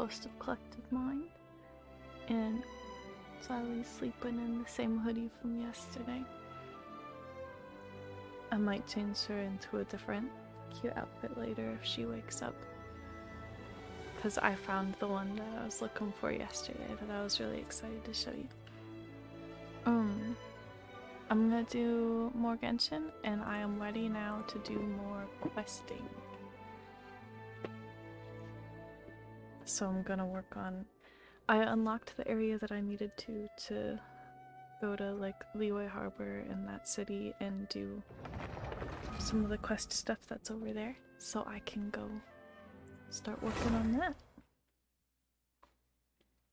ghost of collective mind. And Sally's sleeping in the same hoodie from yesterday. I might change her into a different cute outfit later if she wakes up. Because I found the one that I was looking for yesterday that I was really excited to show you. I'm gonna do more Genshin, and I am ready now to do more questing. So I'm gonna work on... I unlocked the area that I needed to go to like Liyue Harbor in that city and do some of the quest stuff that's over there, so I can go start working on that.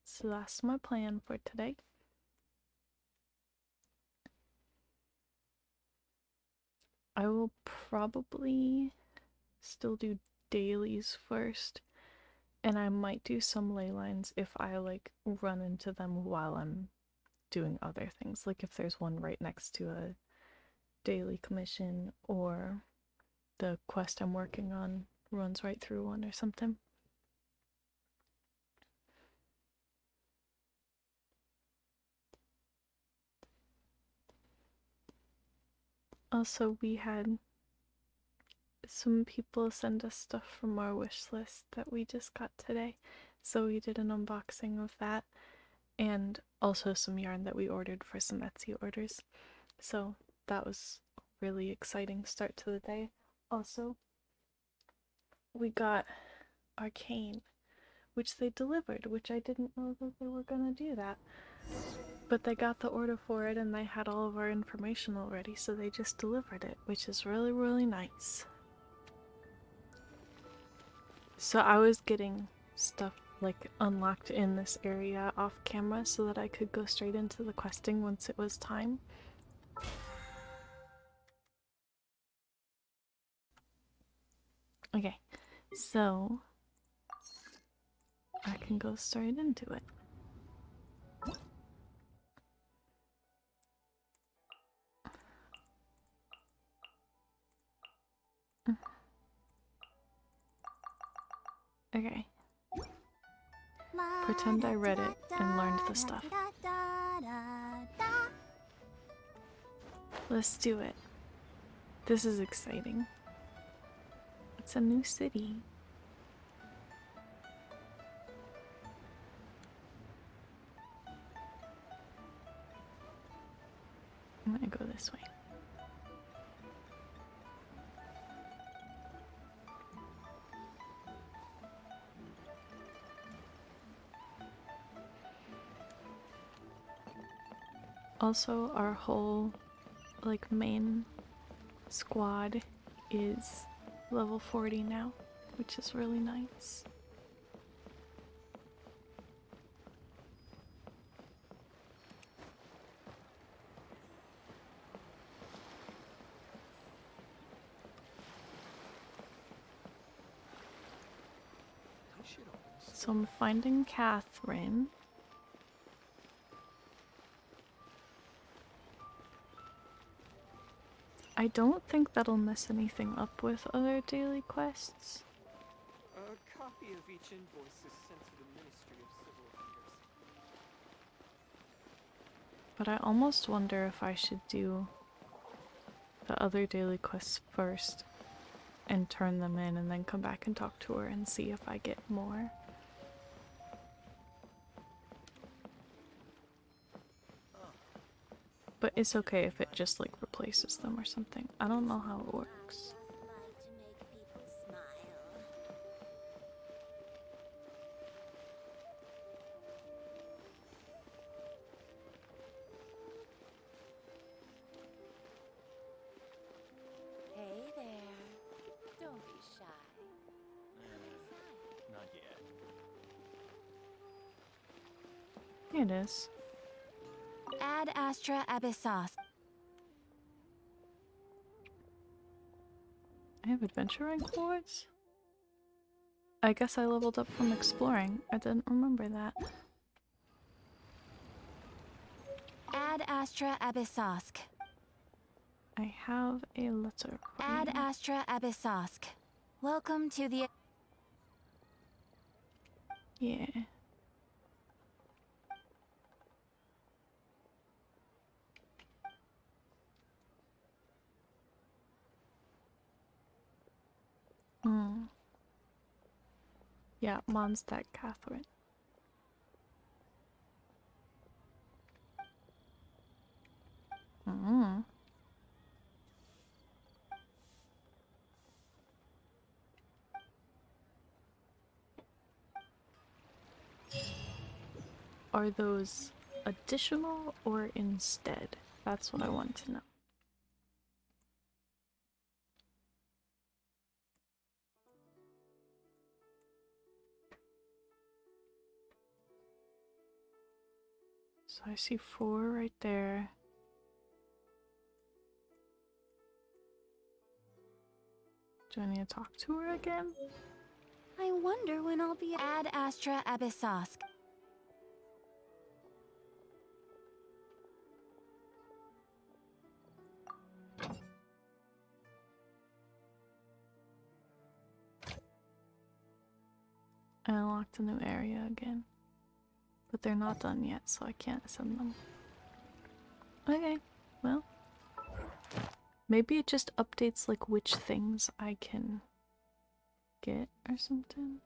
So that's my plan for today. I will probably still do dailies first, and I might do some ley lines if I like run into them while I'm doing other things, like if there's one right next to a daily commission or the quest I'm working on runs right through one or something. Also, we had some people send us stuff from our wish list that we just got today, so we did an unboxing of that, and also some yarn that we ordered for some Etsy orders. So that was a really exciting start to the day. Also, we got Arcane, which they delivered, which I didn't know that they were gonna do that. But they got the order for it and they had all of our information already, so they just delivered it, which is really, really nice. So I was getting stuff like unlocked in this area off camera so that I could go straight into the questing once it was time. Okay, so I can go straight into it. Okay. Pretend I read it and learned the stuff. Let's do it. This is exciting. It's a new city. I'm gonna go this way. Also, our whole like main squad is level 40 now, which is really nice. So I'm finding Catherine. I don't think that'll mess anything up with other daily quests. A copy of each invoice is sent to the Ministry of Civil Affairs. But I almost wonder if I should do the other daily quests first and turn them in and then come back and talk to her and see if I get more. But it's okay if it just like replaces them or something. I don't know how it works. Hey there. Don't be shy. Not yet. Here it is. Ad Astra Abyssos. I have adventure rank points? I guess I leveled up from exploring. I didn't remember that. Ad Astra Abyssos. I have a letter for Ad you. Astra Abyssos. Welcome to the... Yeah. Hmm. Yeah, Mondstadt Catherine. Hmm. Are those additional or instead? That's what I want to know. So I see 4 right there. Do I need to talk to her again? I wonder when I'll be Ad Astra Abyssosk. I unlocked a new area again. But they're not done yet, so I can't send them. Okay, well. Maybe it just updates like which things I can get or something.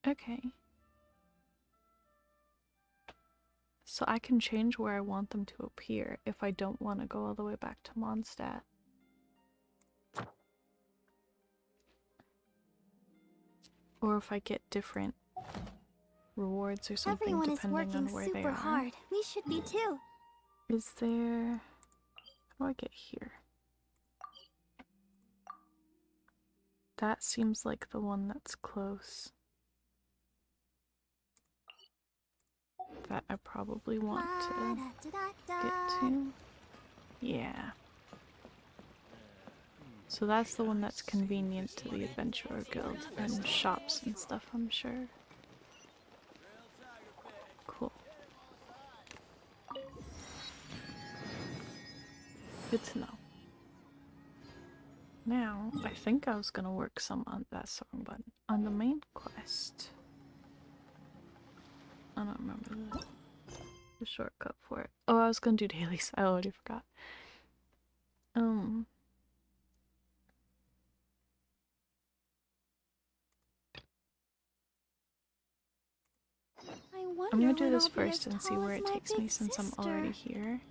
Okay. So I can change where I want them to appear if I don't want to go all the way back to Mondstadt. Or if I get different rewards or something Everyone is depending working on where they super are. hard. We should be too. Is there... How do I get here? That seems like the one that's close. That I probably want to get to. Yeah. So that's the one that's convenient to the Adventurer Guild and shops and stuff, I'm sure. Cool. Good to know. Now, I think I was gonna work some on that song button. On the main quest. I don't remember the shortcut for it. Oh, I was gonna do dailies. I already forgot. I'm gonna do this first and see where it takes me since I'm already here.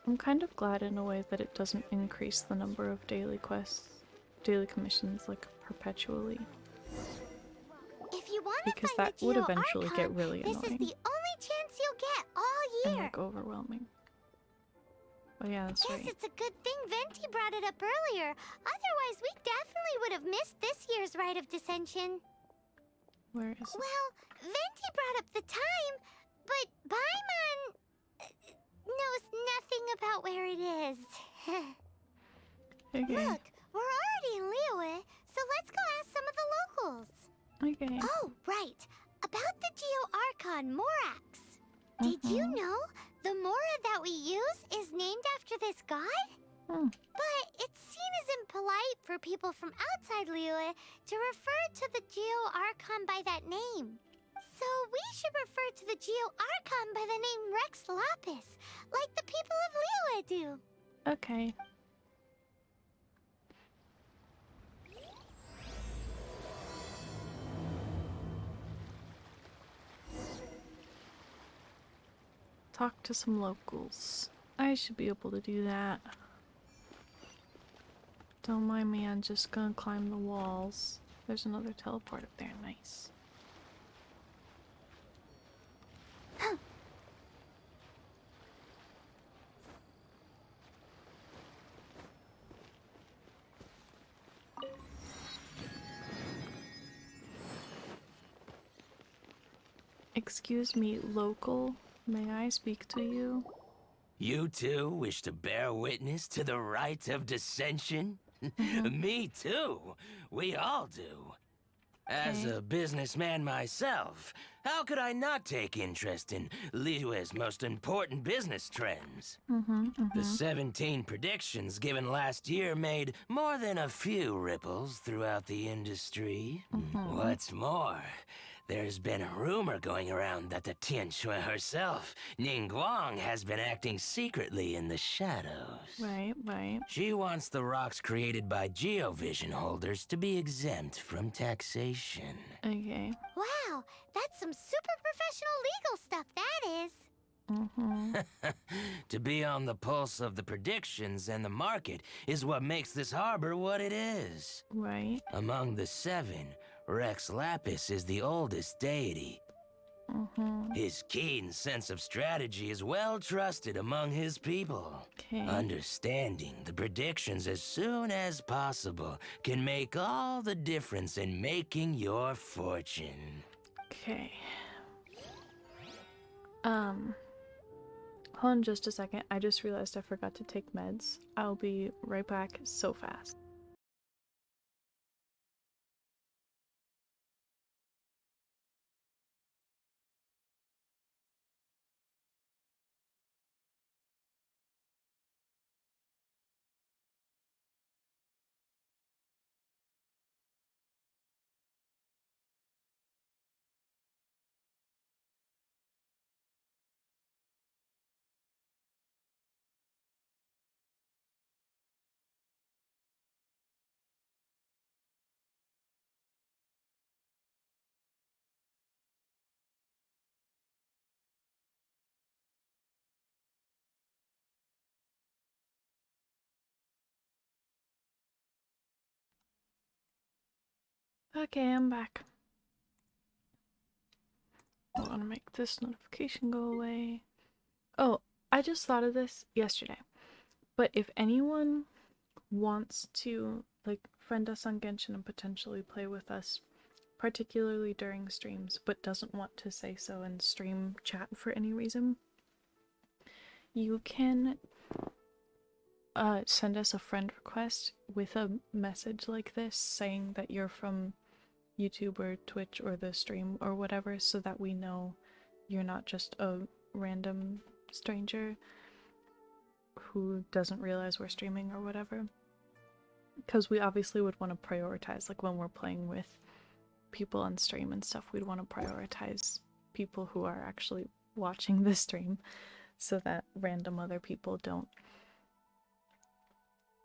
I'm kind of glad in a way that it doesn't increase the number of daily quests, daily commissions, like perpetually. If you want Because to find that the would Geo eventually get Archon, really this is annoying the only chance you'll get all and year. like overwhelming. Oh yeah, that's Guess right. it's a good thing Venti brought it up earlier. Otherwise, we definitely would have missed this year's Rite of Dissension. Where is it? Well, Venti brought up the time, but Paimon knows nothing about where it is. Okay. Look, we're already in Liyue, so let's go ask some of the locals. Okay. Oh, right. About the Geo Archon Morax. Did you know the Mora that we use is named after this god? But it's seen as impolite for people from outside Liyue to refer to the Geo Archon by that name. So we should refer to the Geo Archon by the name Rex Lapis, like the people of Liyue do. Okay. Talk to some locals. I should be able to do that. Don't mind me, I'm just gonna climb the walls. There's another teleport up there, nice. Excuse me, local, may I speak to you? You too wish to bear witness to the rite of dissension? Me too. We all do. As Okay. a businessman myself, how could I not take interest in Liyue's most important business trends? The 17 predictions given last year made more than a few ripples throughout the industry. What's more, there's been a rumor going around that the Tianshui herself, Ningguang, has been acting secretly in the shadows. Right. She wants the rocks created by geovision holders to be exempt from taxation. Okay. Wow, that's some super professional legal stuff, that is. To be on the pulse of the predictions and the market is what makes this harbor what it is. Right. Among the 7, Rex Lapis is the oldest deity. His keen sense of strategy is well trusted among his people. Okay. Understanding the predictions as soon as possible can make all the difference in making your fortune. Okay. Hold on just a second. I just realized I forgot to take meds. I'll be right back so fast. Okay, I'm back. I want to make this notification go away. Oh, I just thought of this yesterday. But if anyone wants to, like, friend us on Genshin and potentially play with us, particularly during streams, but doesn't want to say so in stream chat for any reason, you can send us a friend request with a message like this saying that you're from YouTube or Twitch or the stream or whatever, so that we know you're not just a random stranger who doesn't realize we're streaming or whatever. Because we obviously would want to prioritize, like when we're playing with people on stream and stuff, we'd want to prioritize people who are actually watching the stream so that random other people don't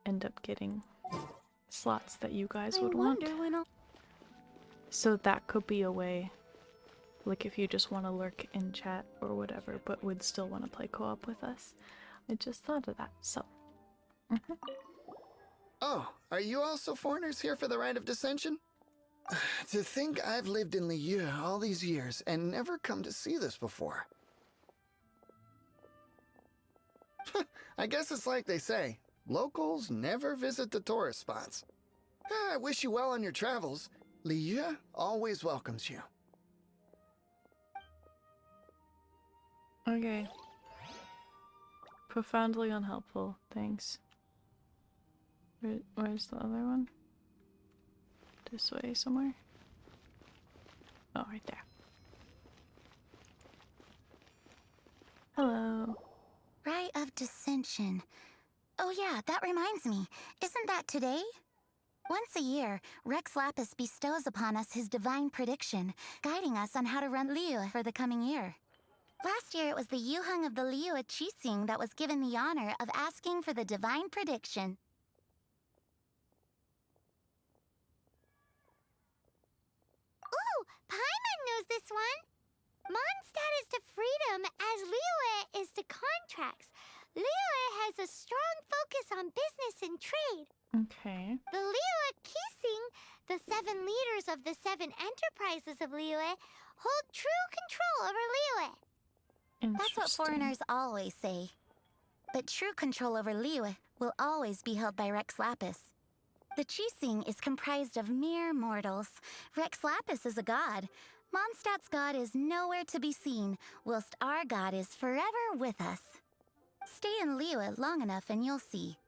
end up getting slots that you guys would want. So that could be a way, like if you just want to lurk in chat or whatever, but would still want to play co-op with us. I just thought of that, so. Oh, are you also foreigners here for the Rite of Dissension? To think I've lived in Liyue all these years and never come to see this before. I guess it's like they say, locals never visit the tourist spots. I wish you well on your travels. Liyue always welcomes you. Okay. Profoundly unhelpful, thanks. Where's the other one? This way somewhere? Oh, right there. Hello. Rite of Dissension. Oh yeah, that reminds me. Isn't that today? Once a year, Rex Lapis bestows upon us his divine prediction, guiding us on how to run Liyue for the coming year. Last year, it was the Yuheng of the Liyue Qixing that was given the honor of asking for the divine prediction. Ooh, Paimon knows this one. Mondstadt is to freedom as Liyue is to contracts. Liyue has a strong focus on business and trade. Okay. The Liyue Qixing, the 7 leaders of the 7 enterprises of Liyue, hold true control over Liyue. That's what foreigners always say. But true control over Liyue will always be held by Rex Lapis. The Qixing is comprised of mere mortals. Rex Lapis is a god. Mondstadt's god is nowhere to be seen, whilst our god is forever with us. Stay in Liyue long enough and you'll see.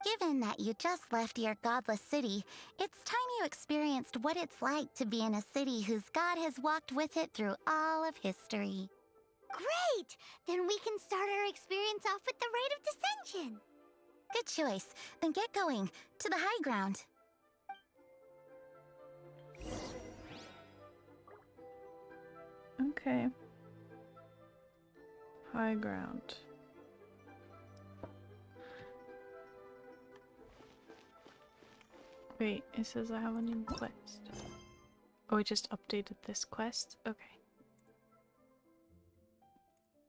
Given that you just left your godless city, it's time you experienced what it's like to be in a city whose god has walked with it through all of history. Great! Then we can start our experience off with the Rite of Dissension. Good choice. Then get going. To the high ground. Okay. High ground. Wait, it says I have a new quest. Oh, I just updated this quest? Okay.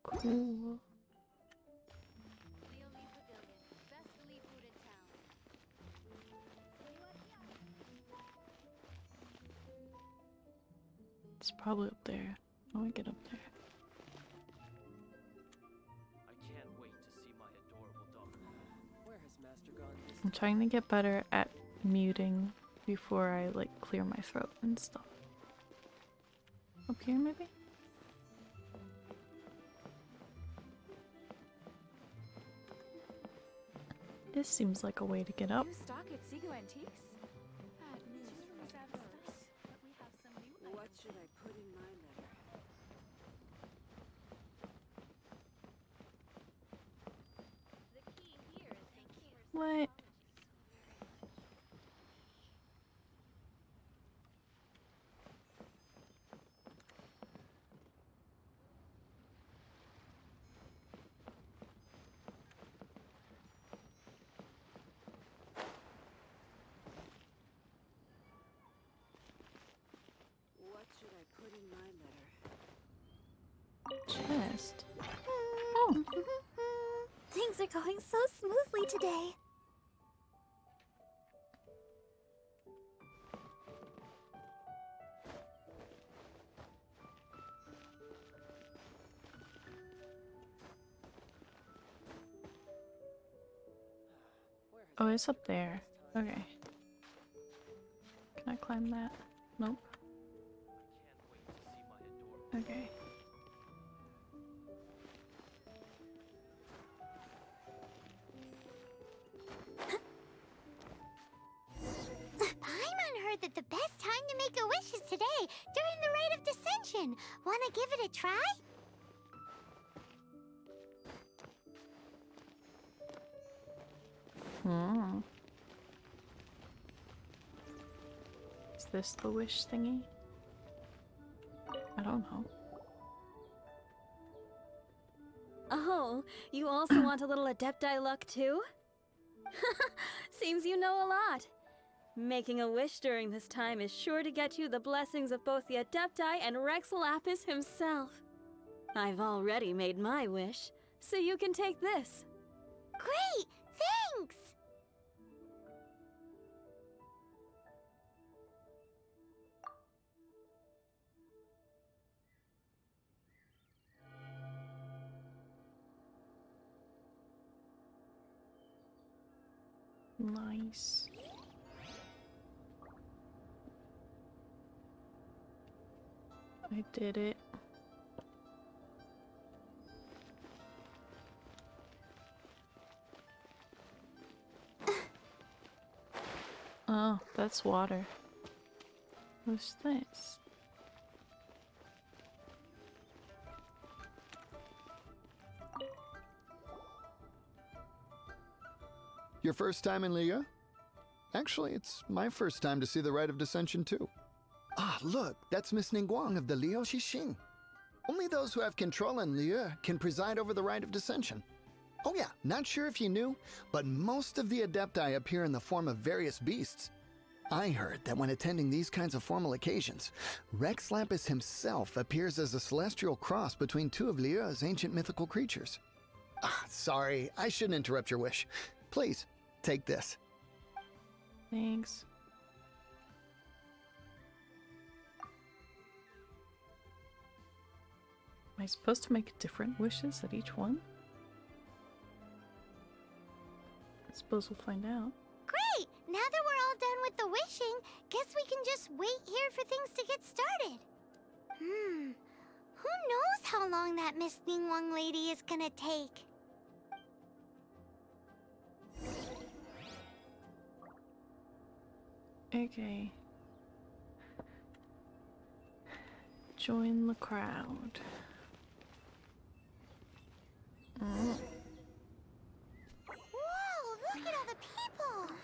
Cool. It's probably up there. How do I get up there? I can't wait to see my adorable daughter. Where has Master gone this I'm trying to get better at muting before I like clear my throat and stuff. Up here maybe? This seems like a way to get up. New stock at Seago Antiques? Bad news from the Savers. But we have some new What should I put in my letter? The key here is thank you. What? What should I put in my letter? Chest. Oh. Things are going so smoothly today. Oh, it's up there. Okay. Can I climb that? Nope. Okay. Paimon heard that the best time to make a wish is today, during the Rite of Dissension. Wanna give it a try? Hmm. Is this the wish thingy? I don't know. Oh, you also want a little Adepti luck too? Seems you know a lot. Making a wish during this time is sure to get you the blessings of both the Adepti and Rex Lapis himself. I've already made my wish, so you can take this. Great! Thanks! Nice. I did it. Oh, that's water. What's this? Your first time in Liyue? Actually, it's my first time to see the Rite of Dissension too. Ah, look, that's Miss Ningguang of the Liu Xixing. Only those who have control in Liyue can preside over the Rite of Dissension. Oh yeah, not sure if you knew, but most of the Adepti appear in the form of various beasts. I heard that when attending these kinds of formal occasions, Rex Lapis himself appears as a celestial cross between two of Liyue's ancient mythical creatures. Ah, sorry, I shouldn't interrupt your wish. Please, take this. Thanks. Am I supposed to make different wishes at each one? I suppose we'll find out. Great! Now that we're all done with the wishing, guess we can just wait here for things to get started. Who knows how long that Miss Ningguang lady is gonna take? Okay. Join the crowd. Whoa, look at all the people!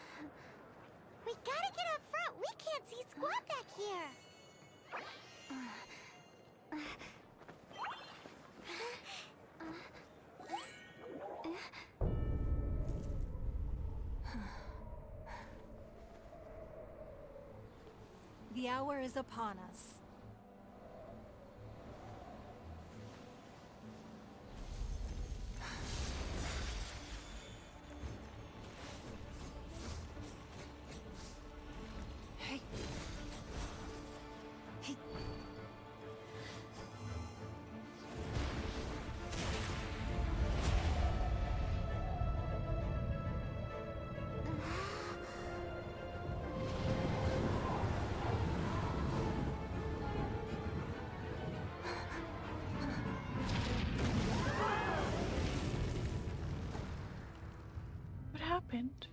We gotta get up front. We can't see squat back here. The hour is upon us. Hey. Hey. What happened?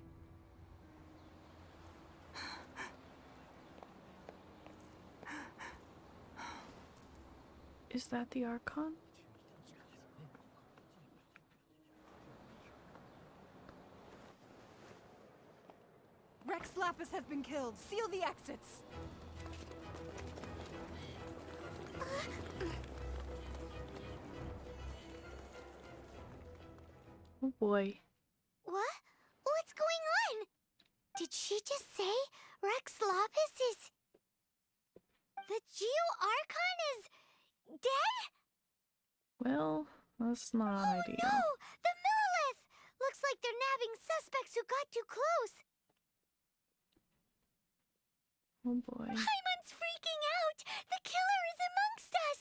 Is that the Archon? Rex Lapis has been killed. Seal the exits. Oh boy. What? What's going on? Did she just say Rex Lapis is... The Geo-Archon is... dead? Well, that's not Oh ideal. no! The Millilith! Looks like they're nabbing suspects who got too close. Oh boy. Paimon's freaking out! The killer is amongst us!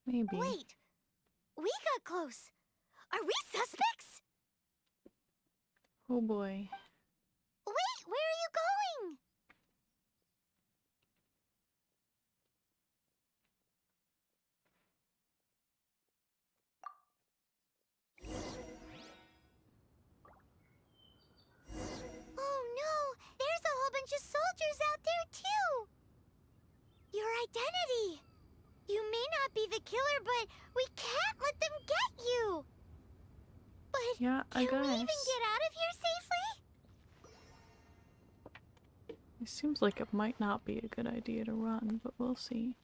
Maybe. Wait. We got close. Are we suspects? Oh boy. Wait, where are you going? Oh no! There's a whole bunch of soldiers out there too! Your identity! You may not be the killer, but we can't let them get you! But Yeah, I can we even guess. get out of here safely? It seems like it might not be a good idea to run, but we'll see.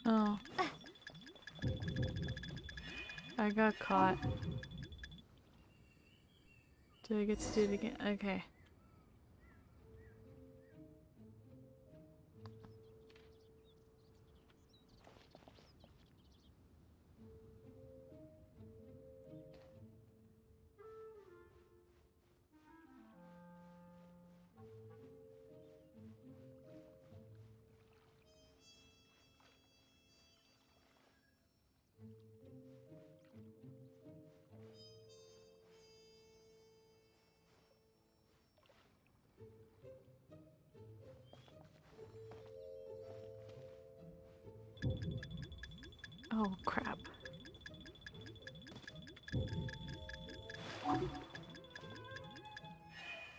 Oh. I got caught. Do I get to do it again? Okay. Oh, crap.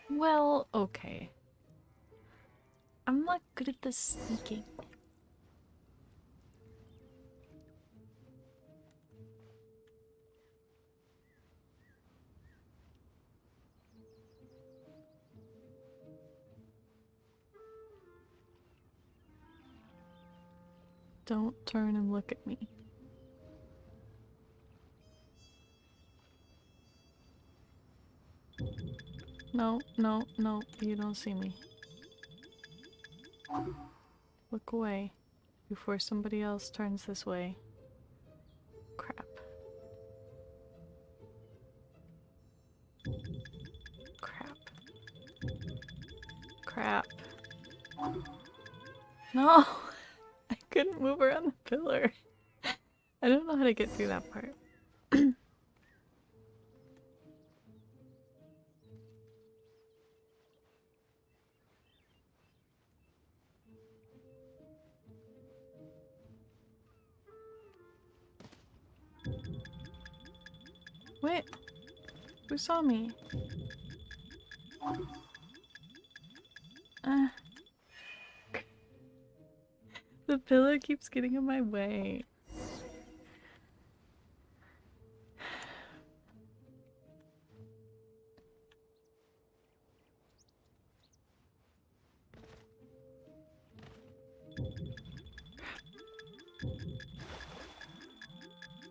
Well, okay. I'm not good at this sneaking. Don't turn and look at me. No, no, no, you don't see me. Look away before somebody else turns this way. Crap. Crap. Crap. No! I couldn't move around the pillar. I don't know how to get through that part. Wait, who saw me? The pillar keeps getting in my way.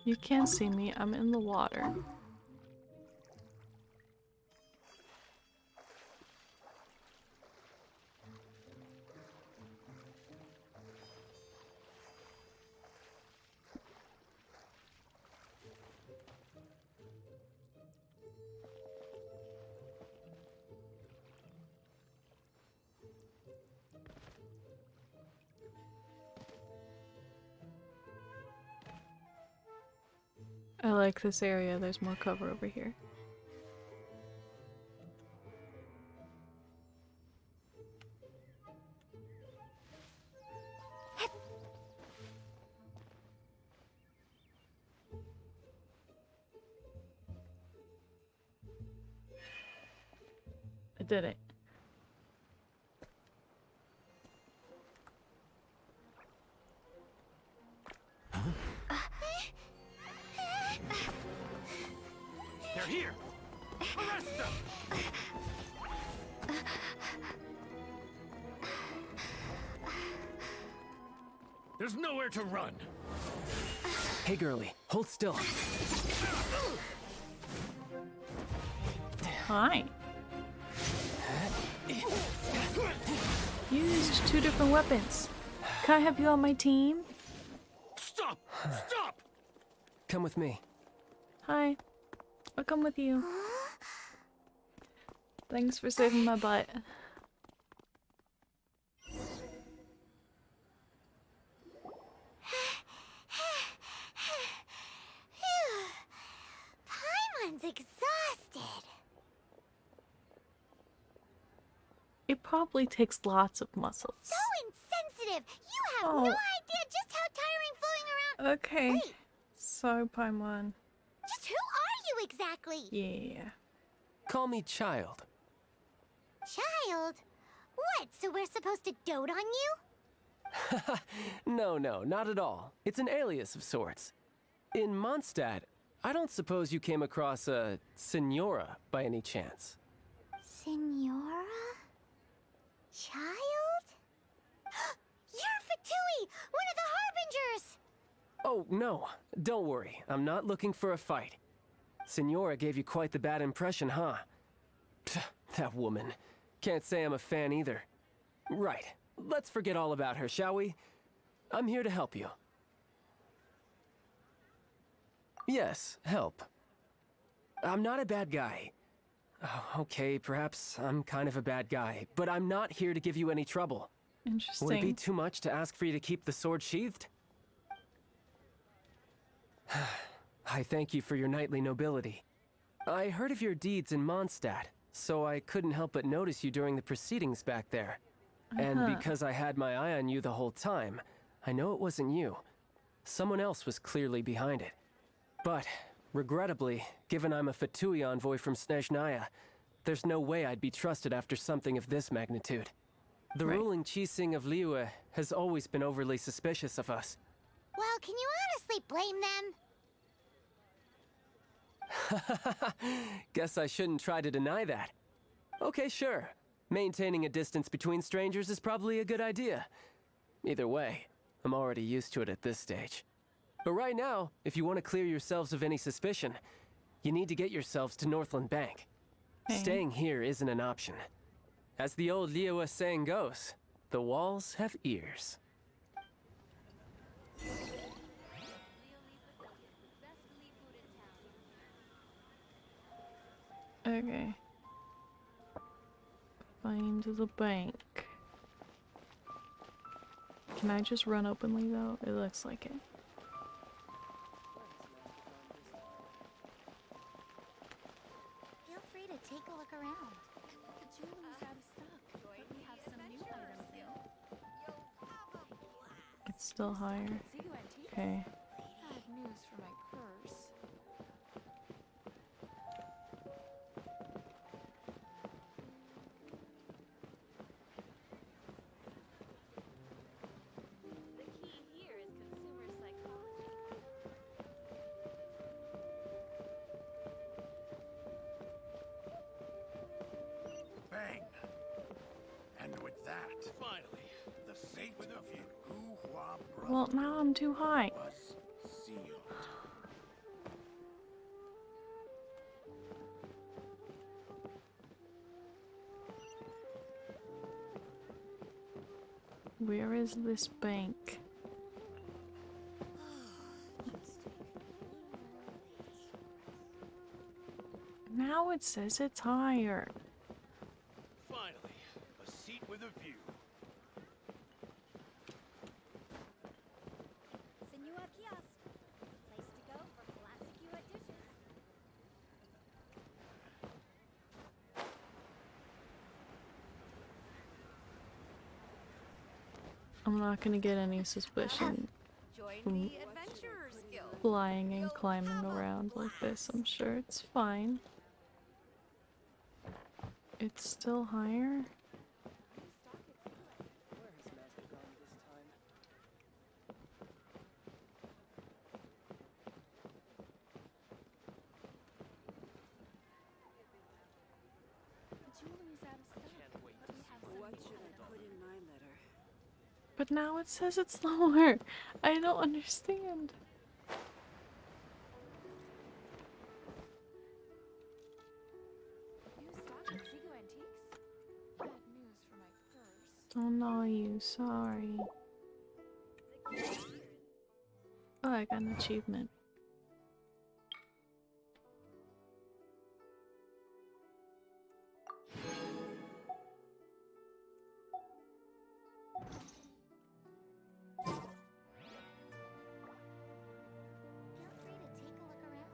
You can't see me, I'm in the water. I like this area, there's more cover over here. I did it. They're here! Arrest them! There's nowhere to run! Hey girlie, hold still. Hi. You used 2 different weapons. Can I have you on my team? Stop! Stop! Come with me. Hi. I'll come with you. Thanks for saving my butt. Paimon's exhausted. It probably takes lots of muscles. So insensitive. You have Oh. no idea just how tiring floating around. Okay. Wait. So, Paimon. Just who are you exactly? Yeah. Call me Child. Child? What, so we're supposed to dote on you? No, not at all. It's an alias of sorts. In Mondstadt, I don't suppose you came across a Senora by any chance. Senora? Child? You're Fatui, one of the Harbingers! Oh, no. Don't worry. I'm not looking for a fight. Senora gave you quite the bad impression, huh? Pfft, that woman. Can't say I'm a fan either. Right. Let's forget all about her, shall we? I'm here to help you. Yes, help. I'm not a bad guy. Oh, okay, perhaps I'm kind of a bad guy, but I'm not here to give you any trouble. Interesting. Would it be too much to ask for you to keep the sword sheathed? I thank you for your knightly nobility. I heard of your deeds in Mondstadt, so I couldn't help but notice you during the proceedings back there. And because I had my eye on you the whole time, I know it wasn't you. Someone else was clearly behind it. But, regrettably, given I'm a Fatui envoy from Snezhnaya, there's no way I'd be trusted after something of this magnitude. The ruling Chising of Liyue has always been overly suspicious of us. Well, can you honestly blame them? Guess I shouldn't try to deny that. Okay, sure. Maintaining a distance between strangers is probably a good idea. Either way, I'm already used to it at this stage. But right now, if you want to clear yourselves of any suspicion, you need to get yourselves to Northland Bank. Staying here isn't an option. As the old Liyue saying goes, the walls have ears. Okay. Find the bank. Can I just run openly though? It looks like it. Feel free to take a look around. The jewelry's out of stock, but we have some new items in. It's still higher. Zigu Antiques? Okay. Bad news for my purse. The key here is consumer psychology. Bang! And with that, finally, the fate of your Wu-Hua brother Well, now I'm too high. was sealed. Where is this bank? Now it says it's higher. Finally, a seat with a view. Senua Kiosk. Place to go for classic Yua dishes. I'm not gonna get any suspicion Join from the Adventurers Guild. flying and climbing around like this. I'm sure it's fine. It's still higher? Where has Master gone this time? The jewelry's out of stock, but we have some What new should I items put in my letter? But now it says it's lower. I don't understand. New stock at Zigu Antiques? Bad news for my purse. Don't know you, sorry. Oh, I got an achievement. Feel free to take a look around.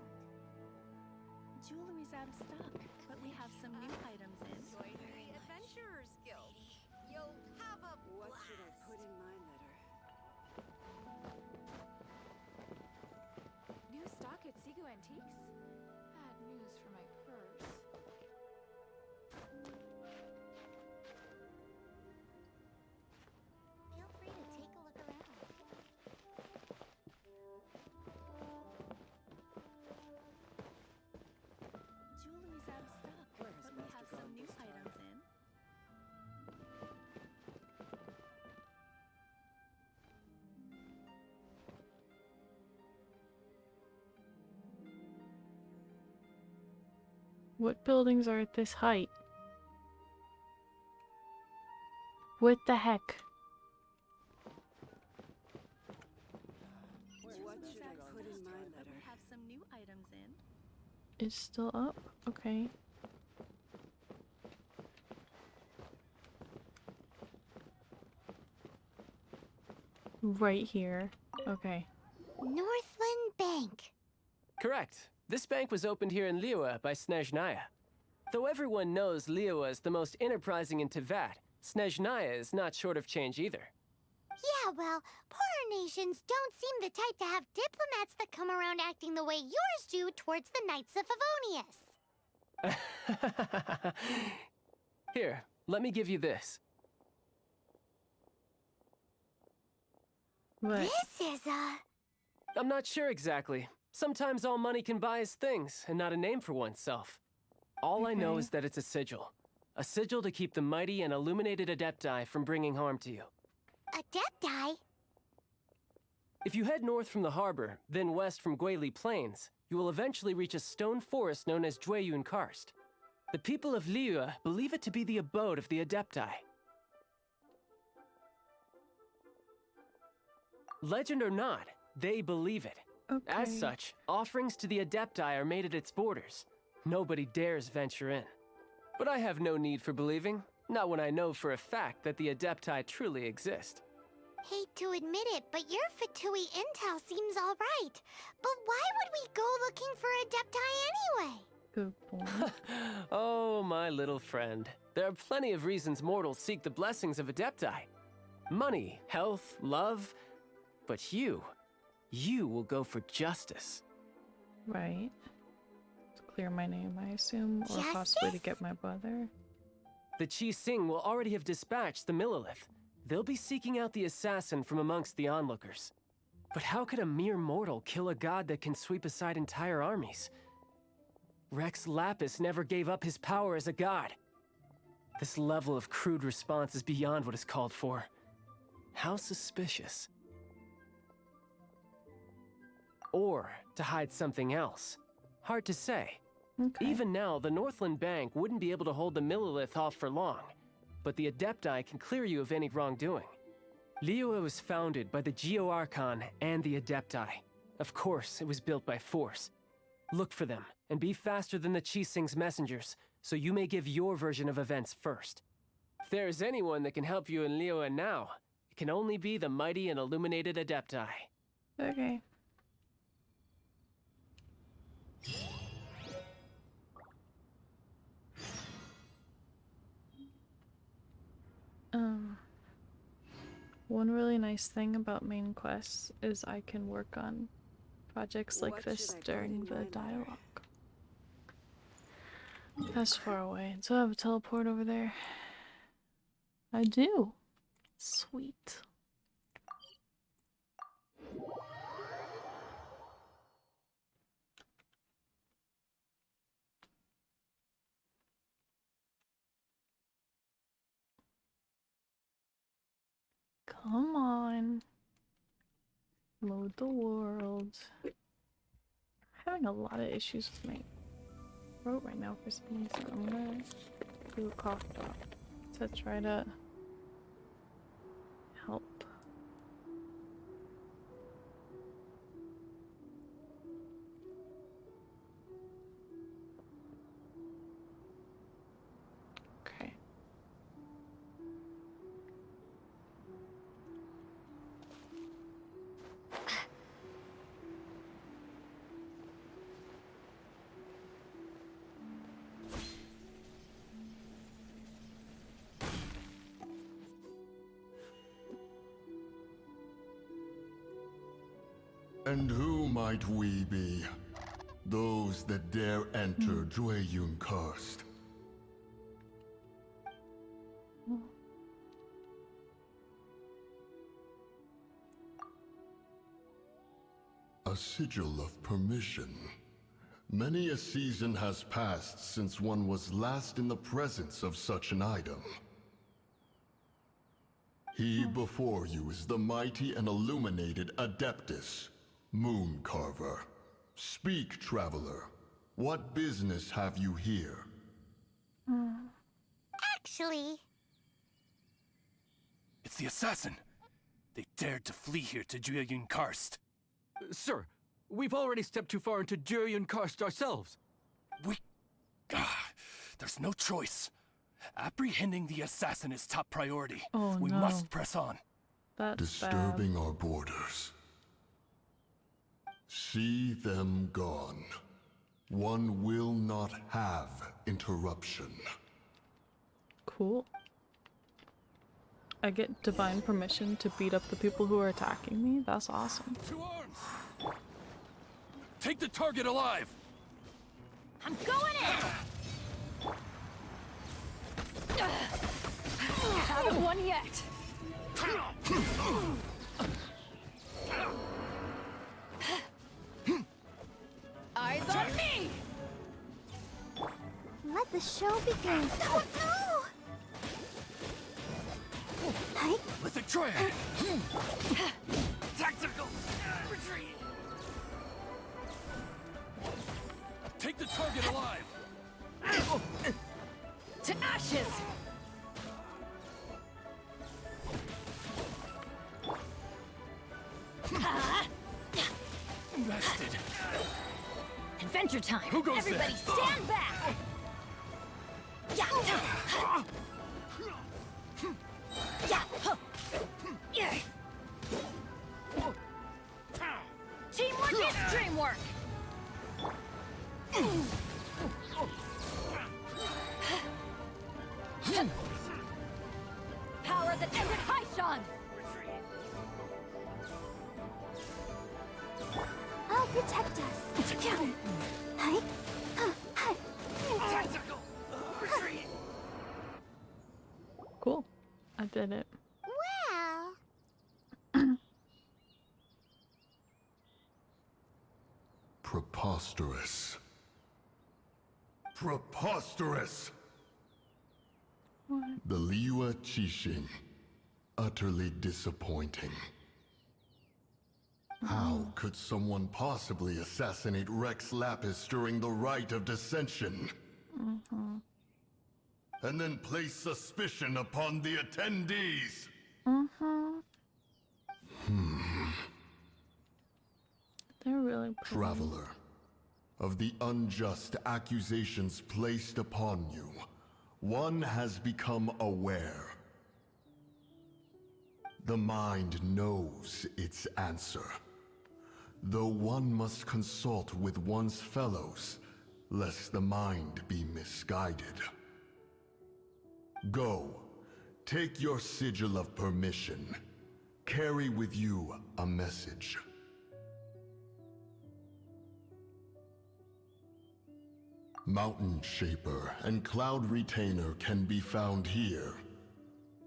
Jewelry's out of stock, but we have some new items in. Join the Adventurers Guild. You'll have a What should I put in my letter? New stock at Zigu Antiques? Bad news for my purse. Feel free to take a look around. Jewelry's out of stock, Where has but we Master have some gone new this time? items in. What buildings are at this height? What the heck? What Jewelry's should out I of put in stock, my but we letter? have some new items in. It's still up? Okay. Right here. Okay. Northland Bank. Correct. This bank was opened here in Liyue by Snezhnaya. Though everyone knows Liyue is the most enterprising in Teyvat, Snezhnaya is not short of change either. Yeah, well, poorer nations don't seem the type to have diplomats that come around acting the way yours do towards the Knights of Favonius. Here, let me give you this. What? This is a... I'm not sure exactly. Sometimes all money can buy is things, and not a name for oneself. All I know Okay. is that it's a sigil. A sigil to keep the mighty and illuminated Adepti from bringing harm to you. Adepti? If you head north from the harbor, then west from Guili Plains, you will eventually reach a stone forest known as Jueyun Karst. The people of Liyue believe it to be the abode of the Adepti. Legend or not, they believe it. Okay. As such, offerings to the Adepti are made at its borders. Nobody dares venture in. But I have no need for believing, not when I know for a fact that the Adepti truly exist. Hate to admit it, but your Fatui intel seems alright. But why would we go looking for Adepti anyway? Good point. Oh, my little friend. There are plenty of reasons mortals seek the blessings of Adepti. Money, health, love. But you will go for justice. Right. To clear my name, I assume, or possibly to get my brother. The Qi Sing will already have dispatched the Millilith. They'll be seeking out the assassin from amongst the onlookers. But how could a mere mortal kill a god that can sweep aside entire armies? Rex Lapis never gave up his power as a god. This level of crude response is beyond what is called for. How suspicious. Or to hide something else. Hard to say. Okay. Even now, the Northland Bank wouldn't be able to hold the Millilith off for long, but the Adepti can clear you of any wrongdoing. Liyue was founded by the Geo-Archon and the Adepti. Of course, it was built by force. Look for them, and be faster than the Qi Sing's messengers, so you may give your version of events first. If there is anyone that can help you in Liyue now, it can only be the mighty and illuminated Adepti. Okay. One really nice thing about main quests is I can work on projects like this during the dialogue. That's far away. Do I have a teleport over there? I do. Sweet. Come on. Load the world. I'm having a lot of issues with my throat right now for some reason. I'm gonna do a cough drop to try to help. Okay. And who might we be? Those that dare enter Jueyun Karst. A sigil of permission. Many a season has passed since one was last in the presence of such an item. He before you is the mighty and illuminated Adeptus, Mooncarver. Speak, traveler. What business have you here? Actually, It's the assassin. They dared to flee here to Jueyun Karst. Sir, we've already stepped too far into Jueyun Karst ourselves. There's no choice. Apprehending the assassin is top priority. Oh, we no. must press on. That's Disturbing our borders. See them gone. One will not have interruption. cool. I get divine permission to beat up the people who are attacking me? That's awesome. To arms! Take the target alive! I'm going in! Haven't won yet. Eyes on me! let the show begin. Oh no! Hi. Lithic Triad! Tactical retreat! Take the target alive! To ashes! Bested. Adventure time! Who goes Everybody there? stand back! Yeah! Yeah! Yeah! Teamwork is dreamwork! Power that ended Haishan! I'll protect us. Hi. Cool. I did it. Well, Preposterous. Preposterous! What? The Liyue Qixing. Utterly disappointing. How could someone possibly assassinate Rex Lapis during the Rite of Dissension? And then place suspicion upon the attendees? They're really pretty. Traveler, of the unjust accusations placed upon you, one has become aware. The mind knows its answer, though one must consult with one's fellows, lest the mind be misguided. Go, take your sigil of permission. Carry with you a message. Mountain Shaper and Cloud Retainer can be found here.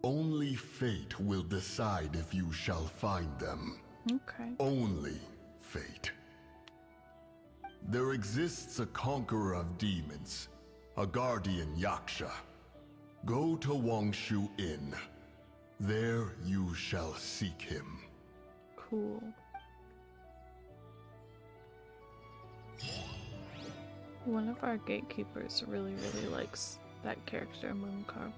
Only fate will decide if you shall find them. Okay. Only fate. There exists a conqueror of demons, a guardian Yaksha. Go to Wangshu Inn. There you shall seek him. Cool. One of our gatekeepers really likes that character, Mooncarver.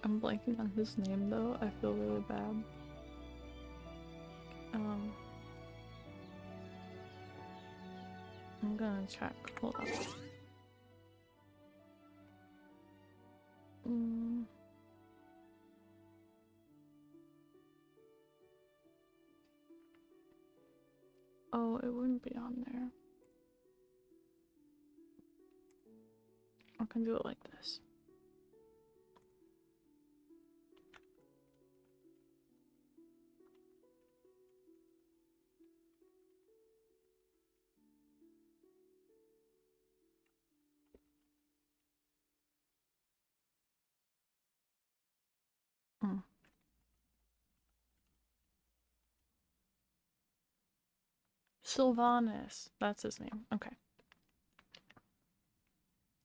I'm blanking on his name though, I feel really bad. I'm gonna check, hold on. Oh, it wouldn't be on there. I can do it like this. Sylvanas, that's his name. Okay.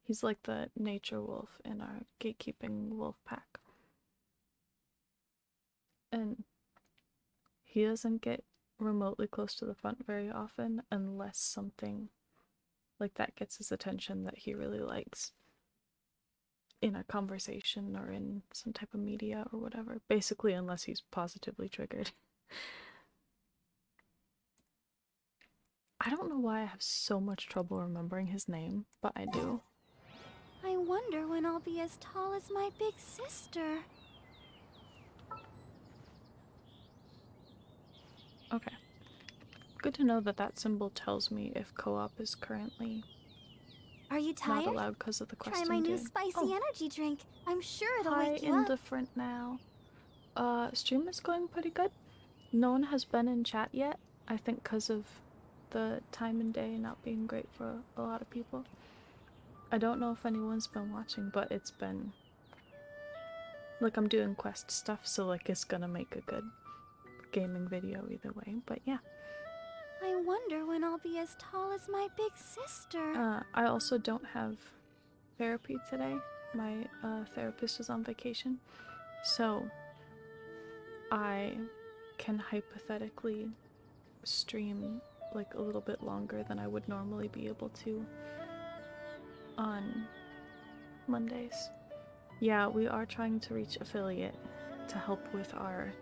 He's like the nature wolf in our gatekeeping wolf pack. And he doesn't get remotely close to the front very often unless something like that gets his attention that he really likes in a conversation or in some type of media or whatever. Basically, unless he's positively triggered. I don't know why I have so much trouble remembering his name, but I do. I wonder when I'll be as tall as my big sister. Okay. Good to know that that symbol tells me if co-op is currently Are you tired? not allowed because of the quest Try I'm my new doing. spicy energy drink. I'm sure it'll Hi, wake you up. indifferent now. Stream is going pretty good. No one has been in chat yet. I think because of the time and day not being great for a lot of people. I don't know if anyone's been watching, but it's been like I'm doing quest stuff, so like it's gonna make a good gaming video either way. But yeah. I wonder when I'll be as tall as my big sister. I also don't have therapy today. My therapist is on vacation, so I can hypothetically stream like a little bit longer than I would normally be able to on Mondays. Yeah, we are trying to reach affiliate to help with our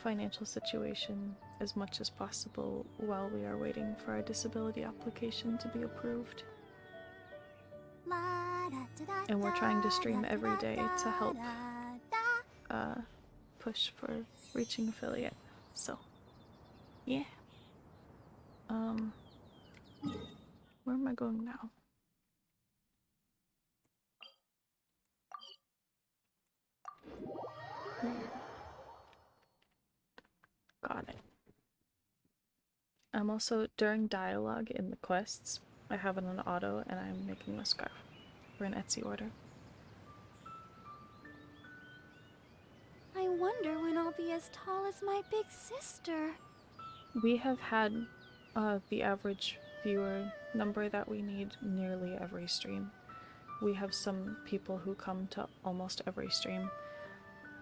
financial situation as much as possible while we are waiting for our disability application to be approved. And we're trying to stream every day to help push for reaching affiliate. So, yeah. Where am I going now? Got it. I'm also, during dialogue in the quests, I have it on auto and I'm making a scarf for an Etsy order. I wonder when I'll be as tall as my big sister. We have had the average viewer number that we need nearly every stream. We have some people who come to almost every stream.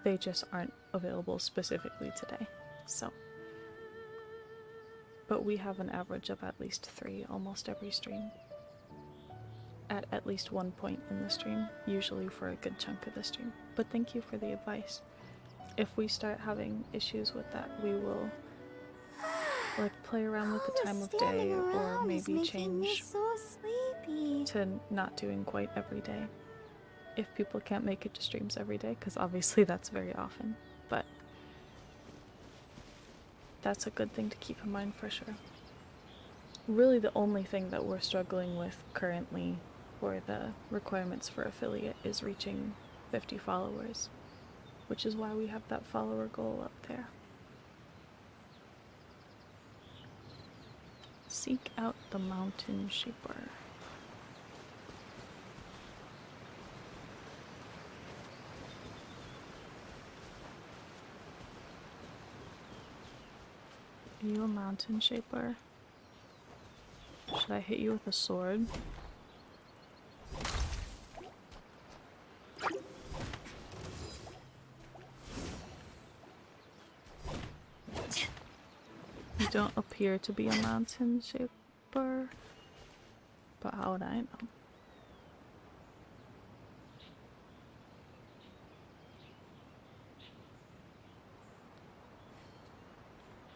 They just aren't available specifically today, so. But we have an average of at least 3 almost every stream. At least one point in the stream, usually for a good chunk of the stream. But thank you for the advice. If we start having issues with that, we will like play around with the time of day or maybe change to not doing quite every day. If people can't make it to streams every day, because obviously that's very often, but that's a good thing to keep in mind for sure. Really the only thing that we're struggling with currently for the requirements for affiliate is reaching 50 followers, which is why we have that follower goal up there. Seek out the mountain sheeper. Are you a mountain shaper? Should I hit you with a sword? You don't appear to be a mountain shaper, but how would I know?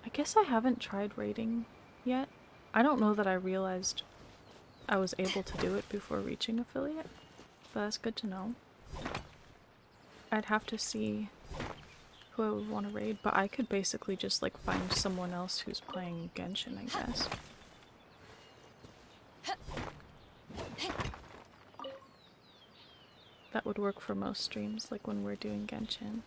I guess I haven't tried raiding yet. I don't know that I realized I was able to do it before reaching affiliate, but that's good to know. I'd have to see who I would want to raid, but I could basically just like find someone else who's playing Genshin, I guess. That would work for most streams, like when we're doing Genshin.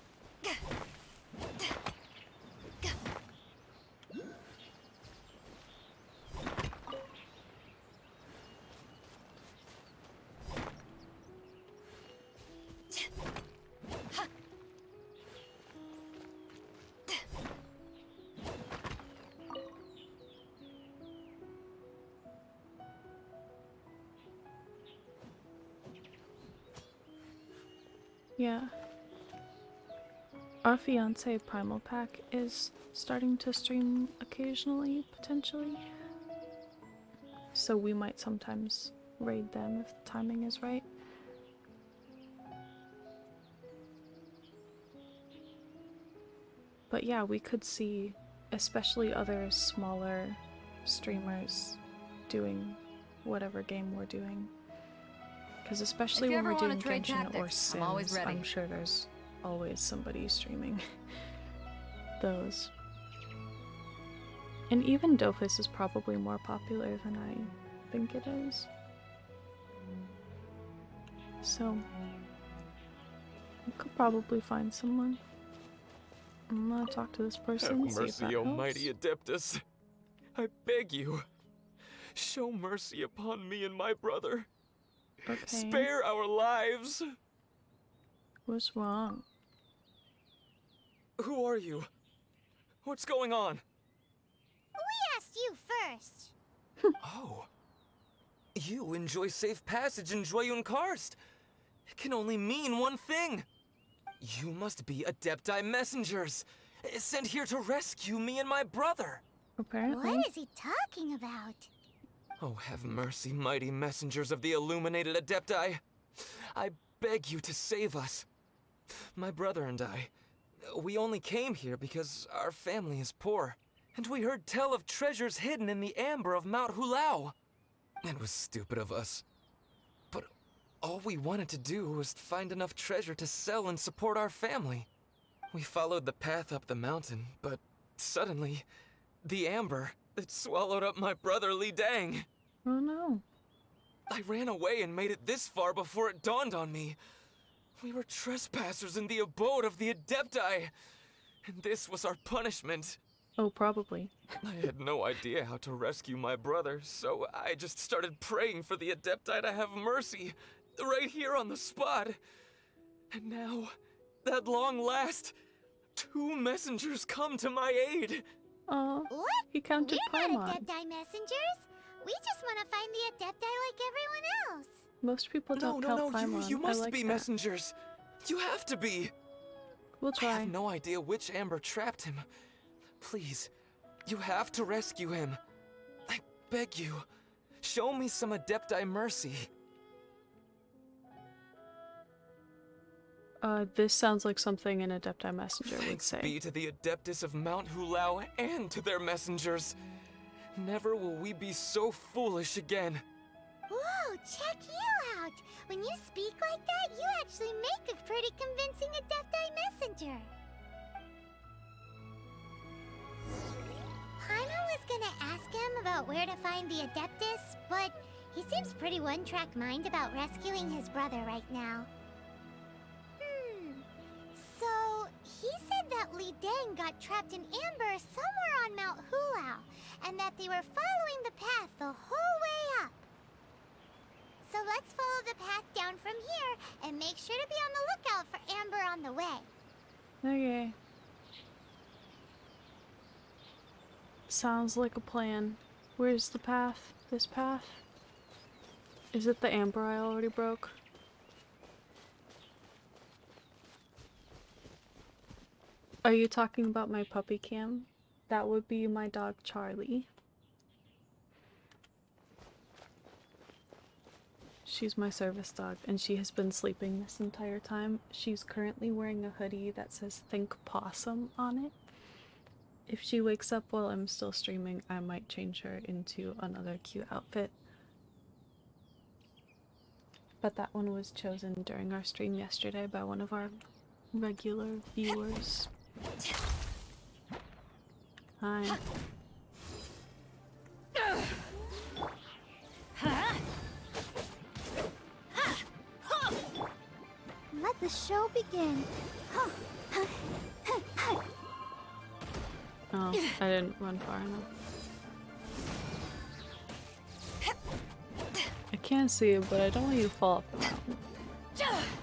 Yeah. Our fiance Primal Pack is starting to stream occasionally, potentially. So we might sometimes raid them if the timing is right. But yeah, we could see, especially other smaller streamers doing whatever game we're doing. Because especially when we're doing Genshin or Sims, I'm sure there's always somebody streaming those. And even Dofus is probably more popular than I think it is. So, we could probably find someone. I'm gonna talk to this person. Have mercy, O mighty Adeptus. I beg you, show mercy upon me and my brother. Okay. Spare our lives! What's wrong? Who are you? What's going on? We asked you first. Oh. You enjoy safe passage in Joyun Karst. It can only mean one thing. You must be Adepti messengers, sent here to rescue me and my brother. Apparently. What is he talking about? Oh, have mercy, mighty messengers of the illuminated Adepti. I beg you to save us. My brother and I, we only came here because our family is poor, and we heard tell of treasures hidden in the amber of Mount Hulao. It was stupid of us. But all we wanted to do was find enough treasure to sell and support our family. We followed the path up the mountain, but suddenly, the amber, it swallowed up my brother Li Dang. Oh no. I ran away and made it this far before it dawned on me. We were trespassers in the abode of the Adepti, and this was our punishment. Oh, probably. I had no idea how to rescue my brother, so I just started praying for the Adepti to have mercy, right here on the spot. And now, at long last, 2 messengers come to my aid. Oh, What? he counted We're Paimon. not Adepti messengers. We just want to find the Adepti like everyone else. Most people don't count Paimon. You must I like be that. messengers. You have to be. We'll I try. have no idea which amber trapped him. Please, you have to rescue him. I beg you, show me some Adepti mercy. This sounds like something an Adepti messenger would Thanks say. be to the Adeptus of Mount Hulao and to their messengers. Never will we be so foolish again. Whoa, check you out! When you speak like that, you actually make a pretty convincing Adepti messenger. Paimon was gonna ask him about where to find the Adeptus, but he seems pretty one-track mind about rescuing his brother right now. So, he said that Li Dang got trapped in amber somewhere on Mount Hulao, and that they were following the path the whole way up. So let's follow the path down from here, and make sure to be on the lookout for amber on the way. Okay. Sounds like a plan. Where's the path? This path? Is it the amber I already broke? Are you talking about my puppy cam? That would be my dog Charlie. She's my service dog, and she has been sleeping this entire time. She's currently wearing a hoodie that says Think Possum on it. If she wakes up while I'm still streaming, I might change her into another cute outfit. But that one was chosen during our stream yesterday by one of our regular viewers. Hi. Let the show begin. Oh, I didn't run far enough. I can't see you, but I don't want you to fall off the mountain.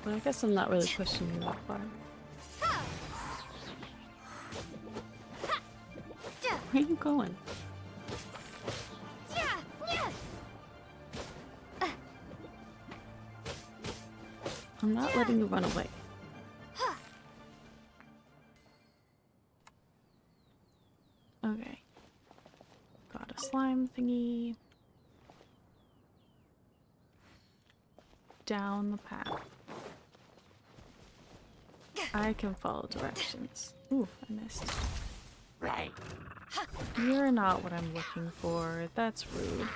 But I guess I'm not really pushing you that far. Where are you going? I'm not letting you run away. Okay. Got a slime thingy. Down the path. I can follow directions. Ooh, I missed. Right. You're not what I'm looking for. That's rude.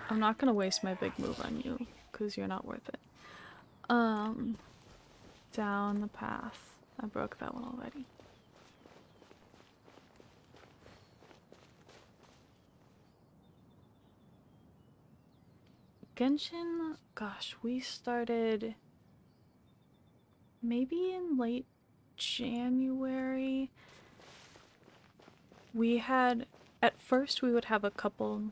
I'm not gonna waste my big move on you, because you're not worth it. Down the path. I broke that one already. Genshin, gosh, we started maybe in late January. We had, at first we would have a couple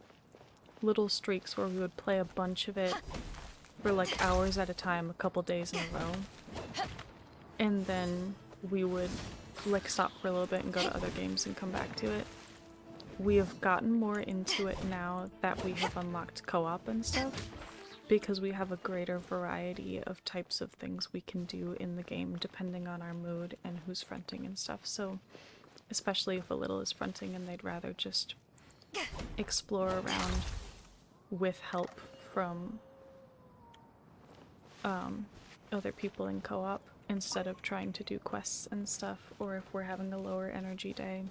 little streaks where we would play a bunch of it for like hours at a time, a couple days in a row. And then we would like stop for a little bit and go to other games and come back to it. We have gotten more into it now that we have unlocked co-op and stuff. because we have a greater variety of types of things we can do in the game depending on our mood and who's fronting and stuff. So especially if a little is fronting and they'd rather just explore around with help from other people in co-op instead of trying to do quests and stuff, or if we're having a lower energy day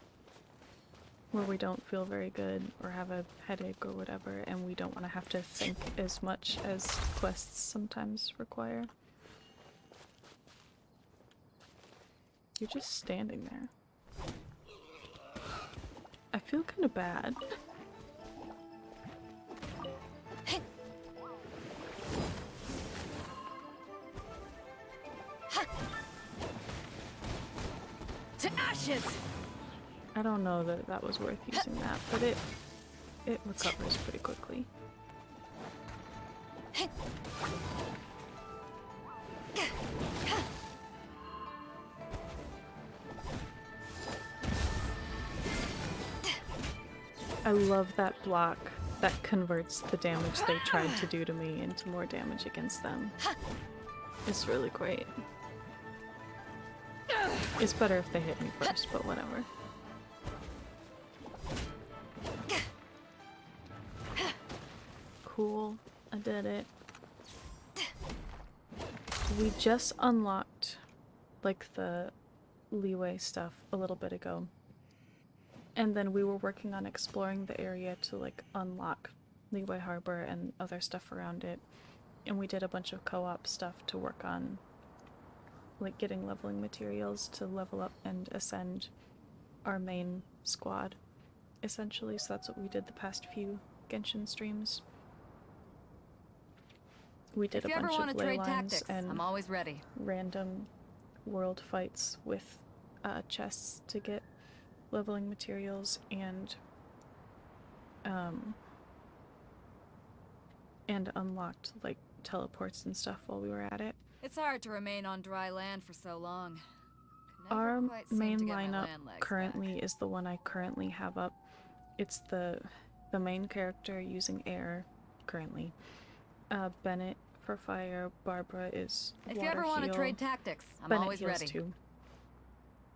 where we don't feel very good or have a headache or whatever and we don't want to have to think as much as quests sometimes require. You're just standing there. I feel kind of bad. To ashes! I don't know that that was worth using that, but it recovers pretty quickly. I love that block that converts the damage they tried to do to me into more damage against them. It's really great. It's better if they hit me first, but whatever. Cool, I did it. We just unlocked, like, the leeway stuff a little bit ago. And then we were working on exploring the area to, like, unlock Leeway Harbor and other stuff around it. And we did a bunch of co-op stuff to work on, like, getting leveling materials to level up and ascend our main squad, essentially. So that's what we did the past few Genshin streams. We did a bunch of ley lines and I'm always ready. Random world fights with chests to get leveling materials and unlocked, like, teleports and stuff while we were at it. It's hard to remain on dry land for so long. Our main lineup currently is the one I currently have up. It's the main character using air currently. Bennett for fire, Barbara is water If you ever want to heal, trade tactics, I'm Bennett always heals ready. too.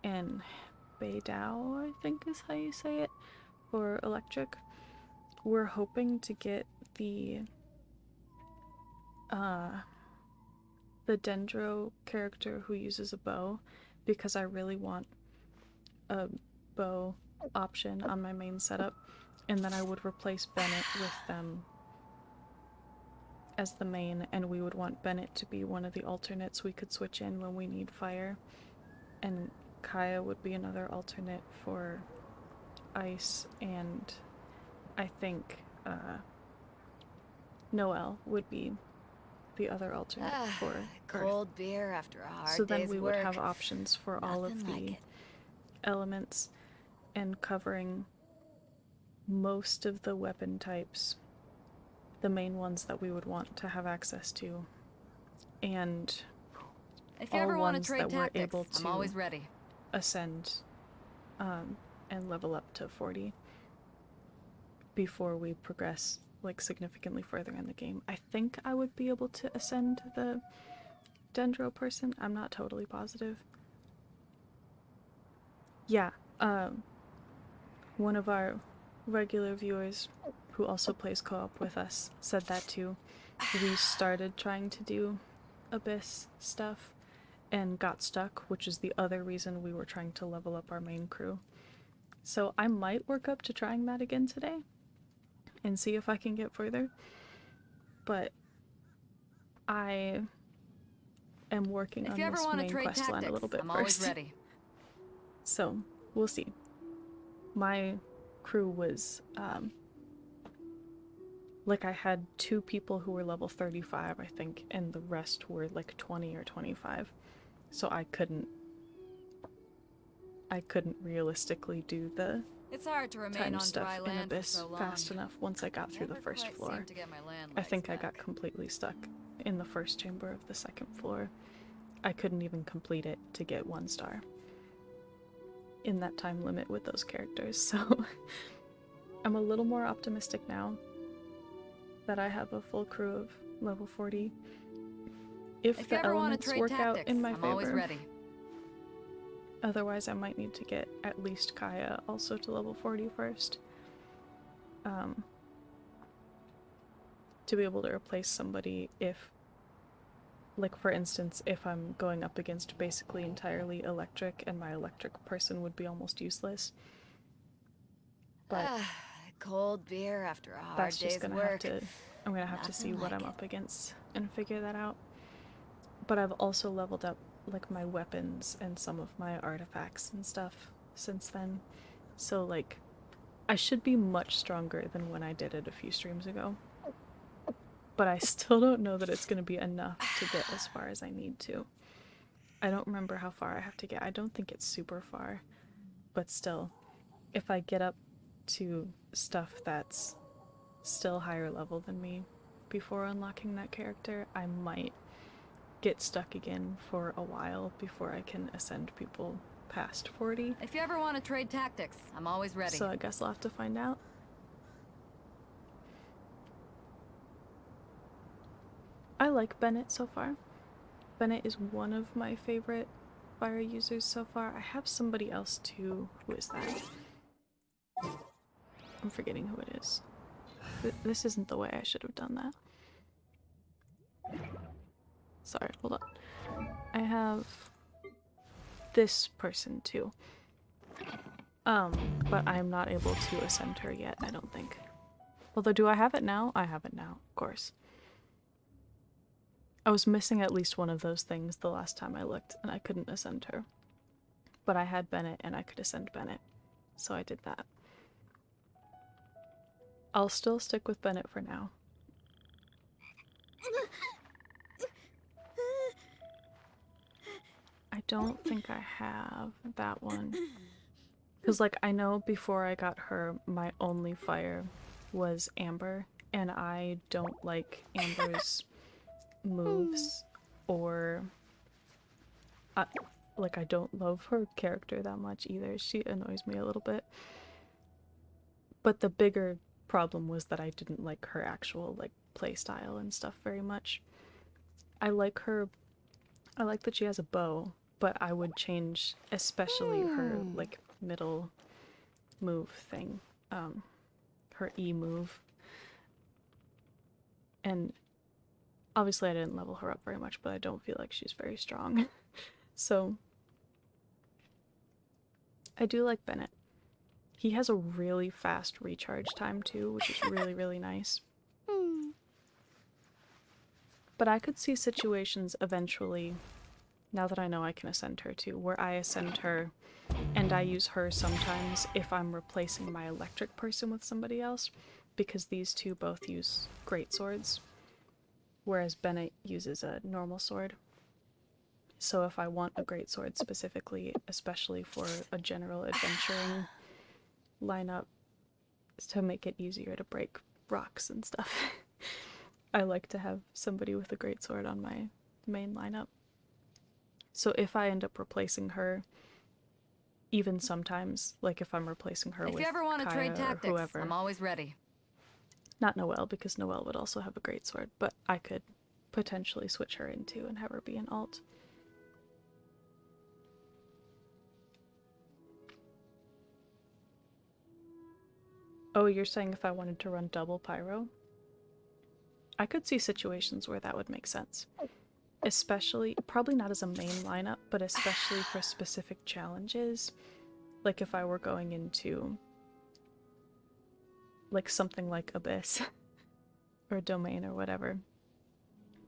And Beidao, I think is how you say it, for electric. We're hoping to get the Dendro character who uses a bow, because I really want a bow option on my main setup, and then I would replace Bennett with them as the main, and we would want Bennett to be one of the alternates we could switch in when we need fire, and Kaya would be another alternate for ice, and I think Noelle would be the other alternate for cold beer after a hard so then day's we would work. have options for all of Nothing like the it. elements and covering most of the weapon types, the main ones that we would want to have access to, and If you all ever want to ones trade that we're tactics, able I'm to always ready. ascend and level up to 40 before we progress, like, significantly further in the game. I think I would be able to ascend the Dendro person. I'm not totally positive. Yeah, one of our regular viewers who also plays co-op with us said that too. We started trying to do Abyss stuff and got stuck, which is the other reason we were trying to level up our main crew. So I might work up to trying that again today and see if I can get further. But I am working If on you ever this want to main trade quest line a tactics, little bit I'm always first. ready. So we'll see. My crew was like, I had 2 people who were level 35, I think, and the rest were like 20 or 25. So I couldn't realistically do the It's hard to remain time on stuff dry in land for Abyss so long. fast enough once I got through the Never first quite floor. seemed to get my land I legs think I back. got completely stuck in the first chamber of the second floor. I couldn't even complete it to get 1 star in that time limit with those characters, so I'm a little more optimistic now that I have a full crew of level 40. If you the ever want to elements trade work out tactics, in my I'm favor. always ready. Otherwise, I might need to get at least Kaya also to level 40 first. To be able to replace somebody if, like for instance, if I'm going up against basically entirely electric and my electric person would be almost useless. But Cold beer after a hard that's just day's gonna work. I'm gonna have to see Nothing what like I'm it. up against and figure that out. But I've also leveled up like my weapons and some of my artifacts and stuff since then. So like, I should be much stronger than when I did it a few streams ago. But I still don't know that it's gonna be enough to get as far as I need to. I don't remember how far I have to get. I don't think it's super far. But still, if I get up to stuff that's still higher level than me before unlocking that character, I might get stuck again for a while before I can ascend people past 40. If you ever want to trade tactics, I'm always ready. So I guess I'll have to find out. I like Bennett so far. Bennett is one of my favorite fire users so far. I have somebody else too. Who is that? I'm forgetting who it is. This isn't the way I should have done that. Sorry, hold on. I have this person too. But I'm not able to ascend her yet, I don't think. Although, do I have it now? I have it now, of course. I was missing at least one of those things the last time I looked, and I couldn't ascend her. But I had Bennett, and I could ascend Bennett. So I did that. I'll still stick with Bennett for now. I don't think I have that one. Because, like, I know before I got her, my only fire was Amber, and I don't like Amber's moves, or like, I don't love her character that much either. She annoys me a little bit. But the bigger problem was that I didn't like her actual, like, playstyle and stuff very much. I like her, I like that she has a bow, but I would change especially her, like, middle move thing, her E move. And obviously I didn't level her up very much, but I don't feel like she's very strong. So I do like Bennett. He has a really fast recharge time too, which is really, really nice. But I could see situations eventually, now that I know I can ascend her too, where I ascend her and I use her sometimes if I'm replacing my electric person with somebody else, because these two both use great swords, whereas Bennett uses a normal sword. So if I want a great sword specifically, especially for a general adventuring lineup, to make it easier to break rocks and stuff, I like to have somebody with a great sword on my main lineup. So if I end up replacing her, even sometimes, like if I'm replacing her with If you ever want to Kaya trade or tactics, whoever, I'm always ready. not Noelle, because Noelle would also have a great sword, but I could potentially switch her into and have her be an alt. Oh, you're saying if I wanted to run double pyro? I could see situations where that would make sense. Especially, probably not as a main lineup, but especially for specific challenges. Like if I were going into, like, something like Abyss, or Domain or whatever.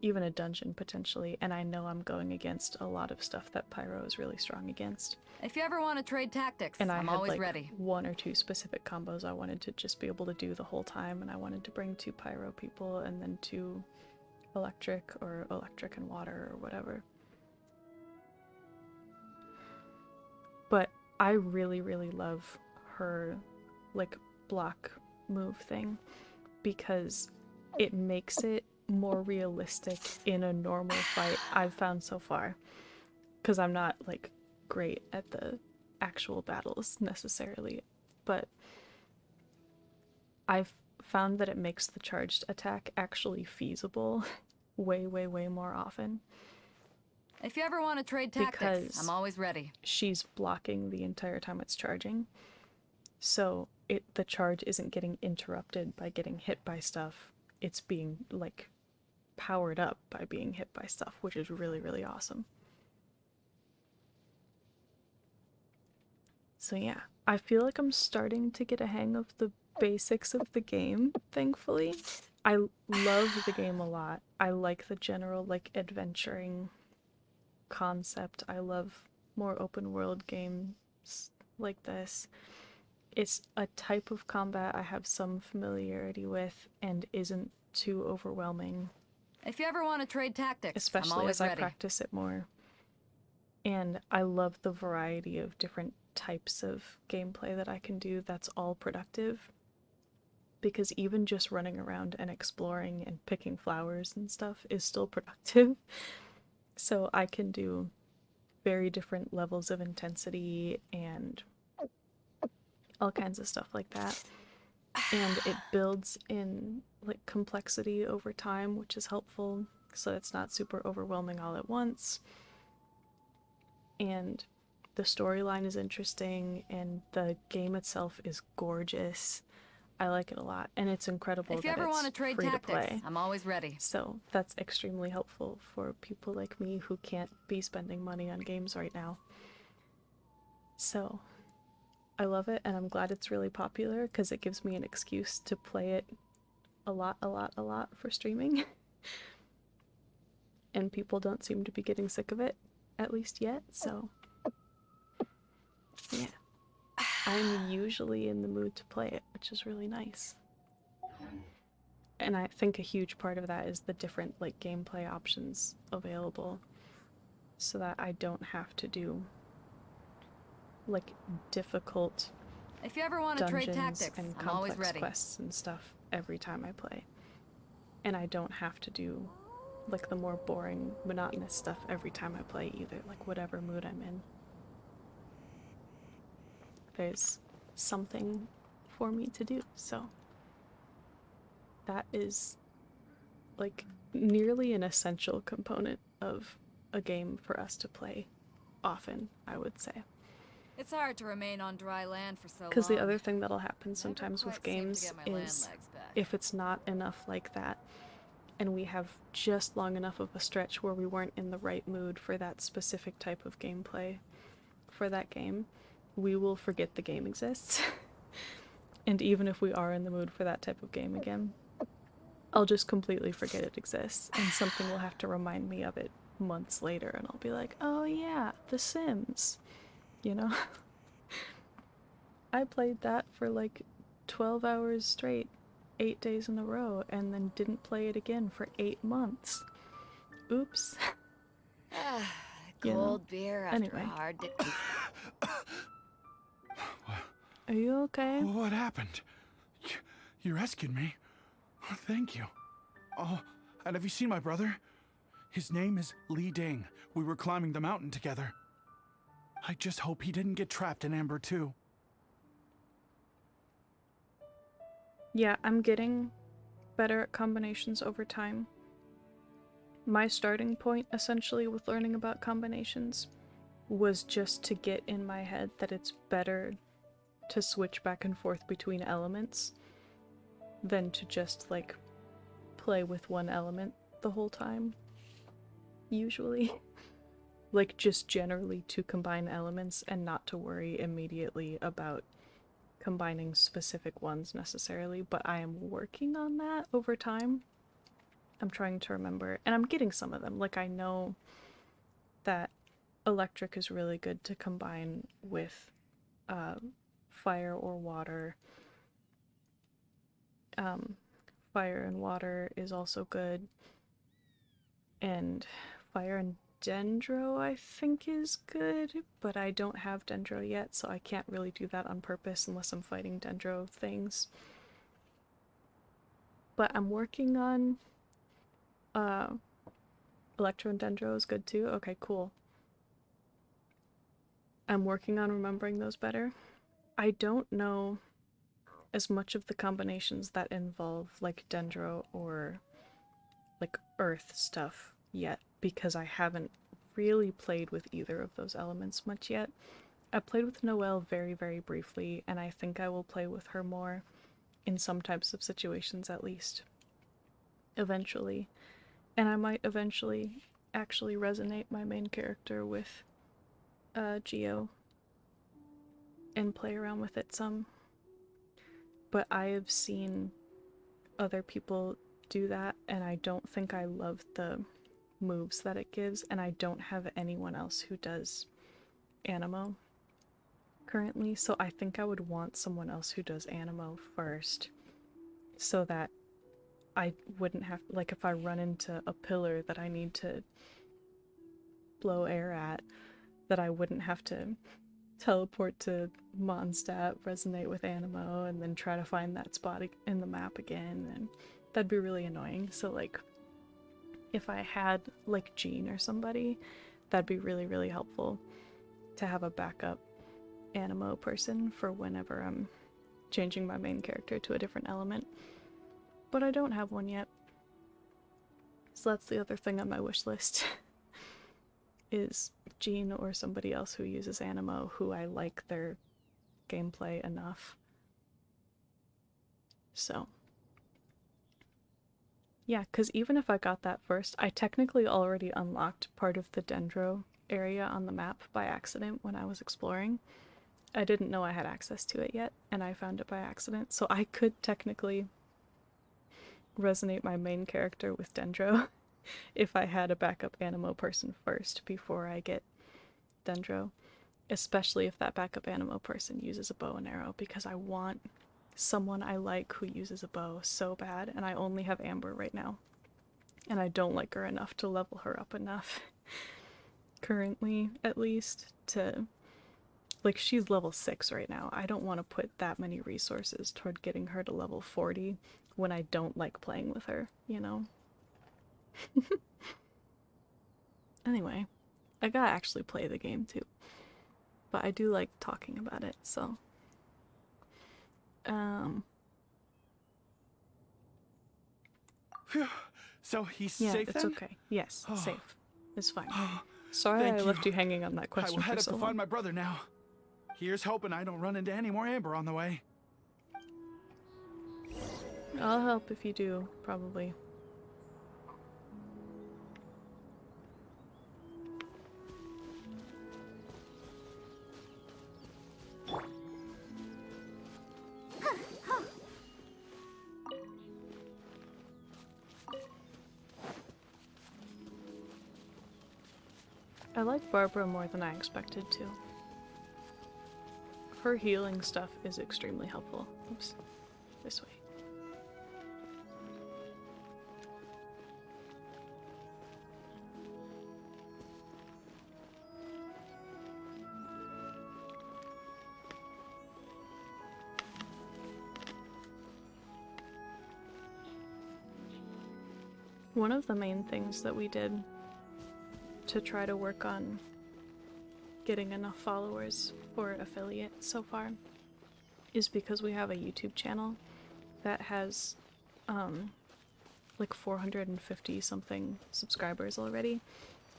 Even a dungeon, potentially, and I know I'm going against a lot of stuff that Pyro is really strong against. If you ever want to trade tactics, And I I'm had always like ready. 1 or 2 specific combos I wanted to just be able to do the whole time, and I wanted to bring 2 Pyro people and then 2 electric, or electric and water, or whatever. But I really, really love her, like, block move thing, because it makes it more realistic in a normal fight I've found so far. Because I'm not, like, great at the actual battles necessarily, but found that it makes the charged attack actually feasible way, way, way more often. If you ever want to trade tactics, I'm always ready. She's blocking the entire time it's charging. So the charge isn't getting interrupted by getting hit by stuff. It's being, like, powered up by being hit by stuff, which is really, really awesome. So yeah, I feel like I'm starting to get a hang of the basics of the game, thankfully. I love the game a lot. I like the general, like, adventuring concept. I love more open world games like this. It's a type of combat I have some familiarity with and isn't too overwhelming. If you ever want to trade tactics, especially I'm always as I ready. practice it more. And I love the variety of different types of gameplay that I can do that's all productive. Because even just running around and exploring and picking flowers and stuff is still productive. So I can do very different levels of intensity and all kinds of stuff like that. And it builds in, like, complexity over time, which is helpful, so it's not super overwhelming all at once. And the storyline is interesting, and the game itself is gorgeous. I like it a lot, and it's incredible if you that ever it's want to trade free tactics, to play. I'm always ready. So that's extremely helpful for people like me who can't be spending money on games right now. So I love it, and I'm glad it's really popular because it gives me an excuse to play it a lot for streaming. And people don't seem to be getting sick of it, at least yet, so yeah. I'm usually in the mood to play it, which is really nice. And I think a huge part of that is the different, like, gameplay options available, so that I don't have to do, like, difficult if you ever want to trade tactics, and I'm always complex ready. quests and stuff every time I play. And I don't have to do, like, the more boring, monotonous stuff every time I play either, like, whatever mood I'm in. There's something for me to do, so that is, like, nearly an essential component of a game for us to play often, I would say. It's hard to remain on dry land for so long. Because the other thing that'll happen sometimes with games is if it's not enough like that, and we have just long enough of a stretch where we weren't in the right mood for that specific type of gameplay for that game, we will forget the game exists. And even if we are in the mood for that type of game again, I'll just completely forget it exists, and something will have to remind me of it months later, and I'll be like, oh yeah, The Sims, you know? I played that for like 12 hours straight, 8 days in a row, and then didn't play it again for 8 months. Oops. Cold beer after a hard day. Are you okay? What happened? You rescued me. Oh, thank you. Oh, and have you seen my brother? His name is Li Ding. We were climbing the mountain together. I just hope he didn't get trapped in Amber too. Yeah, I'm getting better at combinations over time. My starting point, essentially, with learning about combinations was just to get in my head that it's better to switch back and forth between elements than to just, like, play with one element the whole time, usually. Like, just generally to combine elements and not to worry immediately about combining specific ones necessarily, but I am working on that over time. I'm trying to remember, and I'm getting some of them. Like, I know that electric is really good to combine with fire or water. Fire and water is also good, and fire and dendro I think is good, but I don't have dendro yet, so I can't really do that on purpose unless I'm fighting dendro things. But I'm working on electro and dendro is good too. Okay, cool. I'm working on remembering those better. I don't know as much of the combinations that involve like Dendro or like Earth stuff yet, because I haven't really played with either of those elements much yet. I played with Noelle very, very briefly, and I think I will play with her more in some types of situations at least. Eventually. And I might eventually actually resonate my main character with Geo and play around with it some. But I have seen other people do that, and I don't think I love the moves that it gives, and I don't have anyone else who does Animo currently, so I think I would want someone else who does Animo first, so that I wouldn't have, like, if I run into a pillar that I need to blow air at, that I wouldn't have to teleport to Mondstadt, resonate with Animo, and then try to find that spot in the map again, and that'd be really annoying. So, like, if I had, like, Jean or somebody, that'd be really, really helpful to have a backup Animo person for whenever I'm changing my main character to a different element. But I don't have one yet. So that's the other thing on my wish list. Is Jean or somebody else who uses Animo who I like their gameplay enough. So yeah, because even if I got that first, I technically already unlocked part of the Dendro area on the map by accident when I was exploring. I didn't know I had access to it yet, and I found it by accident, so I could technically resonate my main character with Dendro if I had a backup Animo person first before I get Dendro, especially if that backup Animo person uses a bow and arrow, because I want someone I like who uses a bow so bad, and I only have Amber right now, and I don't like her enough to level her up enough currently, at least, to, like, she's level 6 right now. I don't want to put that many resources toward getting her to level 40 when I don't like playing with her, you know? Anyway, I gotta actually play the game too, but I do like talking about it, so So he's yeah, safe it's then? okay. Yes, safe. It's fine. Sorry I left you hanging on that question I will head for up so to long. find my brother now. Here's hoping I don't run into any more Amber on the way. I'll help if you do, probably. I like Barbara more than I expected to. Her healing stuff is extremely helpful. Oops. This way. One of the main things that we did to try to work on getting enough followers for affiliate so far is because we have a YouTube channel that has like 450 something subscribers already.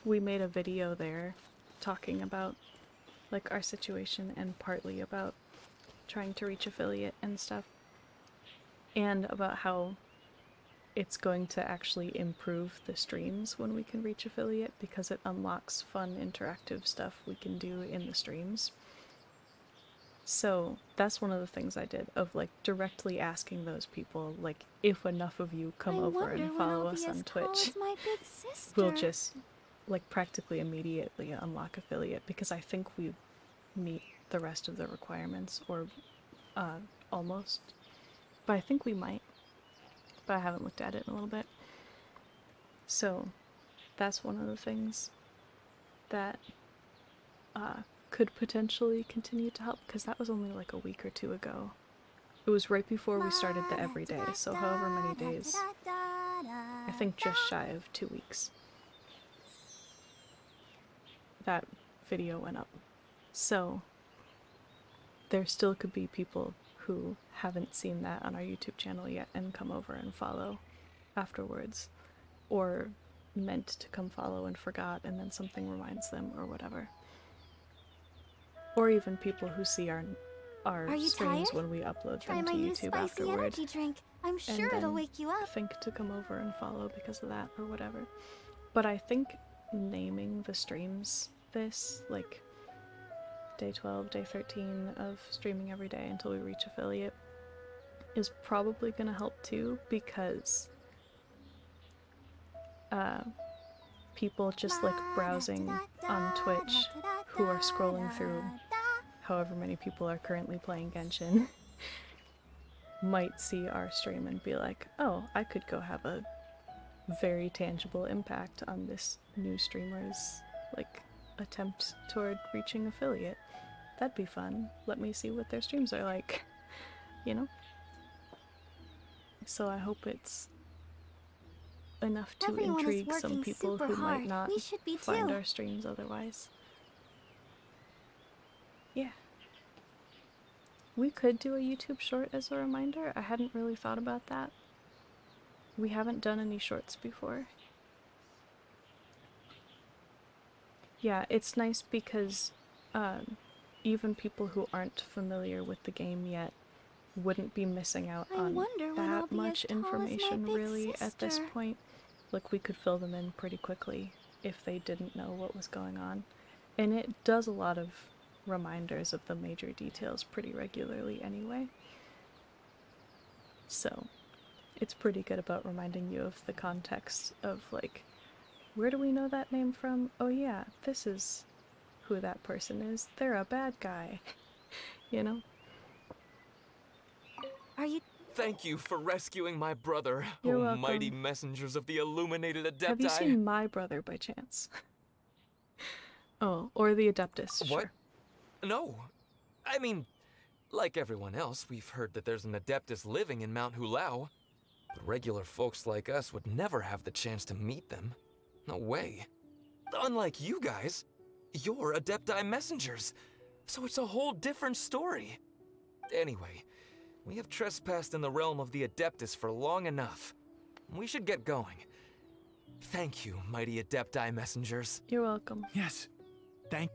We made a video there talking about like our situation and partly about trying to reach affiliate and stuff, and about how it's going to actually improve the streams when we can reach affiliate, because it unlocks fun interactive stuff we can do in the streams. So that's one of the things I did, of like directly asking those people, like, if enough of you come over and follow us on Twitch, we'll just like practically immediately unlock affiliate, because I think we meet the rest of the requirements, or almost, but I think we might. But I haven't looked at it in a little bit. So that's one of the things that could potentially continue to help, because that was only like a week or two ago. It was right before we started the everyday, so however many days, I think just shy of 2 weeks, that video went up. So there still could be people who haven't seen that on our YouTube channel yet and come over and follow afterwards, or meant to come follow and forgot and then something reminds them or whatever. Or even people who see our streams when we upload them to YouTube afterward. Energy drink. I'm sure and it'll wake you up. think to come over and follow because of that or whatever. But I think naming the streams this, like day 12, day 13 of streaming every day until we reach affiliate, is probably gonna help too, because people just like browsing on Twitch who are scrolling through however many people are currently playing Genshin might see our stream and be like, oh, I could go have a very tangible impact on this new streamer's like attempt toward reaching affiliate. That'd be fun. Let me see what their streams are like, you know? So I hope it's enough to intrigue some people who might not find our streams otherwise. Yeah. We could do a YouTube short as a reminder. I hadn't really thought about that. We haven't done any shorts before. Yeah, it's nice because even people who aren't familiar with the game yet wouldn't be missing out on that much information really at this point. Like, we could fill them in pretty quickly if they didn't know what was going on. And it does a lot of reminders of the major details pretty regularly anyway. So it's pretty good about reminding you of the context of, like, where do we know that name from? Oh yeah, this is who that person is. They're a bad guy. You know? Are you... Thank you for rescuing my brother, You're oh welcome. mighty messengers of the illuminated Adepti. Have you seen my brother by chance? Oh, or the Adeptus, What? sure. No. I mean, like everyone else, we've heard that there's an Adeptus living in Mount Hulao. But regular folks like us would never have the chance to meet them. No way. Unlike you guys, you're Adepti messengers, so it's a whole different story. Anyway, we have trespassed in the realm of the Adeptus for long enough. We should get going. Thank you, mighty Adepti messengers. You're welcome. Yes. Thank...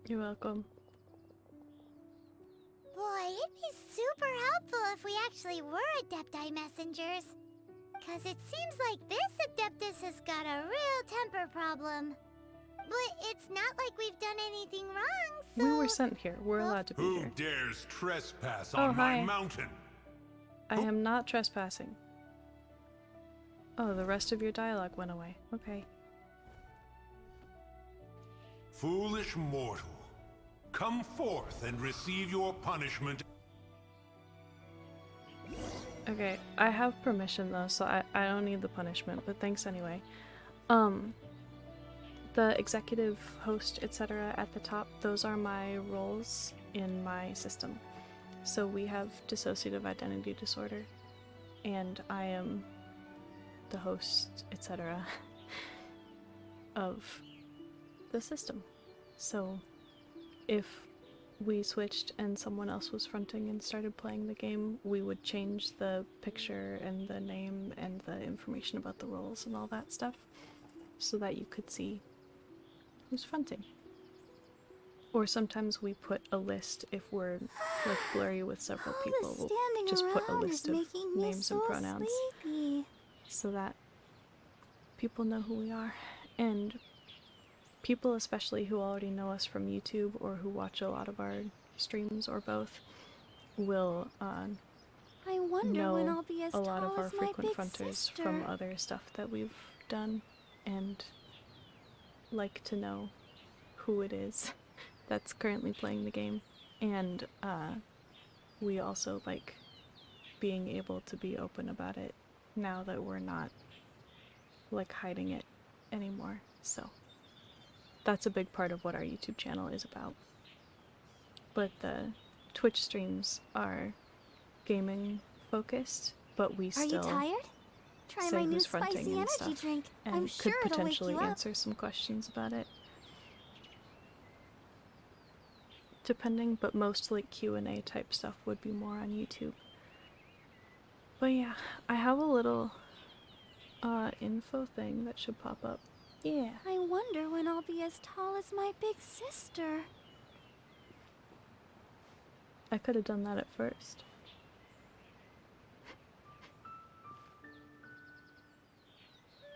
You're welcome. Boy, it'd be super helpful if we actually were Adepti messengers. Cause it seems like this Adeptus has got a real temper problem. But it's not like we've done anything wrong, so... We were sent here. We're allowed to be Who here. dares trespass Oh, on my hi. mountain? I am not trespassing. Oh, the rest of your dialogue went away. Okay. Foolish mortal, come forth and receive your punishment. Okay, I have permission though, so I don't need the punishment, but thanks anyway. The executive, host, etc. at the top, those are my roles in my system. So we have dissociative identity disorder, and I am the host, etc. of the system. So if we switched and someone else was fronting and started playing the game, we would change the picture and the name and the information about the roles and all that stuff so that you could see who's fronting. Or sometimes we put a list if we're like blurry with several people. We'll just put a list of names and pronouns so that people know who we are. And people especially who already know us from YouTube or who watch a lot of our streams or both will I wonder know when I'll be as a lot tall of our as my frequent big fronters sister. from other stuff that we've done and like to know who it is that's currently playing the game. And we also like being able to be open about it now that we're not like hiding it anymore. So that's a big part of what our YouTube channel is about. But the Twitch streams are gaming focused, but we still Are you tired? Try say my new who's fronting spicy and energy stuff, drink. and I'm could sure it'll wake potentially you up. answer some questions about it. depending, but most like Q&A type stuff would be more on YouTube. But yeah, I have a little info thing that should pop up. Yeah. I wonder when I'll be as tall as my big sister. I could have done that at first.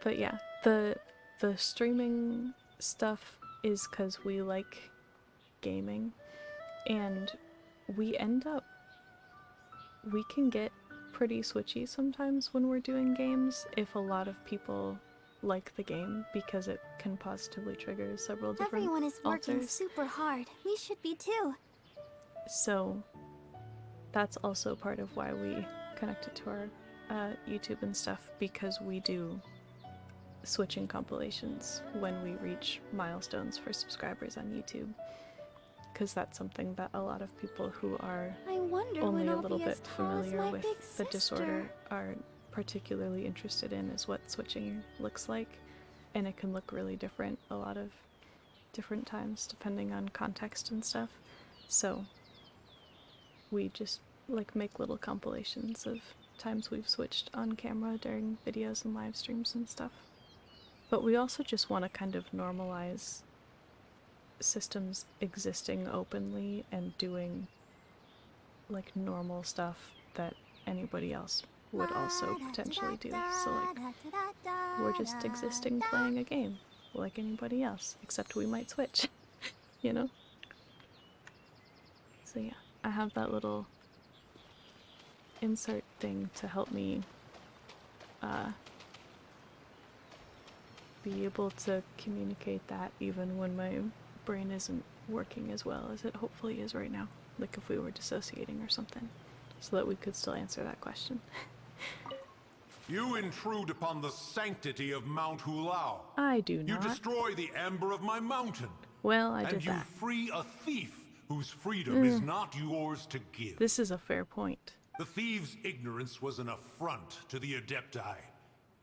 But yeah, the streaming stuff is because we like gaming, and we can get pretty switchy sometimes when we're doing games if a lot of people like the game, because it can positively trigger several different Everyone is working alters. super hard. We should be too. So that's also part of why we connected to our YouTube and stuff, because we do switching compilations when we reach milestones for subscribers on YouTube, because that's something that a lot of people who are only a little bit familiar with the disorder are particularly interested in, is what switching looks like, and it can look really different a lot of different times depending on context and stuff. So we just like make little compilations of times we've switched on camera during videos and live streams and stuff. But we also just want to kind of normalize systems existing openly and doing like normal stuff that anybody else would also potentially do. So like, we're just existing playing a game like anybody else, except we might switch, you know? So yeah, I have that little insert thing to help me be able to communicate that even when my brain isn't working as well as it hopefully is right now. Like if we were dissociating or something, so that we could still answer that question. You intrude upon the sanctity of Mount Hulao. I do not. You destroy the amber of my mountain. Well, I did and you that. free a thief whose freedom is not yours to give. This is a fair point. The thief's ignorance was an affront to the Adepti,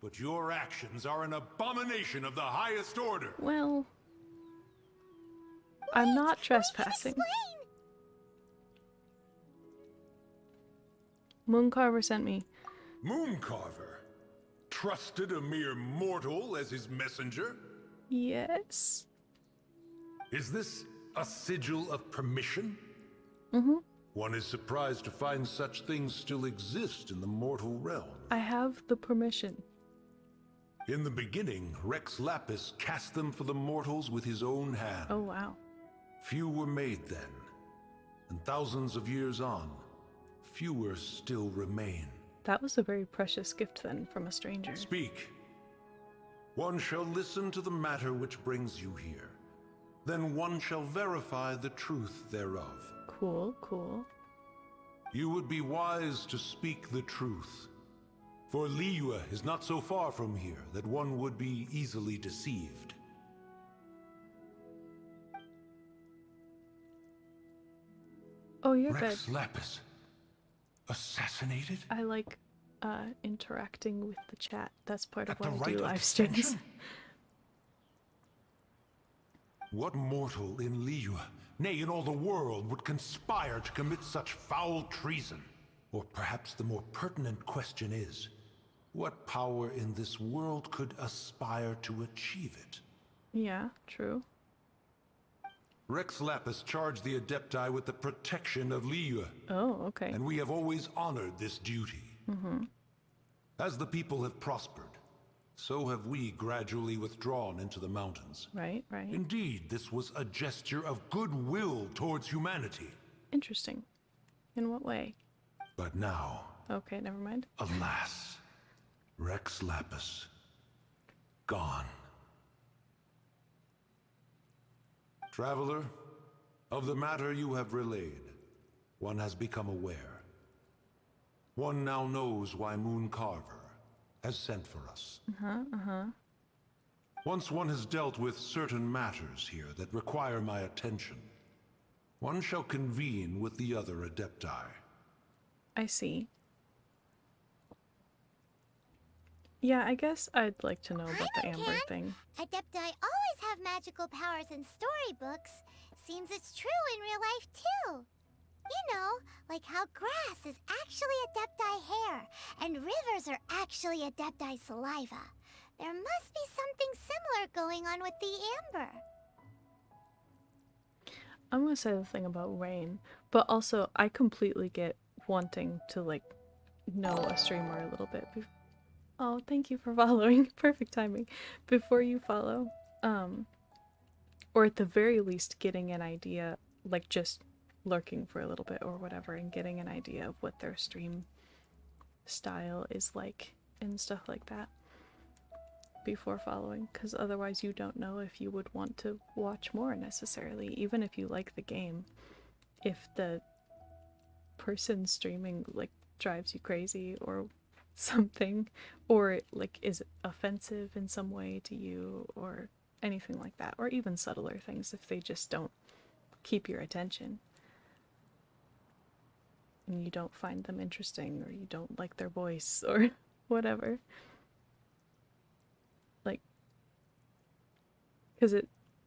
but your actions are an abomination of the highest order. Well, I'm not trespassing. Mooncarver sent me. Mooncarver? Trusted a mere mortal as his messenger? Yes. Is this a sigil of permission? Mm-hmm. One is surprised to find such things still exist in the mortal realm. I have the permission. In the beginning, Rex Lapis cast them for the mortals with his own hand. Oh, wow. Few were made then, and thousands of years on, fewer still remain. That was a very precious gift then from a stranger. Speak. One shall listen to the matter which brings you here. Then one shall verify the truth thereof. Cool, cool. You would be wise to speak the truth. For Liyue is not so far from here that one would be easily deceived. Oh, you're Rex good. Lapis. Assassinated? I like interacting with the chat. That's part of At why the I do rite of live streams. dissension? What mortal in Liyue, nay, in all the world, would conspire to commit such foul treason? Or perhaps the more pertinent question is, what power in this world could aspire to achieve it? Yeah, true. Rex Lapis charged the Adepti with the protection of Liyue. Oh, okay. And we have always honored this duty. Mm-hmm. As the people have prospered, so have we gradually withdrawn into the mountains. Right, right. Indeed, this was a gesture of goodwill towards humanity. Interesting. In what way? But now, Okay, never mind. alas, Rex Lapis, gone. Traveler, of the matter you have relayed, one has become aware. One now knows why Mooncarver has sent for us. Once one has dealt with certain matters here that require my attention, one shall convene with the other Adepti. I see. Yeah, I guess I'd like to know about the amber thing. Adepti always have magical powers in storybooks, seems it's true in real life too. You know, like how grass is actually Adepti hair, and rivers are actually Adepti saliva. There must be something similar going on with the amber. I'm gonna say the thing about rain, but also I completely get wanting to like know a streamer a little bit. Oh, thank you for following. Perfect timing. Before you follow, or at the very least getting an idea, like just lurking for a little bit or whatever and getting an idea of what their stream style is like and stuff like that before following, because otherwise you don't know if you would want to watch more necessarily, even if you like the game. If the person streaming like drives you crazy or something, or like is offensive in some way to you or anything like that, or even subtler things if they just don't keep your attention and you don't find them interesting or you don't like their voice or whatever, like, because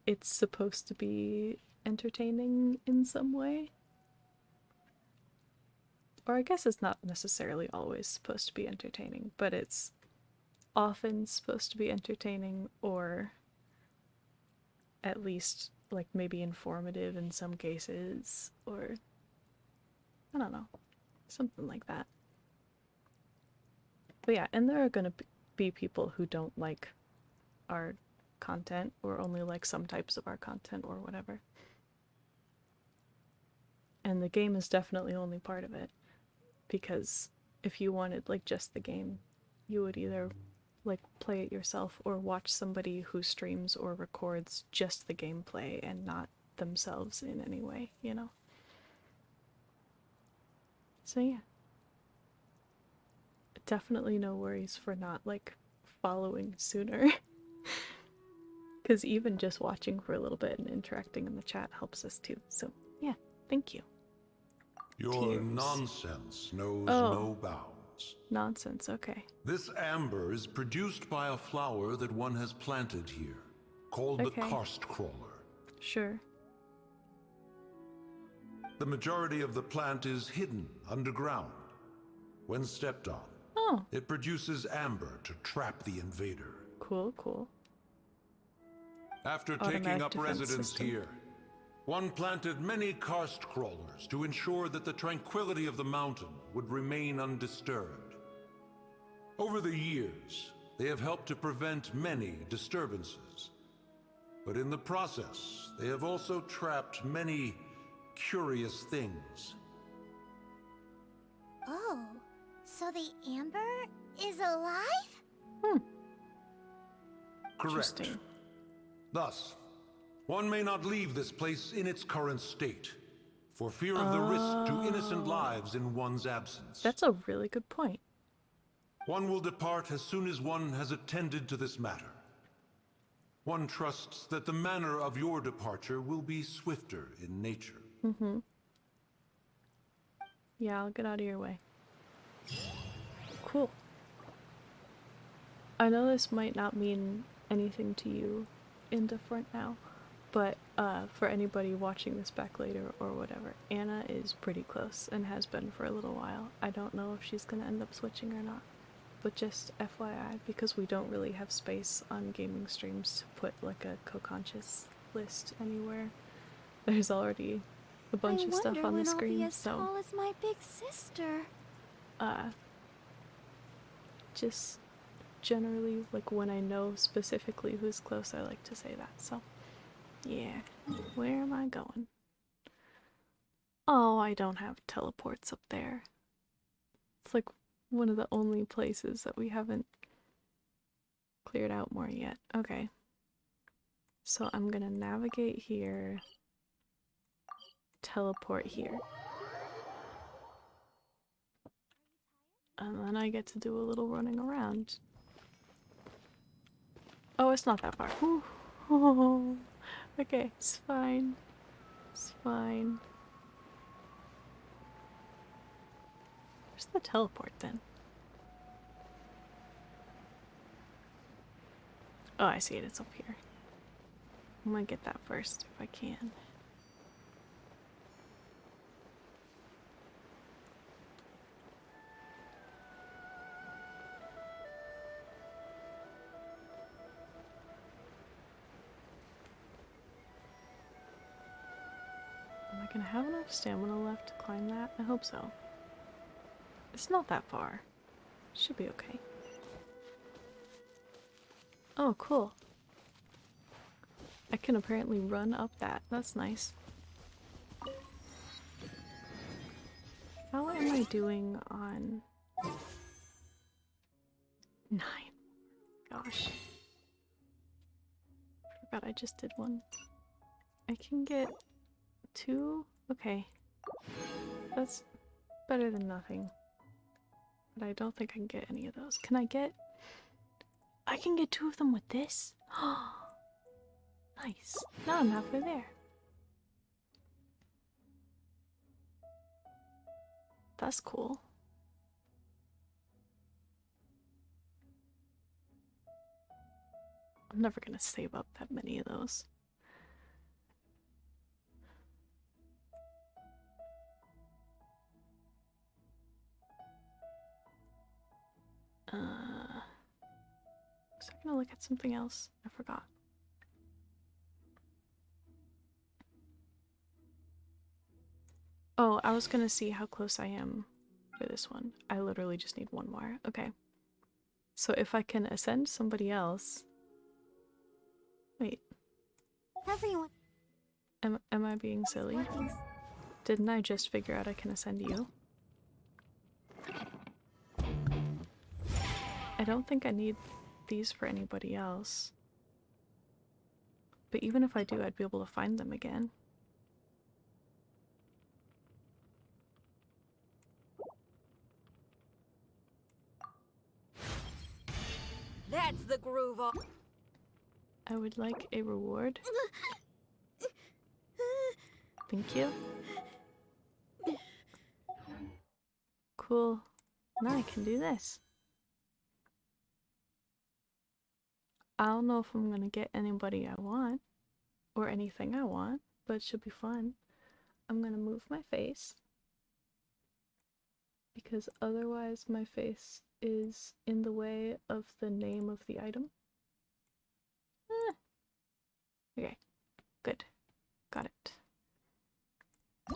it's supposed to be entertaining in some way, or I guess it's not necessarily always supposed to be entertaining, but it's often supposed to be entertaining, or at least like maybe informative in some cases, or I don't know, something like that. But yeah, and there are gonna be people who don't like our content or only like some types of our content or whatever. And the game is definitely only part of it, because if you wanted like just the game, you would either like play it yourself or watch somebody who streams or records just the gameplay and not themselves in any way, you know? So yeah. Definitely no worries for not like following sooner. Because even just watching for a little bit and interacting in the chat helps us too. So yeah, thank you. Your Tears. nonsense knows no bounds. Nonsense, okay. This amber is produced by a flower that one has planted here, called the karst crawler. Sure. The majority of the plant is hidden underground. When stepped on, it produces amber to trap the invader. Cool, cool. After taking up residence here, one planted many karst crawlers to ensure that the tranquility of the mountain would remain undisturbed. Over the years, they have helped to prevent many disturbances. But in the process, they have also trapped many curious things. Oh, so the amber is alive? Correct. Thus, one may not leave this place in its current state, for fear of the risk to innocent lives in one's absence. That's a really good point. One will depart as soon as one has attended to this matter. One trusts that the manner of your departure will be swifter in nature. Mm-hmm. Yeah, I'll get out of your way. Cool. I know this might not mean anything to you indifferent now, but for anybody watching this back later or whatever, Anna is pretty close and has been for a little while. I don't know if she's gonna end up switching or not, but just FYI, because we don't really have space on gaming streams to put like a co-conscious list anywhere. There's already a bunch of stuff on the screen, I'll be as tall as my big sister. Just generally, like when I know specifically who's close, I like to say that. So yeah, where am I going? Oh, I don't have teleports up there. It's like one of the only places that we haven't cleared out more yet. Okay, so I'm gonna navigate here, teleport here, and then I get to do a little running around. Oh, it's not that far. Ooh. Oh, okay, it's fine. It's fine. Where's the teleport then? Oh, I see it. It's up here. I'm gonna get that first if I can. I gonna have enough stamina left to climb that? I hope so. It's not that far. Should be okay. Oh, cool. I can apparently run up that. That's nice. How am I doing on 9? Gosh. Forgot I just did one. I can get 2? Okay. That's better than nothing. But I don't think I can get any of those. Can I get... I can get 2 of them with this? Nice. Now I'm halfway there. That's cool. I'm never gonna save up that many of those. Was I gonna look at something else? I forgot. Oh, I was gonna see how close I am for this one. I literally just need 1 more. Okay. So if I can ascend somebody else... Wait. Everyone. Am I being silly? Didn't I just figure out I can ascend you? I don't think I need these for anybody else. But even if I do, I'd be able to find them again. That's the groove. I would like a reward. Thank you. Cool. Now I can do this. I don't know if I'm gonna get anybody I want, or anything I want, but it should be fun. I'm gonna move my face, because otherwise my face is in the way of the name of the item. Okay, good. Got it.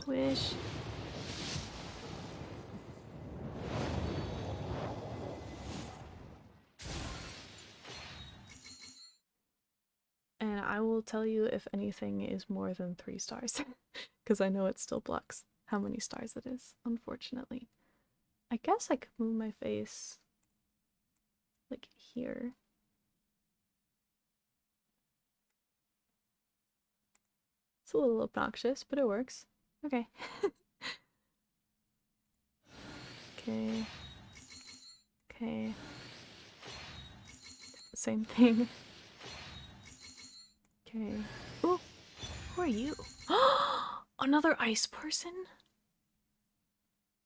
Wish. And I will tell you if anything is more than 3 stars, because I know it still blocks how many stars it is, unfortunately. I guess I could move my face like here. It's a little obnoxious, but it works. Okay. Okay. Okay. Same thing. Okay. Ooh! Who are you? Another ice person?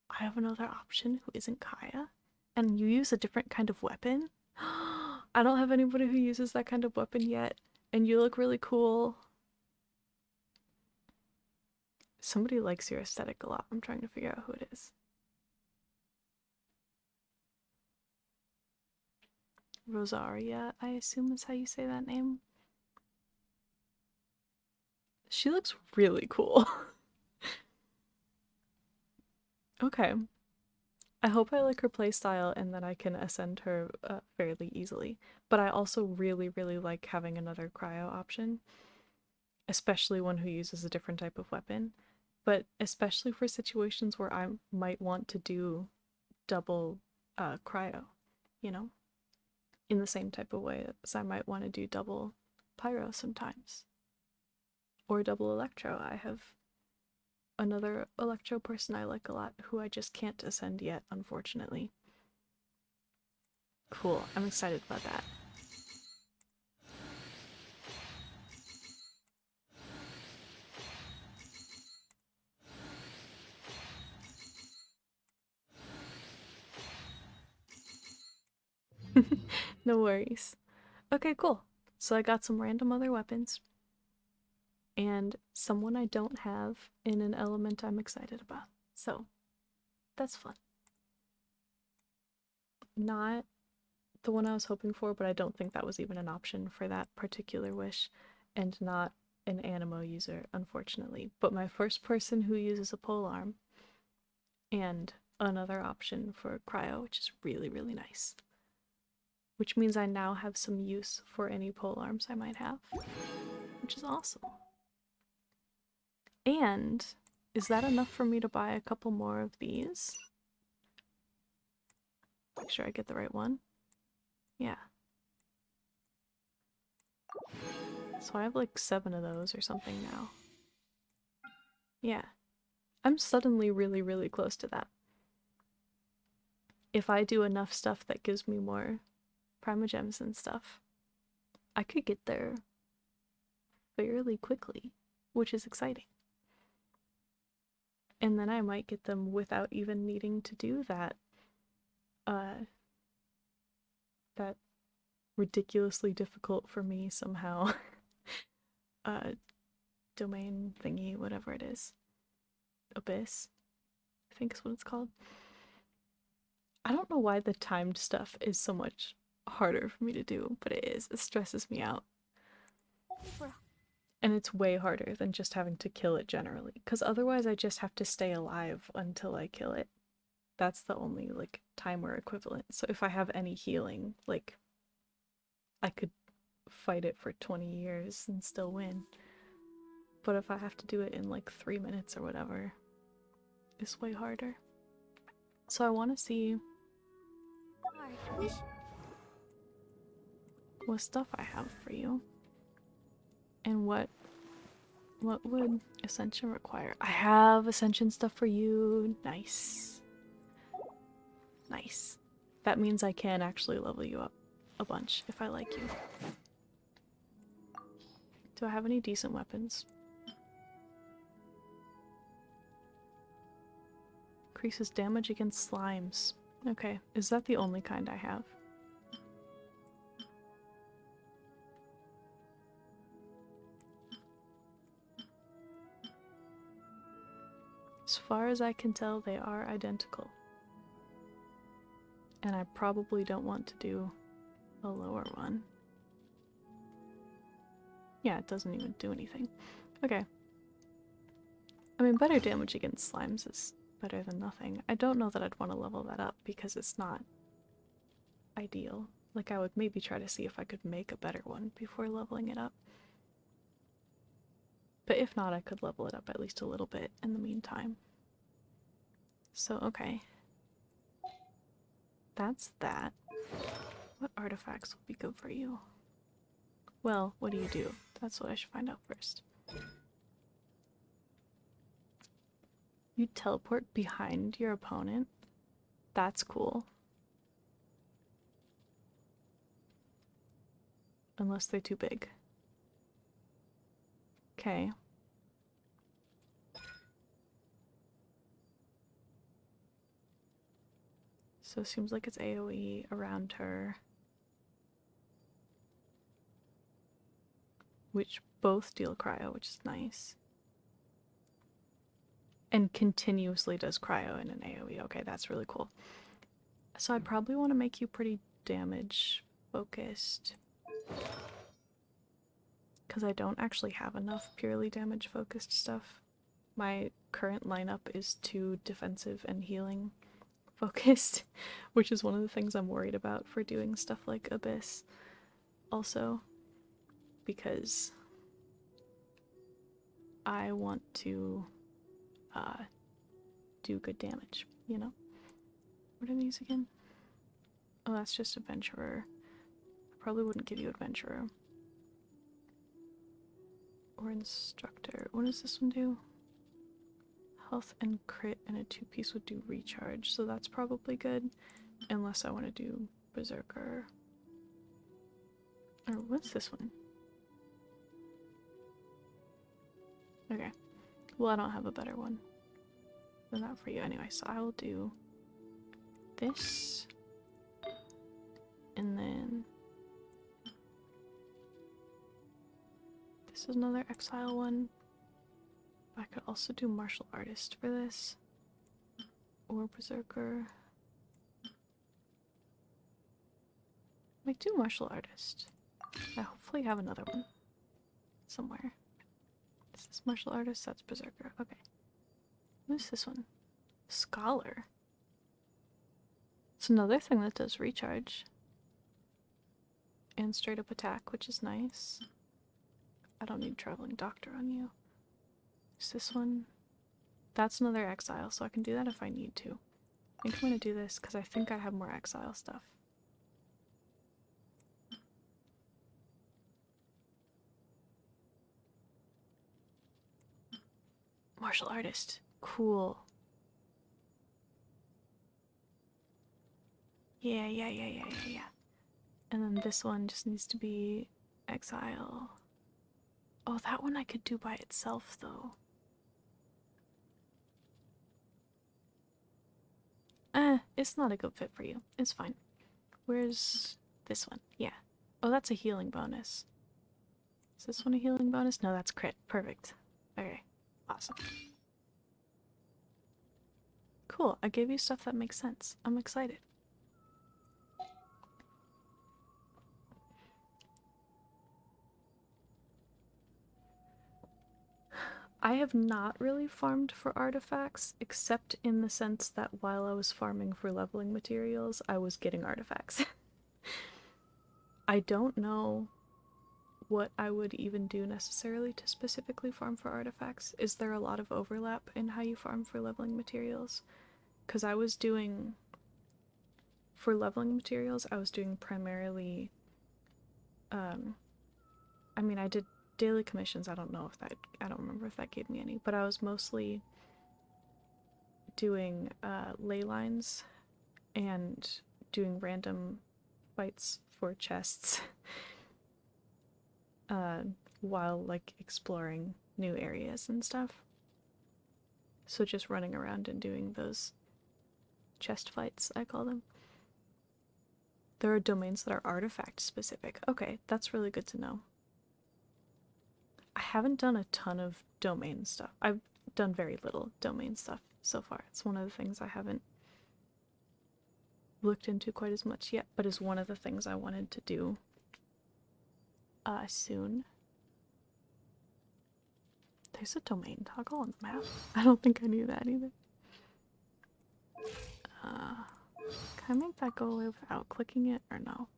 I have another option who isn't Kaya? And you use a different kind of weapon? I don't have anybody who uses that kind of weapon yet. And you look really cool. Somebody likes your aesthetic a lot. I'm trying to figure out who it is. Rosaria, I assume is how you say that name. She looks really cool. Okay. I hope I like her playstyle and that I can ascend her fairly easily. But I also really, really like having another cryo option. Especially one who uses a different type of weapon. But especially for situations where I might want to do double cryo, you know? In the same type of way as I might want to do double pyro sometimes. Or double electro. I have another electro person I like a lot who I just can't ascend yet, unfortunately. Cool, I'm excited about that. No worries. Okay, cool. So I got some random other weapons. And someone I don't have in an element I'm excited about. So, that's fun. Not the one I was hoping for, but I don't think that was even an option for that particular wish. And not an Animo user, unfortunately, but my first person who uses a polearm, and another option for cryo, which is really, really nice. Which means I now have some use for any polearms I might have, which is awesome. And is that enough for me to buy a couple more of these? Make sure I get the right one. Yeah. So I have like 7 of those or something now. Yeah. I'm suddenly really, really close to that. If I do enough stuff that gives me more primogems and stuff, I could get there fairly quickly, which is exciting. And then I might get them without even needing to do that that ridiculously difficult for me somehow domain thingy, whatever it is. Abyss, I think is what it's called. I don't know why the timed stuff is so much harder for me to do, but it is. It stresses me out. And it's way harder than just having to kill it generally, because otherwise I just have to stay alive until I kill it. That's the only, like, timer equivalent. So if I have any healing, like, I could fight it for 20 years and still win. But if I have to do it in, like, 3 minutes or whatever, it's way harder. So I want to see what stuff I have for you. And what would Ascension require? I have Ascension stuff for you. Nice. Nice. That means I can actually level you up a bunch if I like you. Do I have any decent weapons? Increases damage against slimes. Okay, is that the only kind I have? As far as I can tell, they are identical. And I probably don't want to do a lower one. Yeah, it doesn't even do anything. Okay. I mean, better damage against slimes is better than nothing. I don't know that I'd want to level that up because it's not ideal. Like, I would maybe try to see if I could make a better one before leveling it up. But if not, I could level it up at least a little bit in the meantime. So, okay. That's that. What artifacts would be good for you? Well, what do you do? That's what I should find out first. You teleport behind your opponent? That's cool. Unless they're too big. Okay. So it seems like it's AoE around her. Which both deal cryo, which is nice. And continuously does cryo in an AoE. Okay, that's really cool. So I probably want to make you pretty damage focused. Because I don't actually have enough purely damage focused stuff. My current lineup is too defensive and healing focused, which is one of the things I'm worried about for doing stuff like Abyss. Also, because I want to do good damage, you know? What are these again? Oh, that's just Adventurer. I probably wouldn't give you Adventurer. Or Instructor. What does this one do? Health and crit, and a 2-piece would do recharge, so that's probably good. Unless I want to do Berserker. Or what's this one? Okay. Well, I don't have a better one than that for you anyway, so I will do this. And then this is another Exile one. I could also do Martial Artist for this. Or Berserker. I might do Martial Artist. I hopefully have another one somewhere. Is this martial artist? That's berserker. Okay. Who's this one? Scholar. It's another thing that does recharge. And straight up attack, which is nice. I don't need traveling doctor on you. Is this one? That's another exile, so I can do that if I need to. I think I'm gonna do this because I think I have more exile stuff. Martial artist. Cool. Yeah. And then this one just needs to be exile. Oh, that one I could do by itself, though. It's not a good fit for you. It's fine. Where's this one? Yeah. Oh, that's a healing bonus. Is this one a healing bonus? No, that's crit. Perfect. Okay. Awesome. Cool. I gave you stuff that makes sense. I'm excited. I have not really farmed for artifacts, except in the sense that while I was farming for leveling materials, I was getting artifacts. I don't know what I would even do necessarily to specifically farm for artifacts. Is there a lot of overlap in how you farm for leveling materials? Because I was doing... For leveling materials, I was doing primarily... I mean, I did daily commissions. I don't remember if that gave me any, but I was mostly doing ley lines and doing random fights for chests while like exploring new areas and stuff. So just running around and doing those chest fights, I call them. There are domains that are artifact specific. Okay, that's really good to know. I haven't done a ton of domain stuff. I've done very little domain stuff so far. It's one of the things I haven't looked into quite as much yet, but is one of the things I wanted to do soon. There's a domain toggle on the map. I don't think I knew that either. Can I make that go away without clicking it, or no?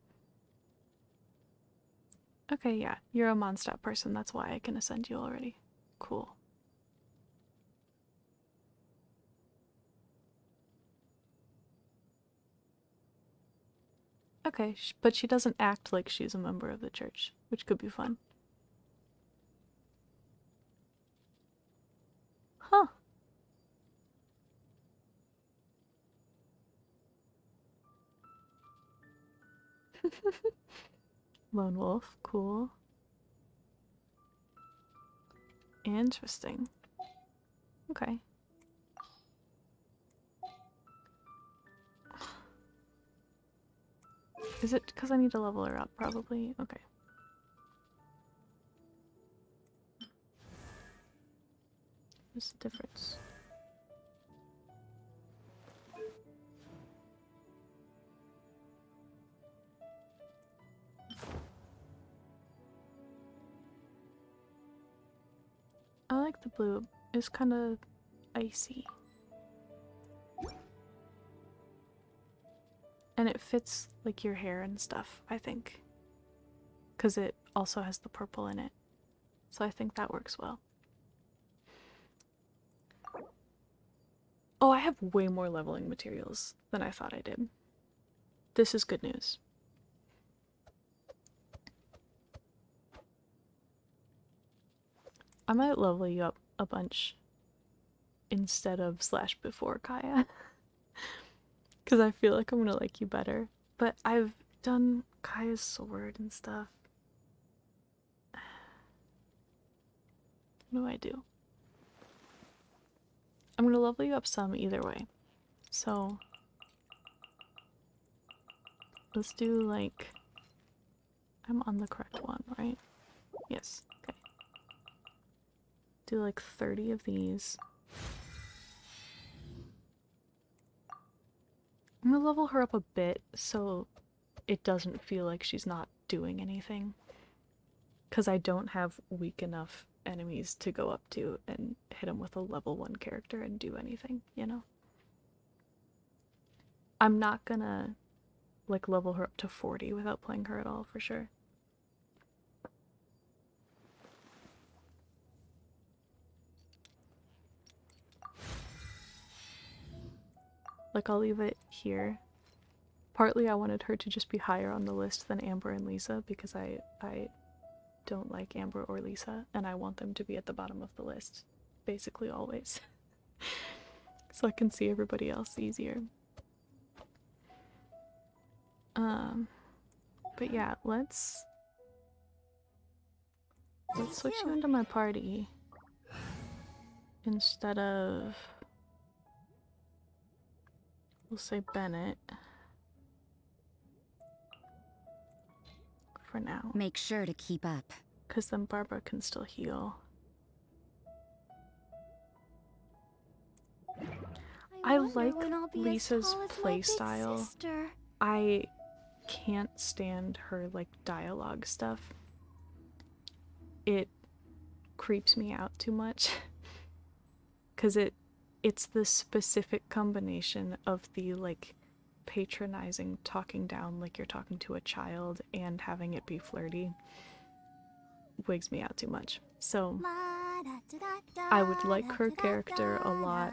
Okay, yeah, you're a Mondstadt person, that's why I can ascend you already. Cool. Okay, but she doesn't act like she's a member of the church, which could be fun. Huh. Lone wolf, cool. Interesting. Okay. Is it because I need to level her up, probably? Okay. What's the difference? I like the blue. It's kind of icy. And it fits like your hair and stuff, I think. Because it also has the purple in it. So I think that works well. Oh, I have way more leveling materials than I thought I did. This is good news. I might level you up a bunch instead of / before Kaya. Because I feel like I'm gonna like you better. But I've done Kaya's sword and stuff. What do I do? I'm gonna level you up some either way. So let's do like... I'm on the correct one, right? Yes, okay. Do like 30 of these. I'm gonna level her up a bit so it doesn't feel like she's not doing anything. Because I don't have weak enough enemies to go up to and hit them with a level 1 character and do anything, you know? I'm not gonna, like, level her up to 40 without playing her at all, for sure. Like, I'll leave it here. Partly I wanted her to just be higher on the list than Amber and Lisa because I don't like Amber or Lisa, and I want them to be at the bottom of the list, basically always. So I can see everybody else easier. But yeah, let's switch you into my party instead of, we'll say Bennett for now. Make sure to keep up. Because then Barbara can still heal. I like Lisa's playstyle. I can't stand her, like, dialogue stuff. It creeps me out too much. Because it's the specific combination of the, like, patronizing talking down like you're talking to a child and having it be flirty. Wigs me out too much. So I would like her character a lot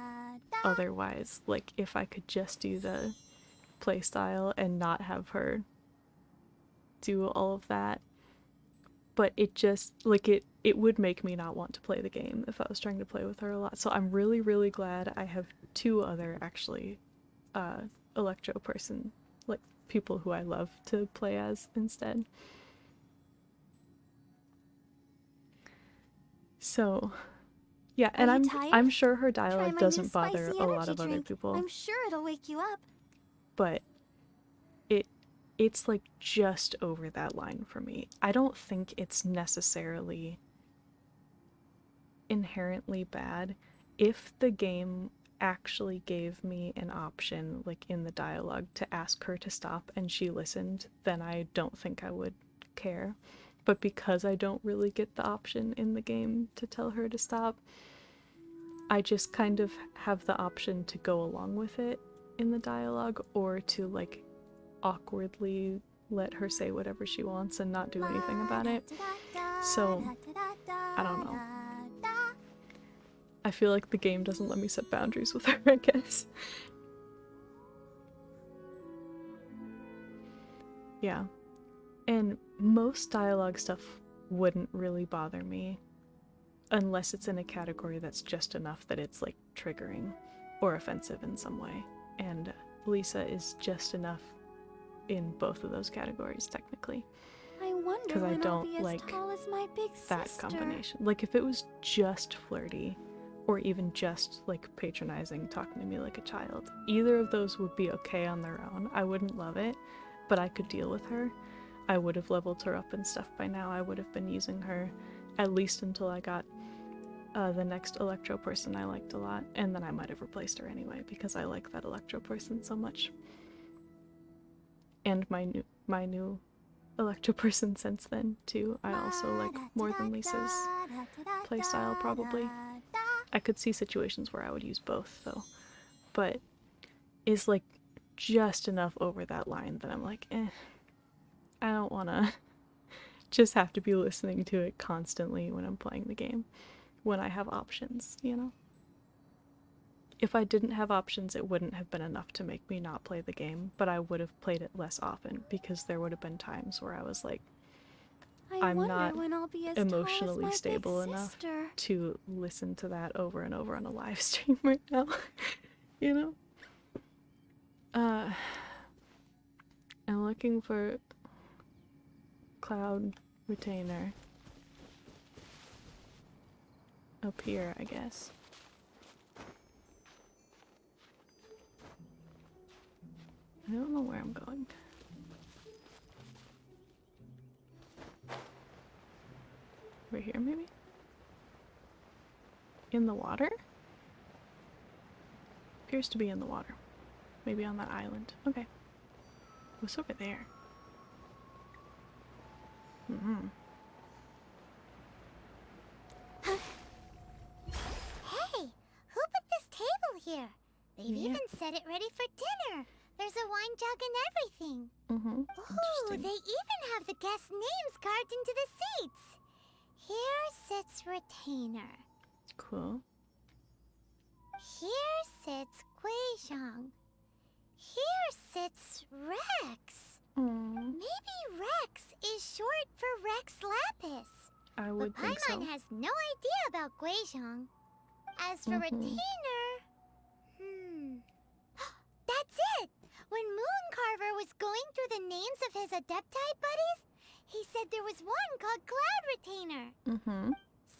otherwise. Like, if I could just do the playstyle and not have her do all of that. But it just, like, it would make me not want to play the game if I was trying to play with her a lot. So I'm really, really glad I have 2 other, actually, Electro person, like, people who I love to play as instead. So, yeah, and I'm sure her dialogue doesn't bother a lot of other people. I'm sure it'll wake you up. But it's like just over that line for me. I don't think it's necessarily inherently bad. If the game actually gave me an option, like in the dialogue, to ask her to stop and she listened, then I don't think I would care. But because I don't really get the option in the game to tell her to stop, I just kind of have the option to go along with it in the dialogue, or to, like, awkwardly let her say whatever she wants and not do anything about it. So, I don't know. I feel like the game doesn't let me set boundaries with her, I guess. Yeah. And most dialogue stuff wouldn't really bother me unless it's in a category that's just enough that it's, like, triggering or offensive in some way. And Lisa is just enough in both of those categories, technically. I wonder because I when I'll don't be as like tall as my big that sister. combination. Like, if it was just flirty, or even just, like, patronizing, talking to me like a child, either of those would be okay on their own. I wouldn't love it, but I could deal with her. I would have leveled her up and stuff by now. I would have been using her at least until I got the next Electro person I liked a lot, and then I might have replaced her anyway, because I like that Electro person so much. And my new Electro person since then, too, I also like more than Lisa's playstyle, probably. I could see situations where I would use both, though, but is, like, just enough over that line that I'm like, I don't wanna just have to be listening to it constantly when I'm playing the game, when I have options, you know? If I didn't have options, it wouldn't have been enough to make me not play the game, but I would have played it less often, because there would have been times where I was like, I'm not emotionally stable enough to listen to that over and over on a live stream right now, you know? I'm looking for Cloud Retainer up here, I guess. I don't know where I'm going. Over here, maybe? In the water? Appears to be in the water. Maybe on that island. Okay. What's over there? here. They've even set it ready for dinner. There's a wine jug and everything. Ooh, they even have the guests' names carved into the seats. Here sits Retainer. Cool. Here sits Guizhong. Here sits Rex. Maybe Rex is short for Rex Lapis. I would think so. But Paimon has no idea about Guizhong. As for Retainer... That's it! When Mooncarver was going through the names of his Adepti buddies, he said there was one called Cloud Retainer.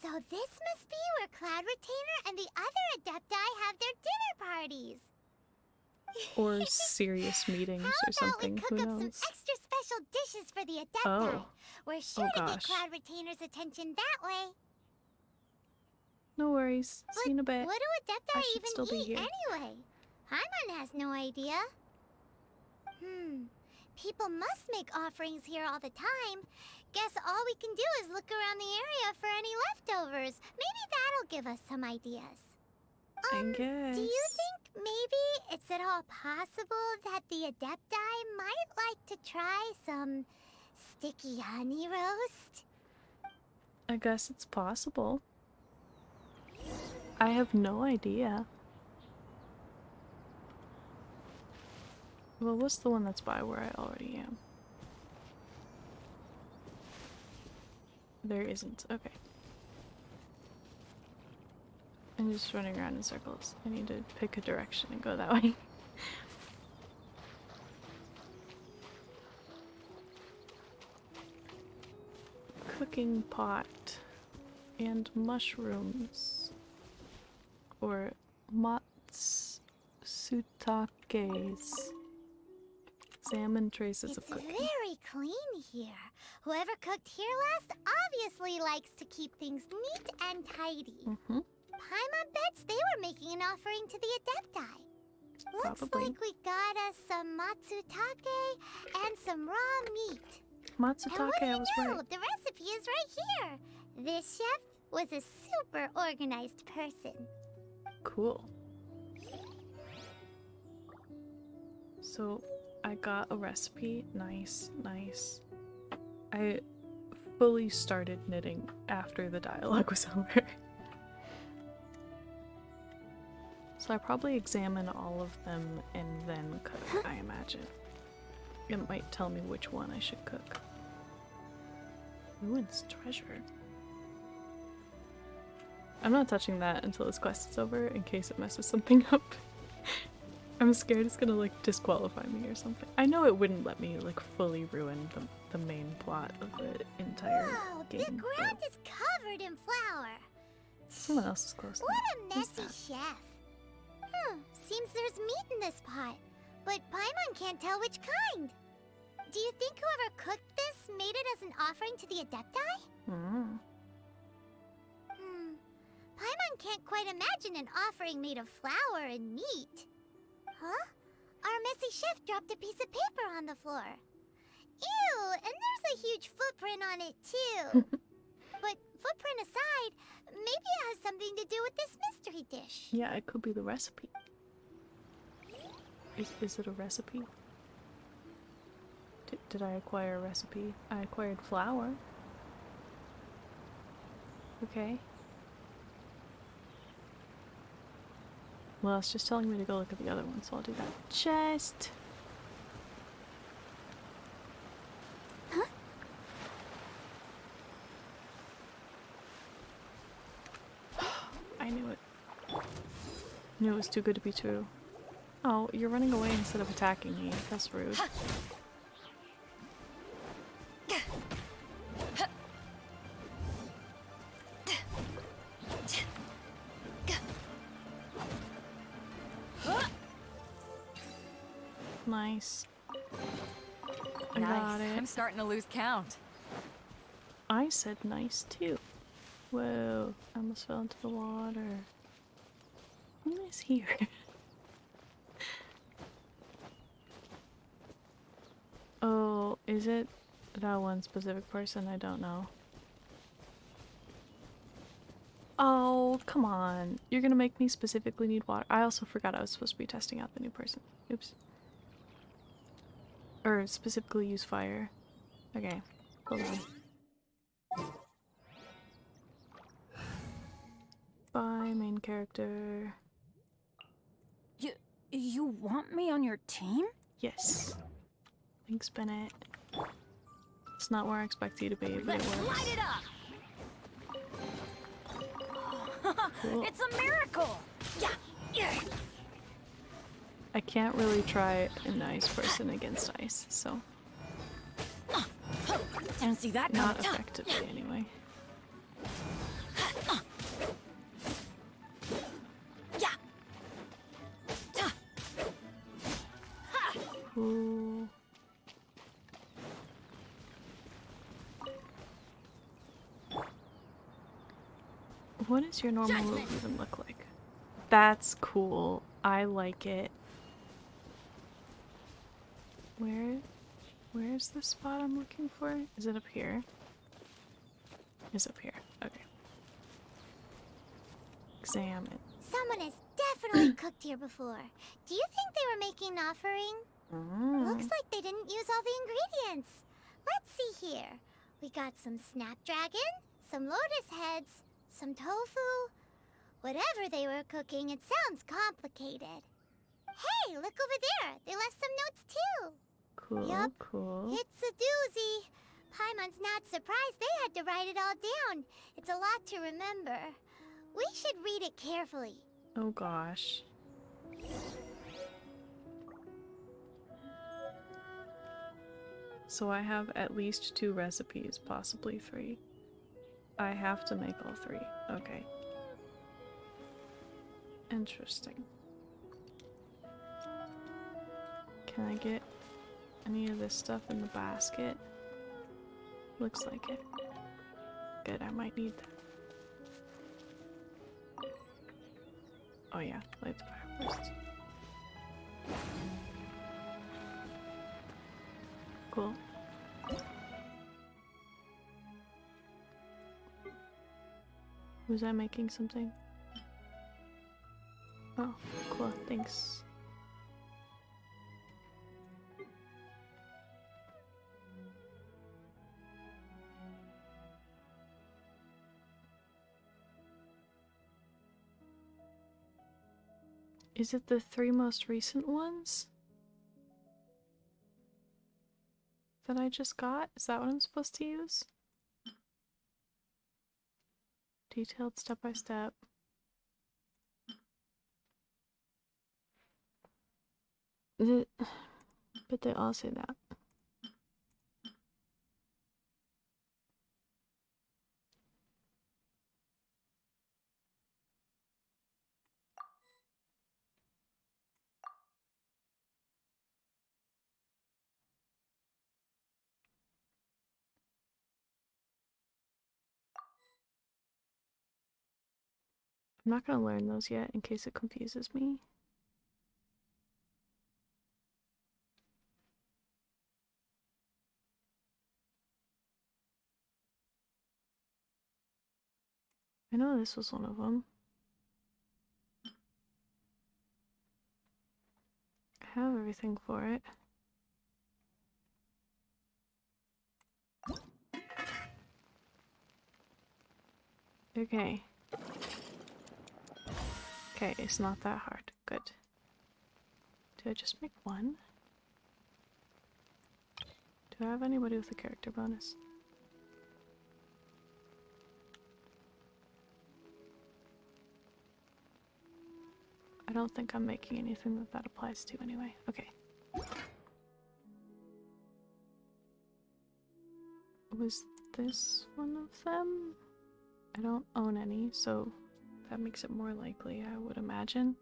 So this must be where Cloud Retainer and the other Adepti have their dinner parties. Or serious meetings or something. How about we cook Who up knows? some extra special dishes for the Adepti? We're sure to get gosh. Cloud Retainer's attention that way. No worries. See you in a bit. What do I Adepti should still even be eat here. anyway? Paimon has no idea. People must make offerings here all the time. Guess all we can do is look around the area for any leftovers. Maybe that'll give us some ideas. I guess. Do you think maybe it's at all possible that the Adepti might like to try some sticky honey roast? I guess it's possible. I have no idea. Well, what's the one that's by where I already am? There isn't. Okay. I'm just running around in circles. I need to pick a direction and go that way. Cooking pot and mushrooms, or matsutakes. Salmon traces of It's cooking. very clean here. Whoever cooked here last obviously likes to keep things neat and tidy. Paimon bets they were making an offering to the Adepti. Looks Probably. like we got us some matsutake and some raw meat. Matsutake, And what do I you was know? right. The recipe is right here. This chef was a super organized person. Cool. So I got a recipe. Nice, nice. I fully started knitting after the dialogue was over. So I probably examine all of them and then cook, I imagine. It might tell me which one I should cook. Ruin's treasure. I'm not touching that until this quest is over in case it messes something up. I'm scared it's gonna like disqualify me or something. I know it wouldn't let me like fully ruin the main plot of the entire Wow, game. the ground is covered in flour. Someone else is close. What a Who's messy that? chef. Seems there's meat in this pot, but Paimon can't tell which kind. Do you think whoever cooked this made it as an offering to the Adepti? Paimon can't quite imagine an offering made of flour and meat. Huh? Our messy chef dropped a piece of paper on the floor. Ew, and there's a huge footprint on it too. But footprint aside, maybe it has something to do with this mystery dish. Yeah, it could be the recipe. Is it a recipe? Did I acquire a recipe? I acquired flour. Okay. Well, it's just telling me to go look at the other one, so I'll do that. Chest! Huh? I knew it. Knew it was too good to be true. Oh, you're running away instead of attacking me. That's rude. Nice. I got it. I'm starting to lose count. I said nice too. Whoa, I almost fell into the water. Who is here? Oh, is it that one specific person? I don't know. Oh, Come on. You're gonna make me specifically need water. I also forgot I was supposed to be testing out the new person. Oops. Or specifically use fire. Okay. Hold on. Bye, main character. You want me on your team? Yes. Thanks, Bennett. It's not where I expect you to be, but it Let's works. light it up! Cool. It's a miracle! Yeah! I can't really try an ice person against ice, so. Didn't see that Not coming. effectively, anyway. Ooh. What does your normal move even look like? That's cool. I like it. Where's the spot I'm looking for? Is it up here? It's up here. Okay. Examine. Someone has definitely cooked here before. Do you think they were making an offering? Looks like they didn't use all the ingredients. Let's see here. We got some snapdragon, some lotus heads, some tofu. Whatever they were cooking, it sounds complicated. Hey, look over there. They left some notes too. Cool, Yup, cool. it's a doozy. Paimon's not surprised they had to write it all down. It's a lot to remember. We should read it carefully. Oh gosh. So I have at least 2 recipes, possibly 3. I have to make all 3. Okay. Interesting. Can I get any of this stuff in the basket? Looks like it. Good, I might need that. Oh yeah, light the fire first. Cool. Was I making something? Oh, cool, thanks. Is it the 3 most recent ones that I just got? Is that what I'm supposed to use? Detailed step by step. But they all say that. I'm not gonna learn those yet in case it confuses me. I know this was one of them. I have everything for it. Okay. Okay, it's not that hard. Good. Do I just make one? Do I have anybody with a character bonus? I don't think I'm making anything that applies to anyway. Okay. Was this one of them? I don't own any, so that makes it more likely, I would imagine.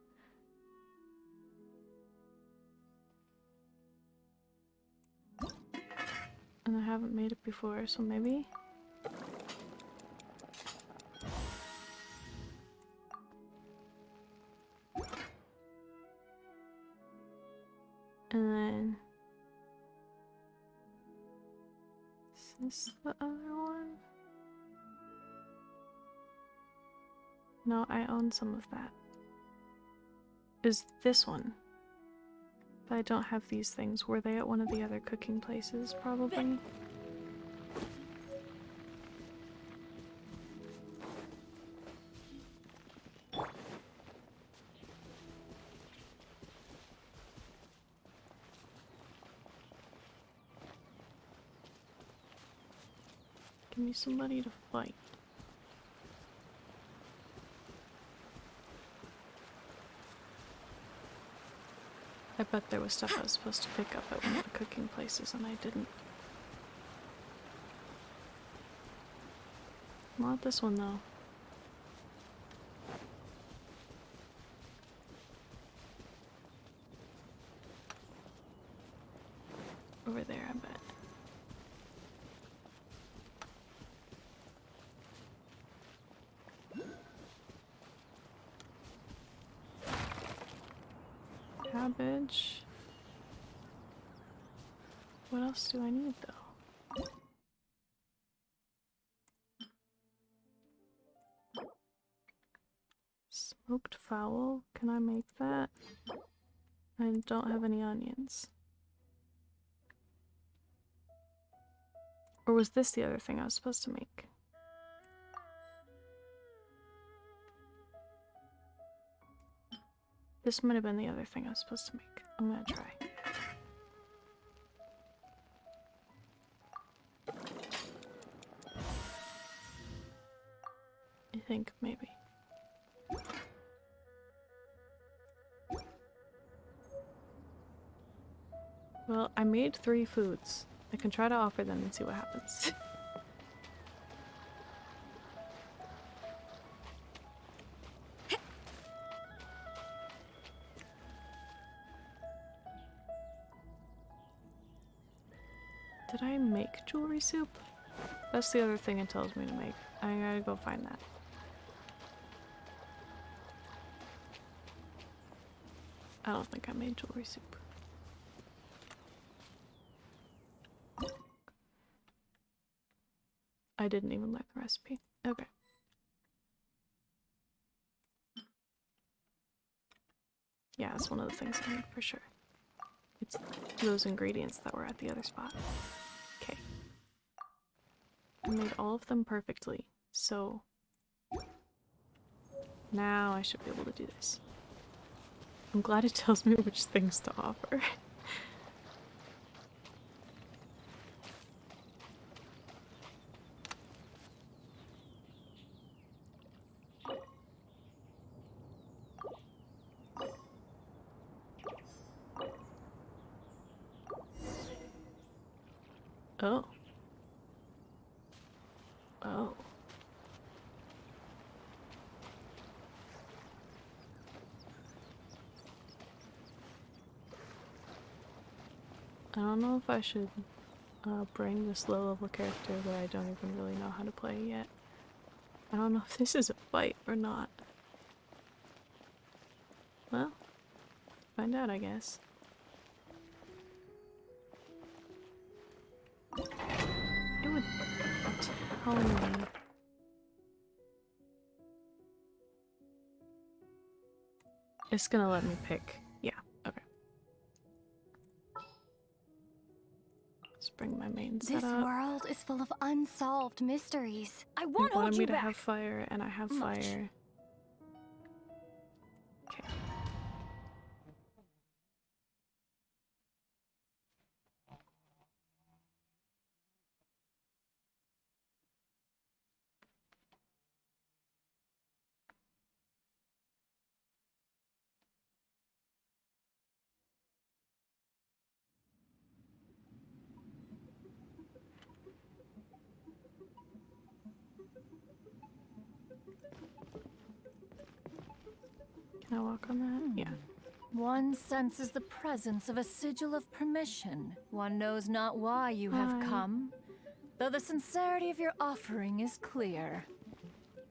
And I haven't made it before, so maybe? And then... is this the other one? No, I own some of that. Is this one? But I don't have these things. Were they at one of the other cooking places, probably? Give me somebody to fight. I bet there was stuff I was supposed to pick up at one of the cooking places and I didn't. Not this one though. Over there, I bet. Cabbage. What else do I need though? Smoked fowl? Can I make that? I don't have any onions. Or was this the other thing I was supposed to make? This might have been the other thing I was supposed to make. I'm gonna try. I think, maybe. Well, I made 3 foods. I can try to offer them and see what happens. Did I make jewelry soup? That's the other thing it tells me to make. I gotta go find that. I don't think I made jewelry soup. I didn't even learn the recipe. Okay. Yeah, it's one of the things I need for sure. It's those ingredients that were at the other spot. Okay. I made all of them perfectly, so now I should be able to do this. I'm glad it tells me which things to offer. Oh. Oh. I don't know if I should bring this low-level character that I don't even really know how to play yet. I don't know if this is a fight or not. Well, find out, I guess. It would tell me. It's gonna let me pick. Yeah, okay. Let's bring my main setup. This world is full of unsolved mysteries. I It won't hold wanted you me to back. have fire, and I have fire. Okay. Can I walk on that? Yeah. One senses the presence of a sigil of permission. One knows not why you have come, though the sincerity of your offering is clear.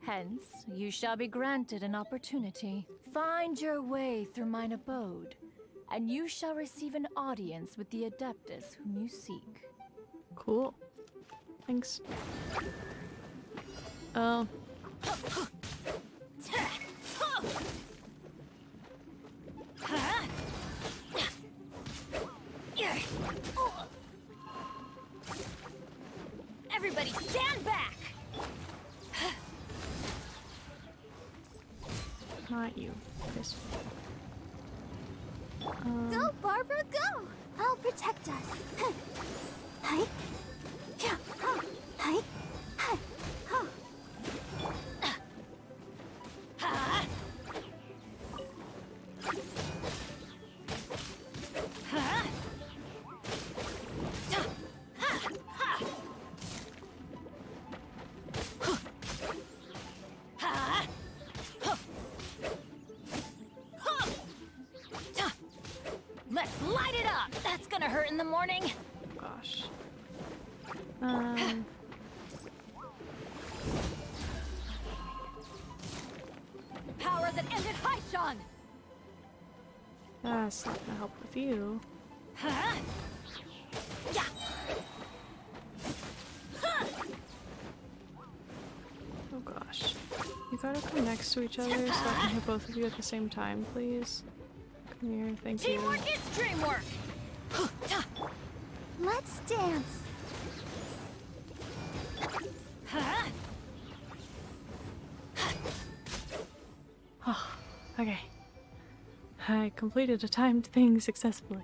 Hence, you shall be granted an opportunity. Find your way through mine abode, and you shall receive an audience with the Adeptus whom you seek. Cool. Thanks. Oh. Everybody stand back! Not you. This Go, Barbara, go! I'll protect us. Hi. Yeah. Hi. Hi. Huh. Let's light it up! That's gonna hurt in the morning! gosh. Power that ended Haishan! That's not gonna help with you. Huh? Yeah. Huh. Oh gosh. You gotta come next to each other so I can hit both of you at the same time, please. Come here, thank you. Teamwork is dreamwork! Let's dance. Huh? Oh, okay. I completed a timed thing successfully.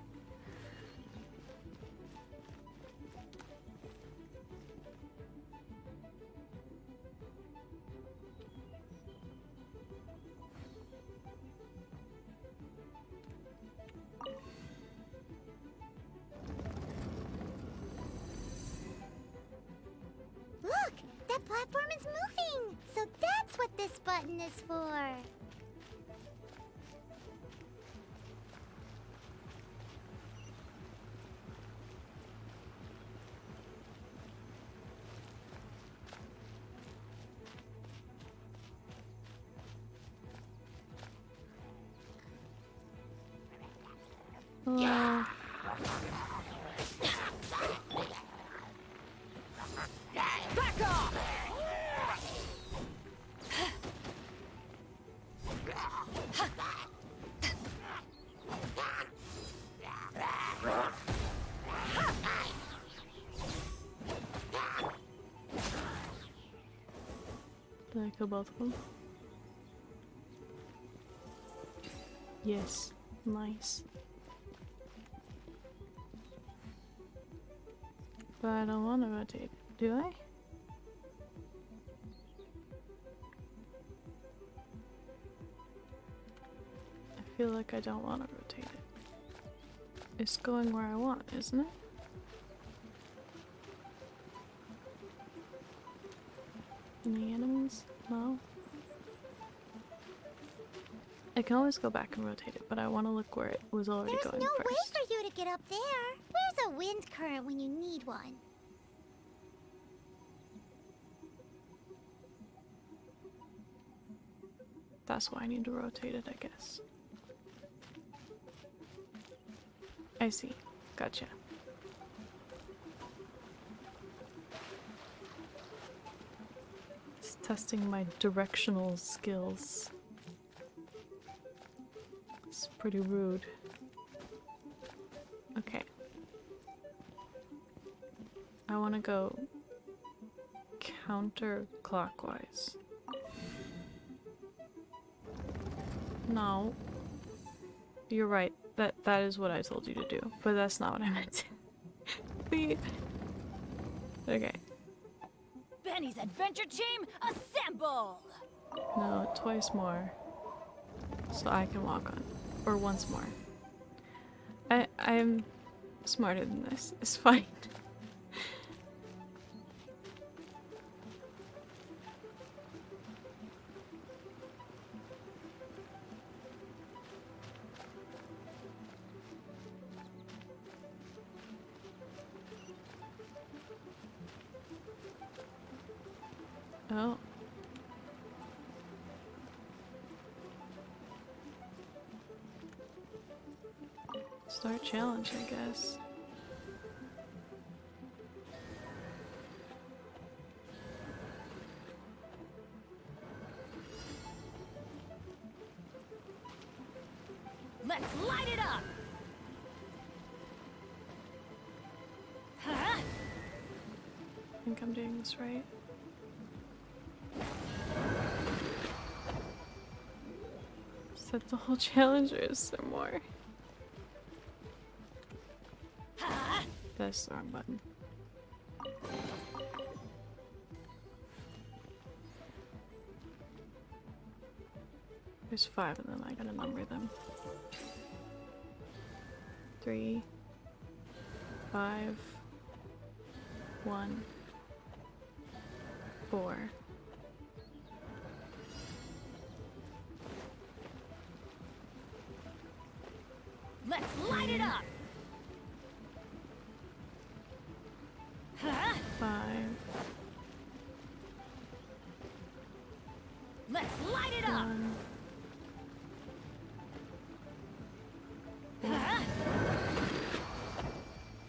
Look, that platform is moving. So that's what this button is for. Hello. Back off! Did I kill both of them? Yes. Nice. But I don't want to rotate, do I? I feel like I don't want to rotate it. It's going where I want, isn't it? Any enemies? No? I can always go back and rotate it, but I want to look where it was already There's going no first. way for you to get up there. Where's a wind current when you need one? That's why I need to rotate it, I guess. I see. Gotcha. Just testing my directional skills. It's pretty rude. Okay. I want to go counterclockwise. No. You're right. That is what I told you to do, but that's not what I meant. Okay. Benny's adventure team, assemble! No, twice more. So I can walk on. Or once more. I'm smarter than this. It's fine. Oh. Start challenge, I guess. Let's light it up! Huh? I think I'm doing this right. Set the whole challenge or some more. That's the wrong button. There's 5 and then I gotta number them. 3, 5, 1, 4. Let's light it up! Huh? 5. Let's light it up! 1. Huh?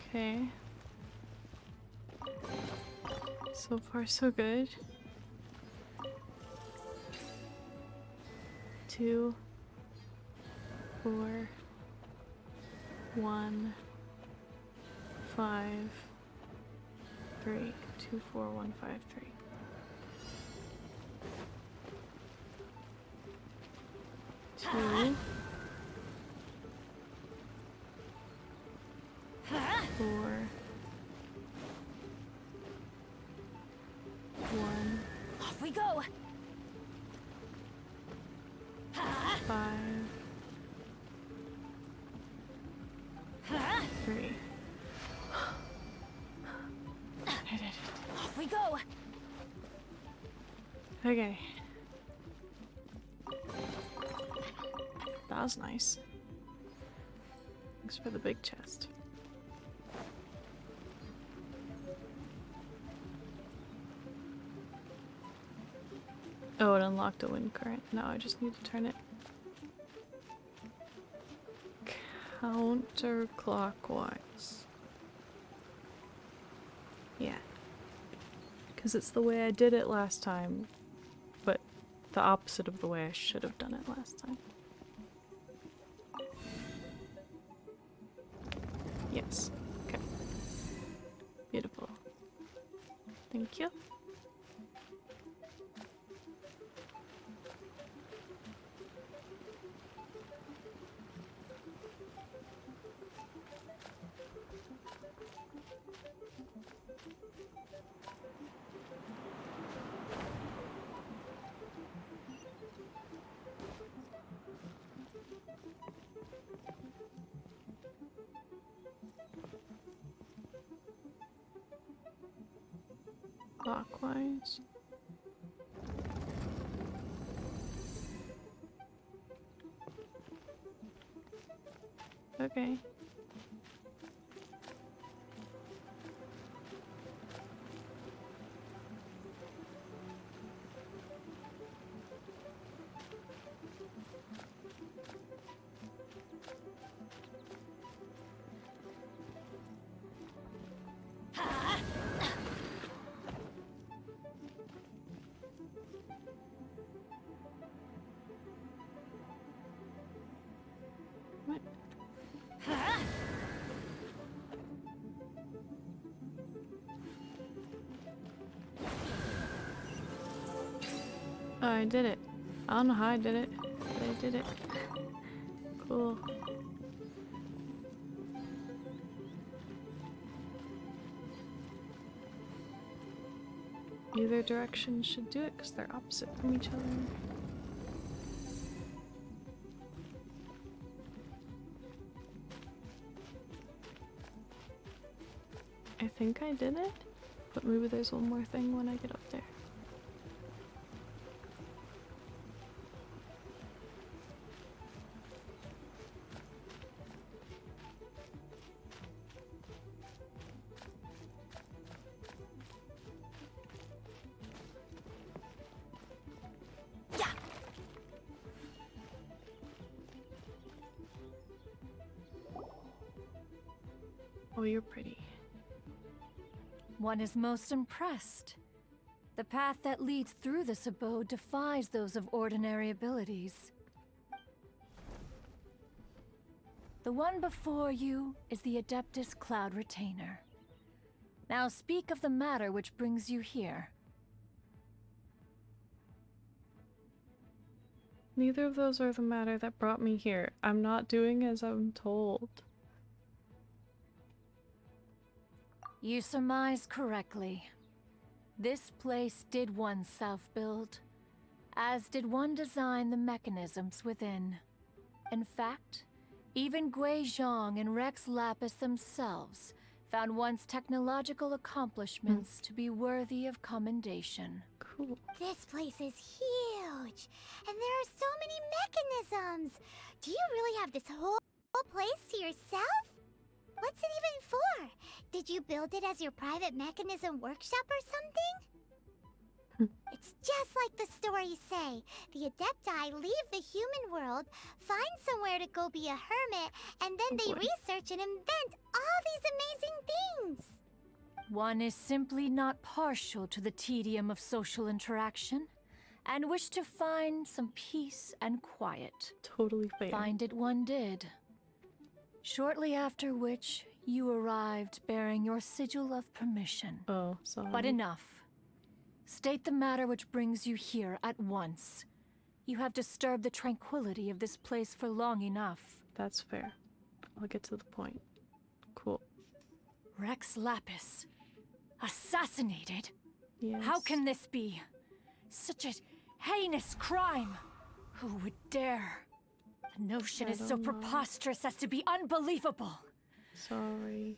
Okay. So far, so good. 2, 4, 1, 5, 3. 2, 4, 1, 5, 3. Two. 4, 1. Off we go! 5, 3. Off we go! Okay. That was nice. Thanks for the big chest. Oh, it unlocked a wind current. Now I just need to turn it counterclockwise. Yeah. Because it's the way I did it last time, but the opposite of the way I should have done it last time. Yes. Okay. Beautiful. Thank you. Clockwise. Okay. What? Oh, I did it. I don't know how I did it, but I did it. Cool. Either direction should do it because they're opposite from each other. I think I did it, but maybe there's one more thing when I get up there. Oh, you're pretty. One is most impressed. The path that leads through this abode defies those of ordinary abilities. The one before you is the Adeptus Cloud Retainer. Now speak of the matter which brings you here. Neither of those are the matter that brought me here. I'm not doing as I'm told. You surmise correctly. This place did one self-build, as did one design the mechanisms within. In fact, even Gui Zhang and Rex Lapis themselves found one's technological accomplishments to be worthy of commendation. Cool. This place is huge, and there are so many mechanisms. Do you really have this whole place to yourself? What's it even for? Did you build it as your private mechanism workshop or something? It's just like the stories say. The Adepti leave the human world, find somewhere to go be a hermit, and then they research and invent all these amazing things. One is simply not partial to the tedium of social interaction, and wished to find some peace and quiet. Totally fair. Find it one did. Shortly after which, you arrived bearing your sigil of permission. Oh, sorry. But enough. State the matter which brings you here at once. You have disturbed the tranquility of this place for long enough. That's fair. I'll get to the point. Cool. Rex Lapis. Assassinated? Yes. How can this be? Such a heinous crime! Who would dare? The notion is so preposterous as to be unbelievable. Sorry.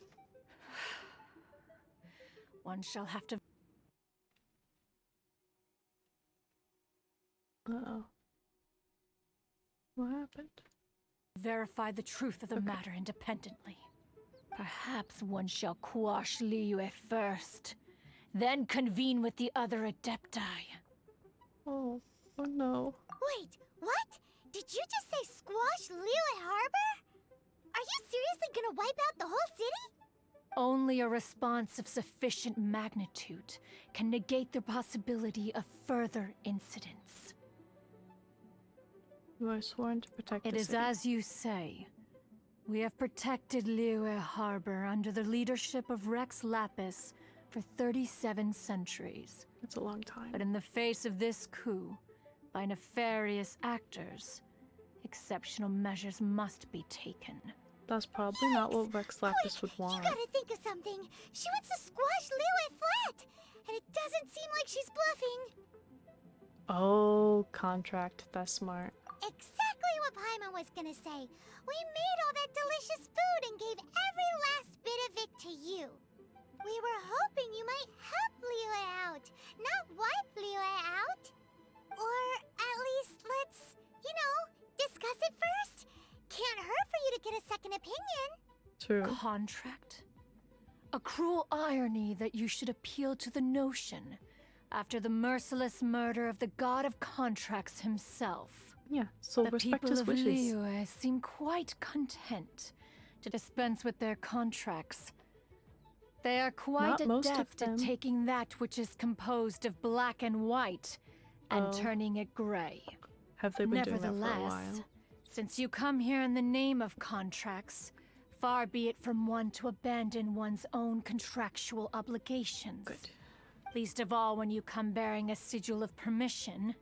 One shall have to... Uh-oh. What happened? Verify the truth of the matter independently. Perhaps one shall quash Liyue first, then convene with the other Adepti. Oh no. Wait, what? Did you just say squash Liyue Harbor? Are you seriously gonna wipe out the whole city? Only a response of sufficient magnitude can negate the possibility of further incidents. You are sworn to protect It the is city. as you say. We have protected Liyue Harbor under the leadership of Rex Lapis for 37 centuries. That's a long time. But in the face of this coup, by nefarious actors, exceptional measures must be taken. That's probably not what Rex Lapis would want. You gotta think of something. She wants to squash Liyue flat, and it doesn't seem like she's bluffing. Oh, contract. That's smart. Exactly what Paimon was gonna say. We made all that delicious food and gave every last bit of it to you. We were hoping you might help Liyue out, not wipe Liyue out. Or at least let's, discuss it first. Can't hurt for you to get a second opinion. True. Contract? A cruel irony that you should appeal to the notion after the merciless murder of the god of contracts himself. Yeah, so the respect people his of wishes. Liyue seem quite content to dispense with their contracts. They are quite Not most of adept at them. taking that which is composed of black and white and turning it gray. Have they been doing that for a Nevertheless, while? since you come here in the name of contracts, far be it from one to abandon one's own contractual obligations. Good. Least of all when you come bearing a sigil of permission.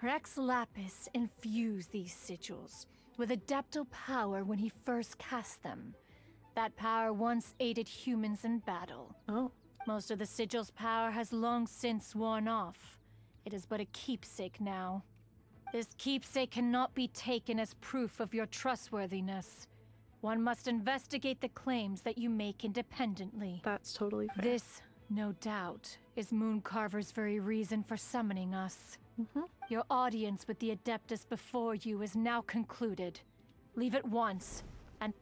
Rex Lapis infused these sigils with adeptal power when he first cast them. That power once aided humans in battle. Oh. Most of the sigil's power has long since worn off. It is but a keepsake now. This keepsake cannot be taken as proof of your trustworthiness. One must investigate the claims that you make independently. That's totally fair. This, no doubt, is Mooncarver's very reason for summoning us. Your audience with the Adeptus before you is now concluded. Leave at once, and...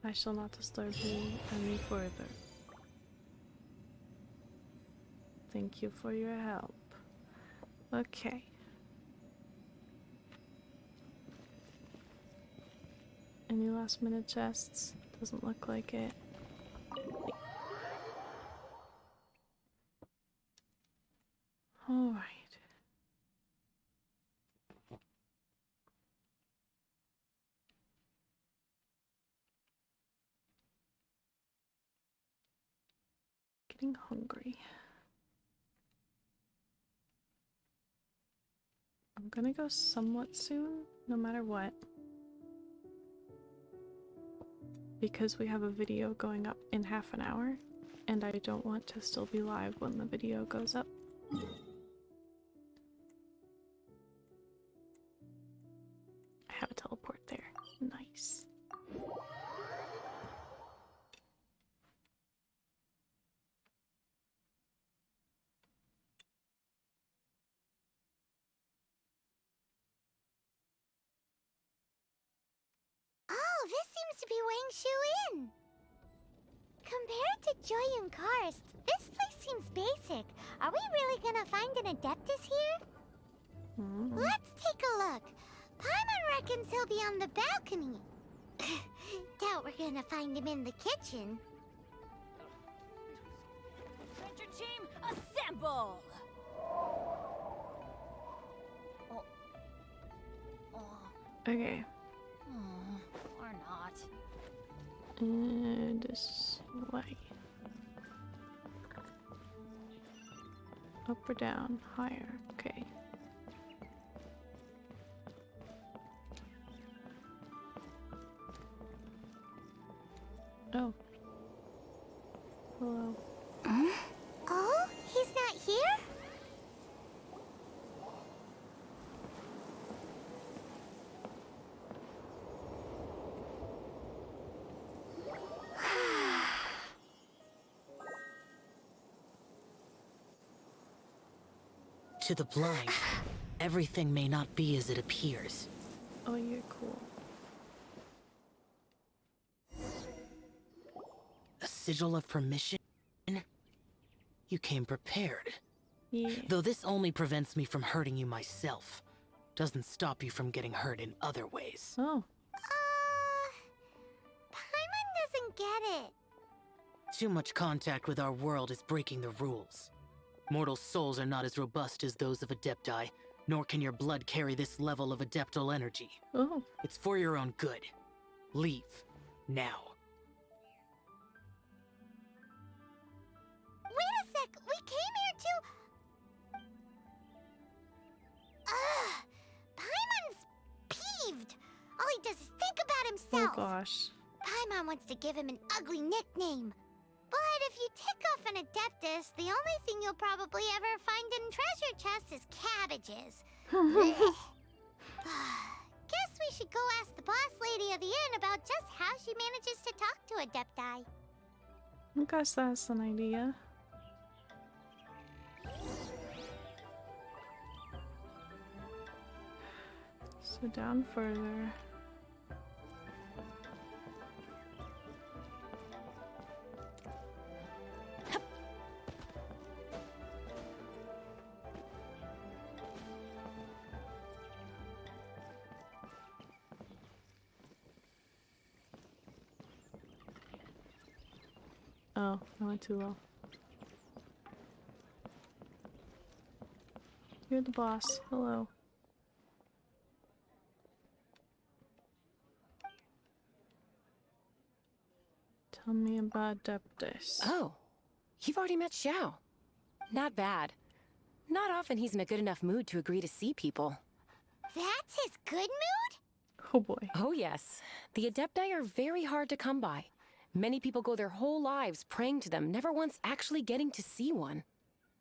I shall not disturb you any further. Thank you for your help. Okay. Any last minute chests? Doesn't look like it. Alright. getting hungry. I'm gonna go somewhat soon, no matter what. Because we have a video going up in half an hour, and I don't want to still be live when the video goes up. I have a teleport there. Nice. Oh, this seems to be Wang Shu Inn. Compared to Joyun Karst, this place seems basic. Are we really gonna find an Adeptus here? Let's take a look. Paimon reckons he'll be on the balcony. Doubt we're gonna find him in the kitchen. Adventure team, assemble! Okay. Or not. This way. Up or down? Higher. Okay. Oh. Hello. Oh, he's not here? To the blind, everything may not be as it appears. Oh, you're cool. A sigil of permission? You came prepared. Yeah. Though this only prevents me from hurting you myself, doesn't stop you from getting hurt in other ways. Oh. Paimon doesn't get it. Too much contact with our world is breaking the rules. Mortal souls are not as robust as those of Adepti, nor can your blood carry this level of adeptal energy. Oh. It's for your own good. Leave. Now. Wait a sec, we came here to... Ugh! Paimon's peeved! All he does is think about himself! Oh gosh. Paimon wants to give him an ugly nickname. But if you tick off an Adeptus, the only thing you'll probably ever find in treasure chests is cabbages. Guess we should go ask the boss lady of the inn about just how she manages to talk to Adepti. I guess that's an idea. So down further. Oh, I went too low. You're the boss. Hello. Tell me about Adeptus. Oh, you've already met Xiao. Not bad. Not often he's in a good enough mood to agree to see people. That's his good mood? Oh boy. Oh yes. The Adepti are very hard to come by. Many people go their whole lives praying to them, never once actually getting to see one.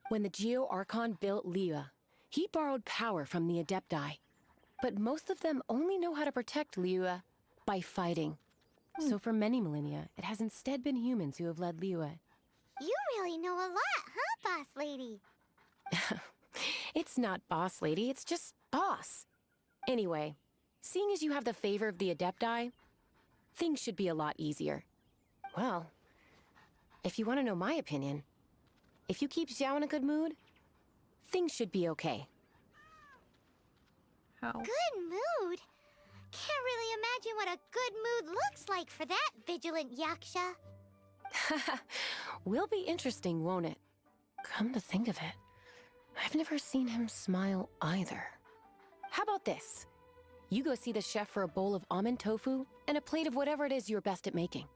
When the Geo Archon built Liyue, he borrowed power from the Adepti. But most of them only know how to protect Liyue by fighting. So for many millennia, it has instead been humans who have led Liyue. You really know a lot, huh, boss lady? It's not boss lady, it's just boss. Anyway, seeing as you have the favor of the Adepti, things should be a lot easier. Well, if you want to know my opinion, if you keep Xiao in a good mood, things should be okay. How? Good mood? Can't really imagine what a good mood looks like for that vigilant Yaksha. Will be interesting, won't it? Come to think of it, I've never seen him smile either. How about this? You go see the chef for a bowl of almond tofu and a plate of whatever it is you're best at making.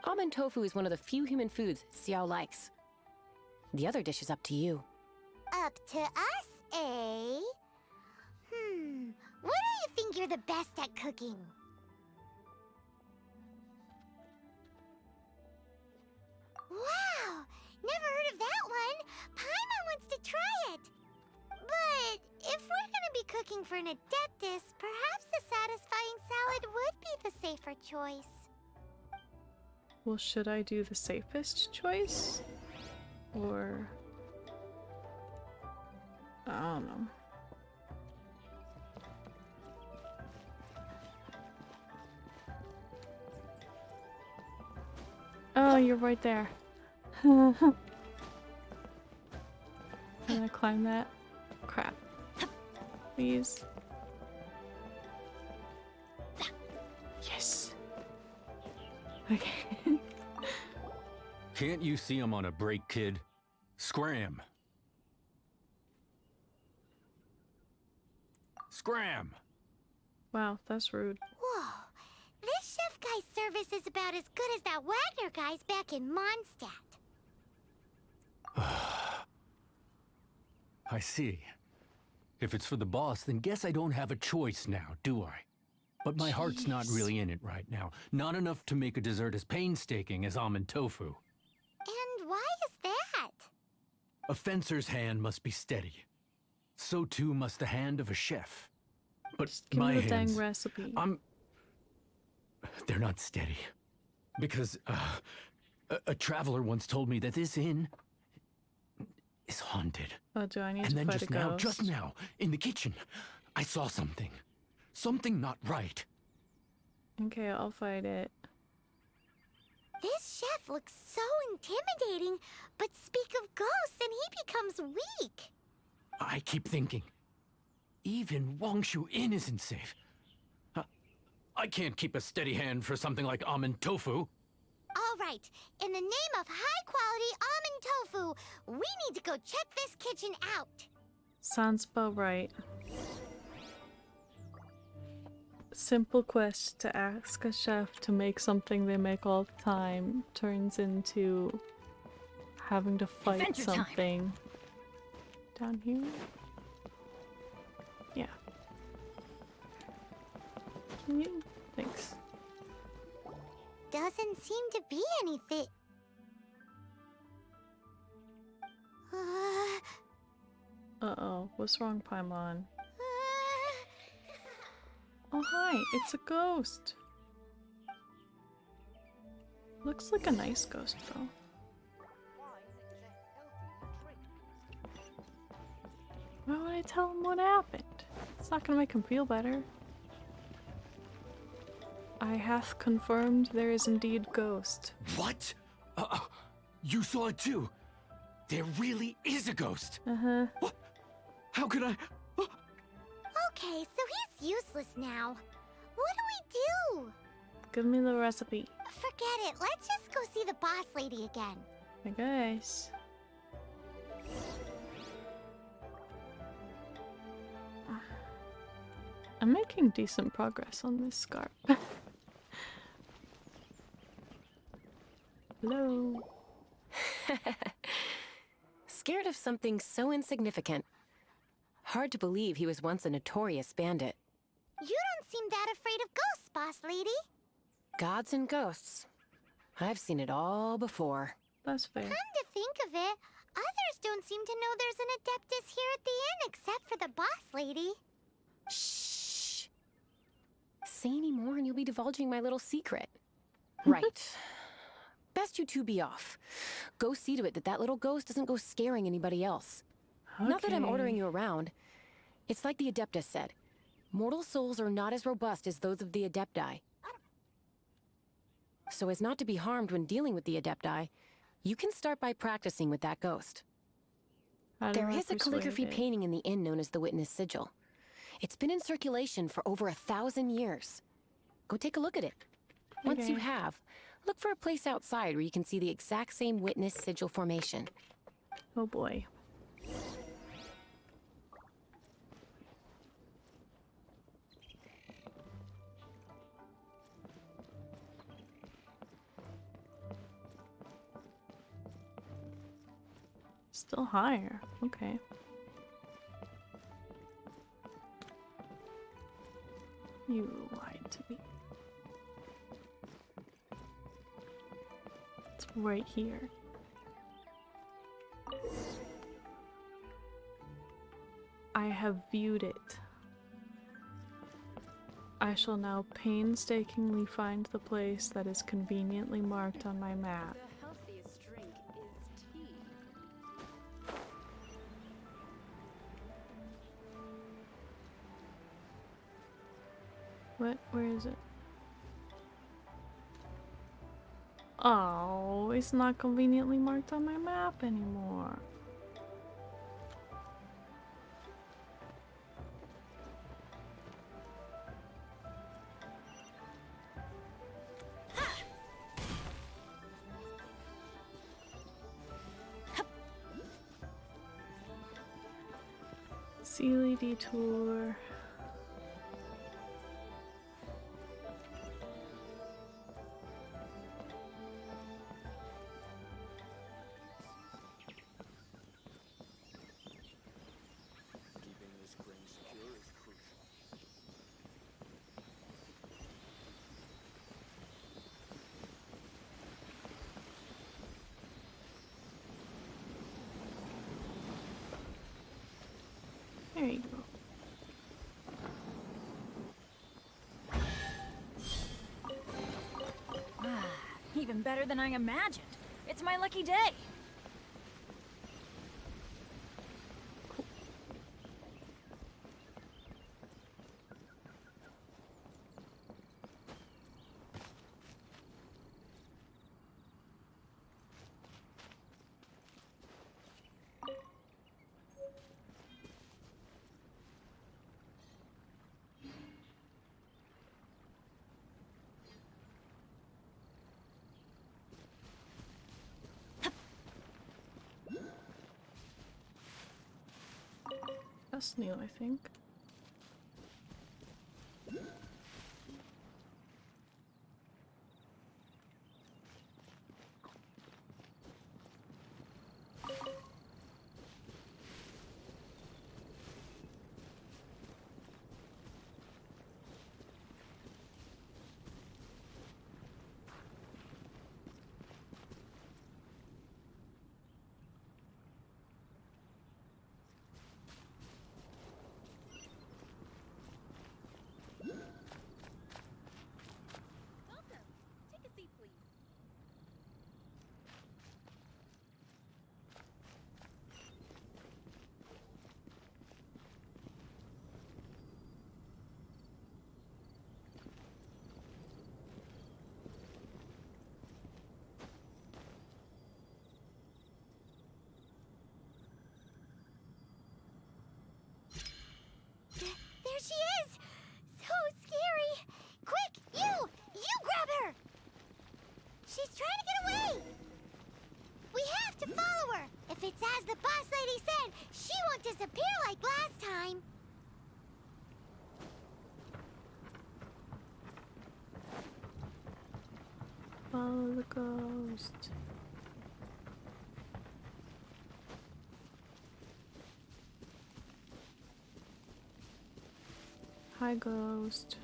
Almond tofu is one of the few human foods Xiao likes. The other dish is up to you. Up to us, eh? What do you think you're the best at cooking? Wow! Never heard of that one! Paimon wants to try it! But if we're gonna be cooking for an Adeptus, perhaps a satisfying salad would be the safer choice. Well, should I do the safest choice? Or... I don't know. Oh, you're right there. Can I climb that? Crap. Please. Yes. Okay. Can't you see I'm on a break, kid? Scram! Scram! Wow, that's rude. Whoa. This chef guy's service is about as good as that Wagner guy's back in Mondstadt. I see. If it's for the boss, then guess I don't have a choice now, do I? But my heart's not really in it right now. Not enough to make a dessert as painstaking as almond tofu. And why is that? A fencer's hand must be steady. So too must the hand of a chef. But Just give my me the dang hands, recipe. they're not steady. Because a traveler once told me that this inn is haunted. Oh, do I need and to then fight a ghost? just now, in the kitchen, I saw something. Something not right. Okay, I'll fight it. This chef looks so intimidating, but speak of ghosts and he becomes weak. I keep thinking, even Wangshu Inn isn't safe. I can't keep a steady hand for something like almond tofu. All right, in the name of high-quality almond tofu, we need to go check this kitchen out. Sounds about right. Simple quest to ask a chef to make something they make all the time turns into having to fight Adventure time. something. Down here? Yeah. Can you? Thanks. Doesn't seem to be anything. Uh-oh, what's wrong, Paimon? Oh hi, it's a ghost. Looks like a nice ghost though. Why would I tell him what happened? It's not gonna make him feel better. I hath confirmed there is indeed ghost. What? You saw it too? There really is a ghost? Uh-huh. What? How could I? Okay, so he's useless now. What do we do? Give me the recipe. Forget it. Let's just go see the boss lady again. I guess. I'm making decent progress on this scarf. Hello. Scared of something so insignificant. Hard to believe he was once a notorious bandit. You don't seem that afraid of ghosts, boss lady. Gods and ghosts. I've seen it all before. That's fair. Come to think of it, others don't seem to know there's an Adeptus here at the inn except for the boss lady. Shh. Say any more and you'll be divulging my little secret. Right. Best you two be off. Go see to it that that little ghost doesn't go scaring anybody else. Okay. Not that I'm ordering you around. It's like the Adeptus said. Mortal souls are not as robust as those of the Adepti. So as not to be harmed when dealing with the Adepti, you can start by practicing with that ghost. There is a calligraphy painting in the inn known as the Witness Sigil. It's been in circulation for over 1,000 years. Go take a look at it. Once you have, look for a place outside where you can see the exact same Witness Sigil formation. Oh boy. Still higher. Okay. You lied to me. It's right here. I have viewed it. I shall now painstakingly find the place that is conveniently marked on my map. The healthiest drink is tea. What? Where is it? Oh, it's not conveniently marked on my map anymore. Sealy detour. Keeping this grain secure is crucial. There you go. Even better than I imagined. It's my lucky day. That's new, I think. There she is! So scary! Quick, you grab her! She's trying to get away! We have to follow her! If it's as the boss lady said, she won't disappear like last time! Follow the ghost. Hi, ghost.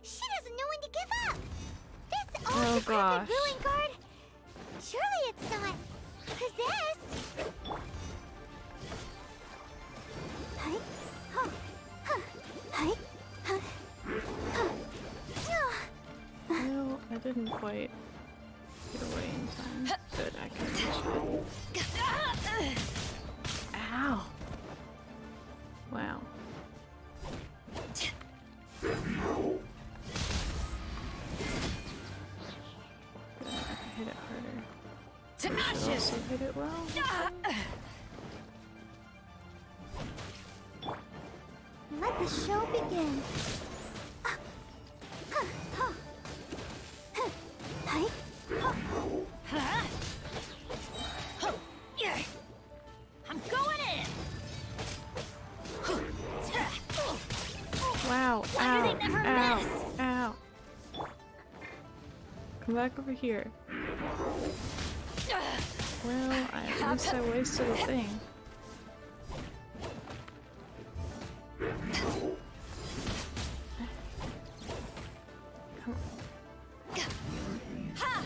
She doesn't know when to give up! This Oh, old gosh. decrepit ruin guard? Surely it's not possessed! Hi. Huh. Huh. Hi. Huh. Huh. Well, I didn't quite get away in time. Good, I can reach it. Ow! Wow. I hit it harder. To I should ashes! also hit it well. Let the show begin. Hi. Ow, ow, ow. Come back over here. Well, at least I wasted a thing. Come on.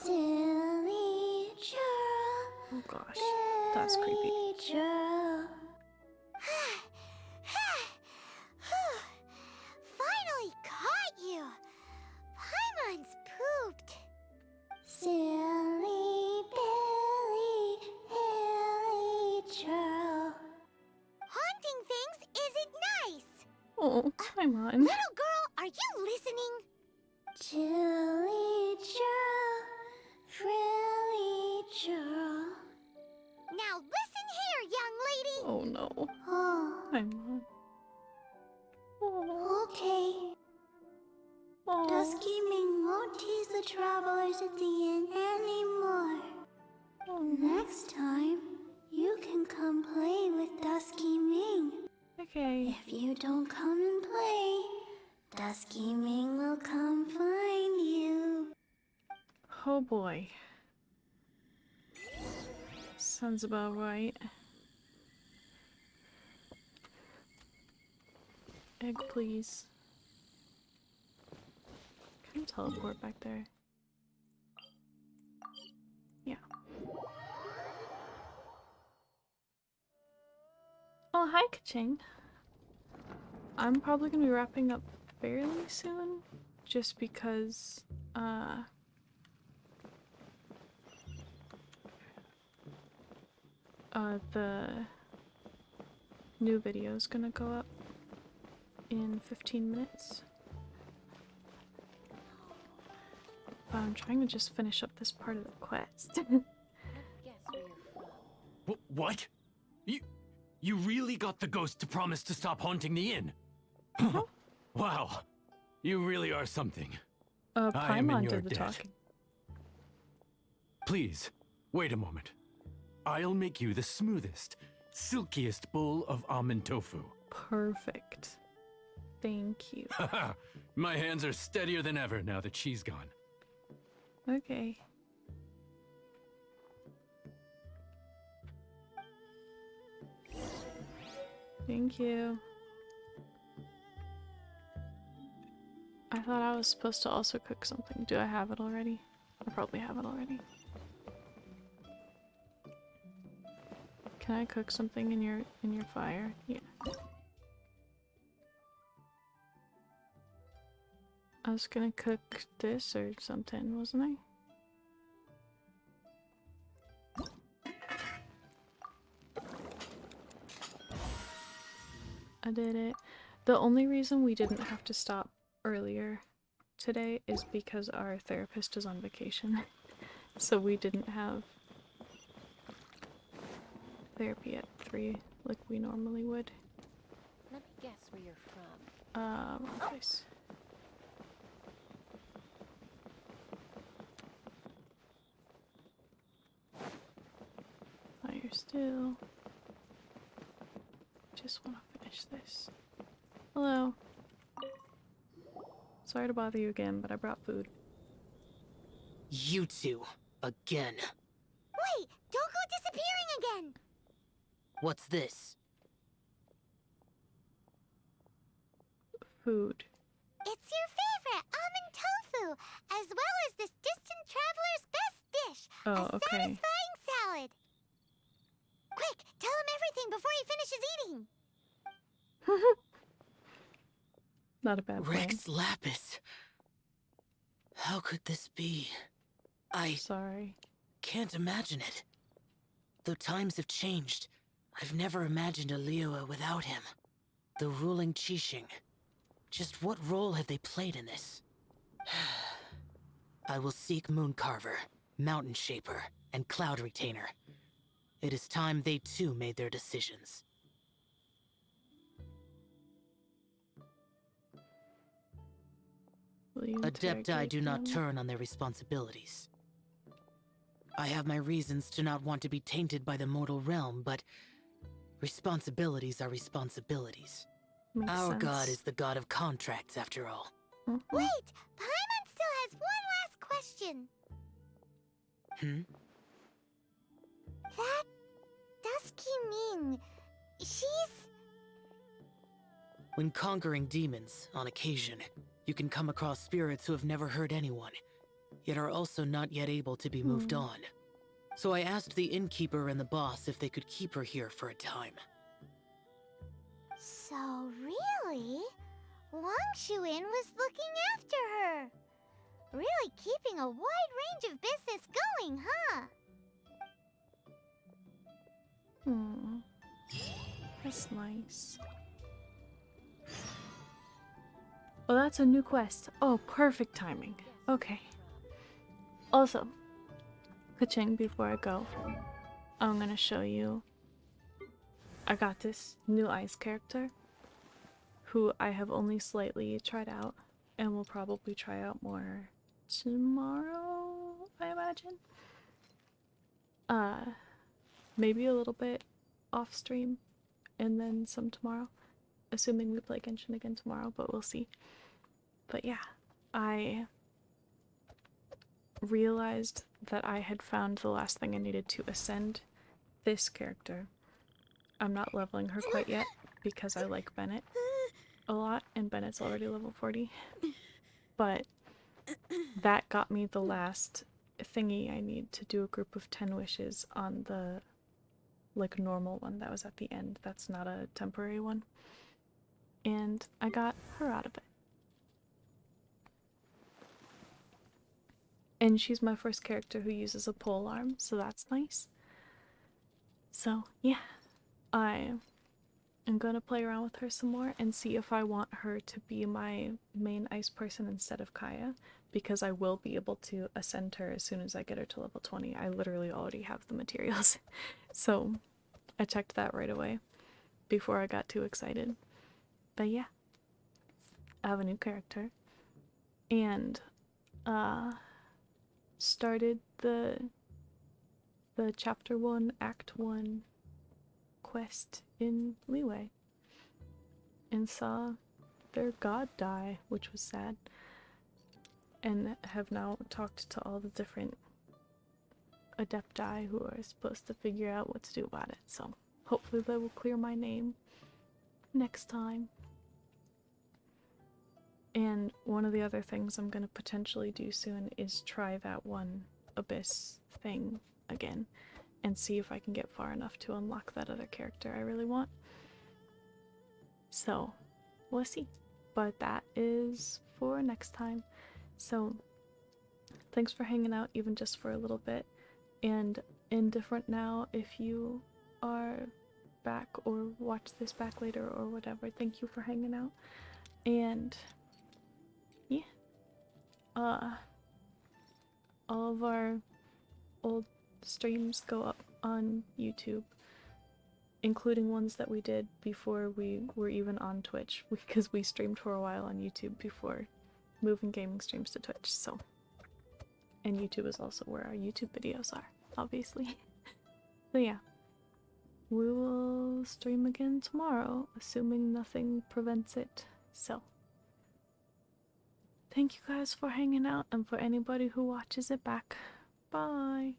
Silly churl. Oh gosh, that's creepy. Finally caught you! Paimon's pooped! Silly Billy, Hilly churl. Haunting things isn't nice! Oh, Paimon. Little girl, are you listening? Chilly churl, frilly churl. Now listen here, young lady! Oh no. Oh. Paimon. Okay. Oh. Dusky Ming won't tease the travelers at the inn anymore. Next time, you can come play with Dusky Ming. Okay. If you don't come and play, Dusky Ming will come find you. Oh boy. Sounds about right. Egg, please. Can I teleport back there? Yeah. Oh, hi, Kaching. I'm probably gonna be wrapping up fairly soon, just because, the new video is gonna go up in 15 minutes. I'm trying to just finish up this part of the quest. What? You really got the ghost to promise to stop haunting the inn? Wow, you really are something. I am in Paimon your did the debt. talking. Please, wait a moment. I'll make you the smoothest, silkiest bowl of almond tofu. Perfect. Thank you. Haha, my hands are steadier than ever now that she's gone. Okay. Thank you. I thought I was supposed to also cook something. Do I have it already? I probably have it already. Can I cook something in your fire? Yeah. I was gonna cook this or something, wasn't I? I did it. The only reason we didn't have to stop earlier today is because our therapist is on vacation. So we didn't have therapy at 3 like we normally would. Let me guess where you're from. Wrong place. Fire still. Just want to finish this. Hello. Sorry to bother you again, but I brought food. You two, again. Wait! Don't go disappearing again! What's this? Food. It's your favorite, almond tofu, as well as this distant traveler's best dish, Oh, a okay. satisfying salad. Quick, tell him everything before he finishes eating. Not a bad plan. Rex Lapis. How could this be? Sorry. Can't imagine it. Though times have changed, I've never imagined a Liyue without him. The ruling Qixing. Just what role have they played in this? I will seek Mooncarver, Mountain Shaper, and Cloud Retainer. It is time they too made their decisions. Adepti do not turn on their responsibilities. I have my reasons to not want to be tainted by the mortal realm, but responsibilities are responsibilities. Makes Our sense. god is the god of contracts, after all. Wait! Paimon still has one last question. That Dusky Ming, she's... When conquering demons, on occasion, you can come across spirits who have never hurt anyone, yet are also not yet able to be moved on. So I asked the innkeeper and the boss if they could keep her here for a time. So really, Wang Shuin was looking after her. Really keeping a wide range of business going, huh? That's nice. Well, that's a new quest. Oh, perfect timing. Okay. Also, Kaching, before I go, I'm gonna show you. I got this new ice character who I have only slightly tried out and will probably try out more tomorrow, I imagine. Maybe a little bit off stream and then some tomorrow, assuming we play Genshin again tomorrow, but we'll see. But yeah, I realized that I had found the last thing I needed to ascend this character. I'm not leveling her quite yet because I like Bennett a lot, and Bennett's already level 40. But that got me the last thingy I need to do a group of 10 wishes on the like normal one that was at the end. That's not a temporary one. And I got her out of it. And she's my first character who uses a pole arm, so that's nice. So yeah, I am gonna play around with her some more and see if I want her to be my main ice person instead of Kaya, because I will be able to ascend her as soon as I get her to level 20. I literally already have the materials. So I checked that right away before I got too excited. But yeah, I have a new character and started the chapter 1 act 1 quest in Liyue and saw their god die, which was sad, and have now talked to all the different adepti who are supposed to figure out what to do about it. So hopefully they will clear my name next time. And one of the other things I'm gonna potentially do soon is try that one abyss thing again and see if I can get far enough to unlock that other character I really want. So we'll see, but that is for next time. So thanks for hanging out even just for a little bit, and indifferent now if you are back or watch this back later or whatever, thank you for hanging out. And yeah, all of our old streams go up on YouTube, including ones that we did before we were even on Twitch, because we streamed for a while on YouTube before moving gaming streams to Twitch. So, and YouTube is also where our YouTube videos are, obviously. So yeah, we will stream again tomorrow, assuming nothing prevents it. So thank you guys for hanging out, and for anybody who watches it back, bye!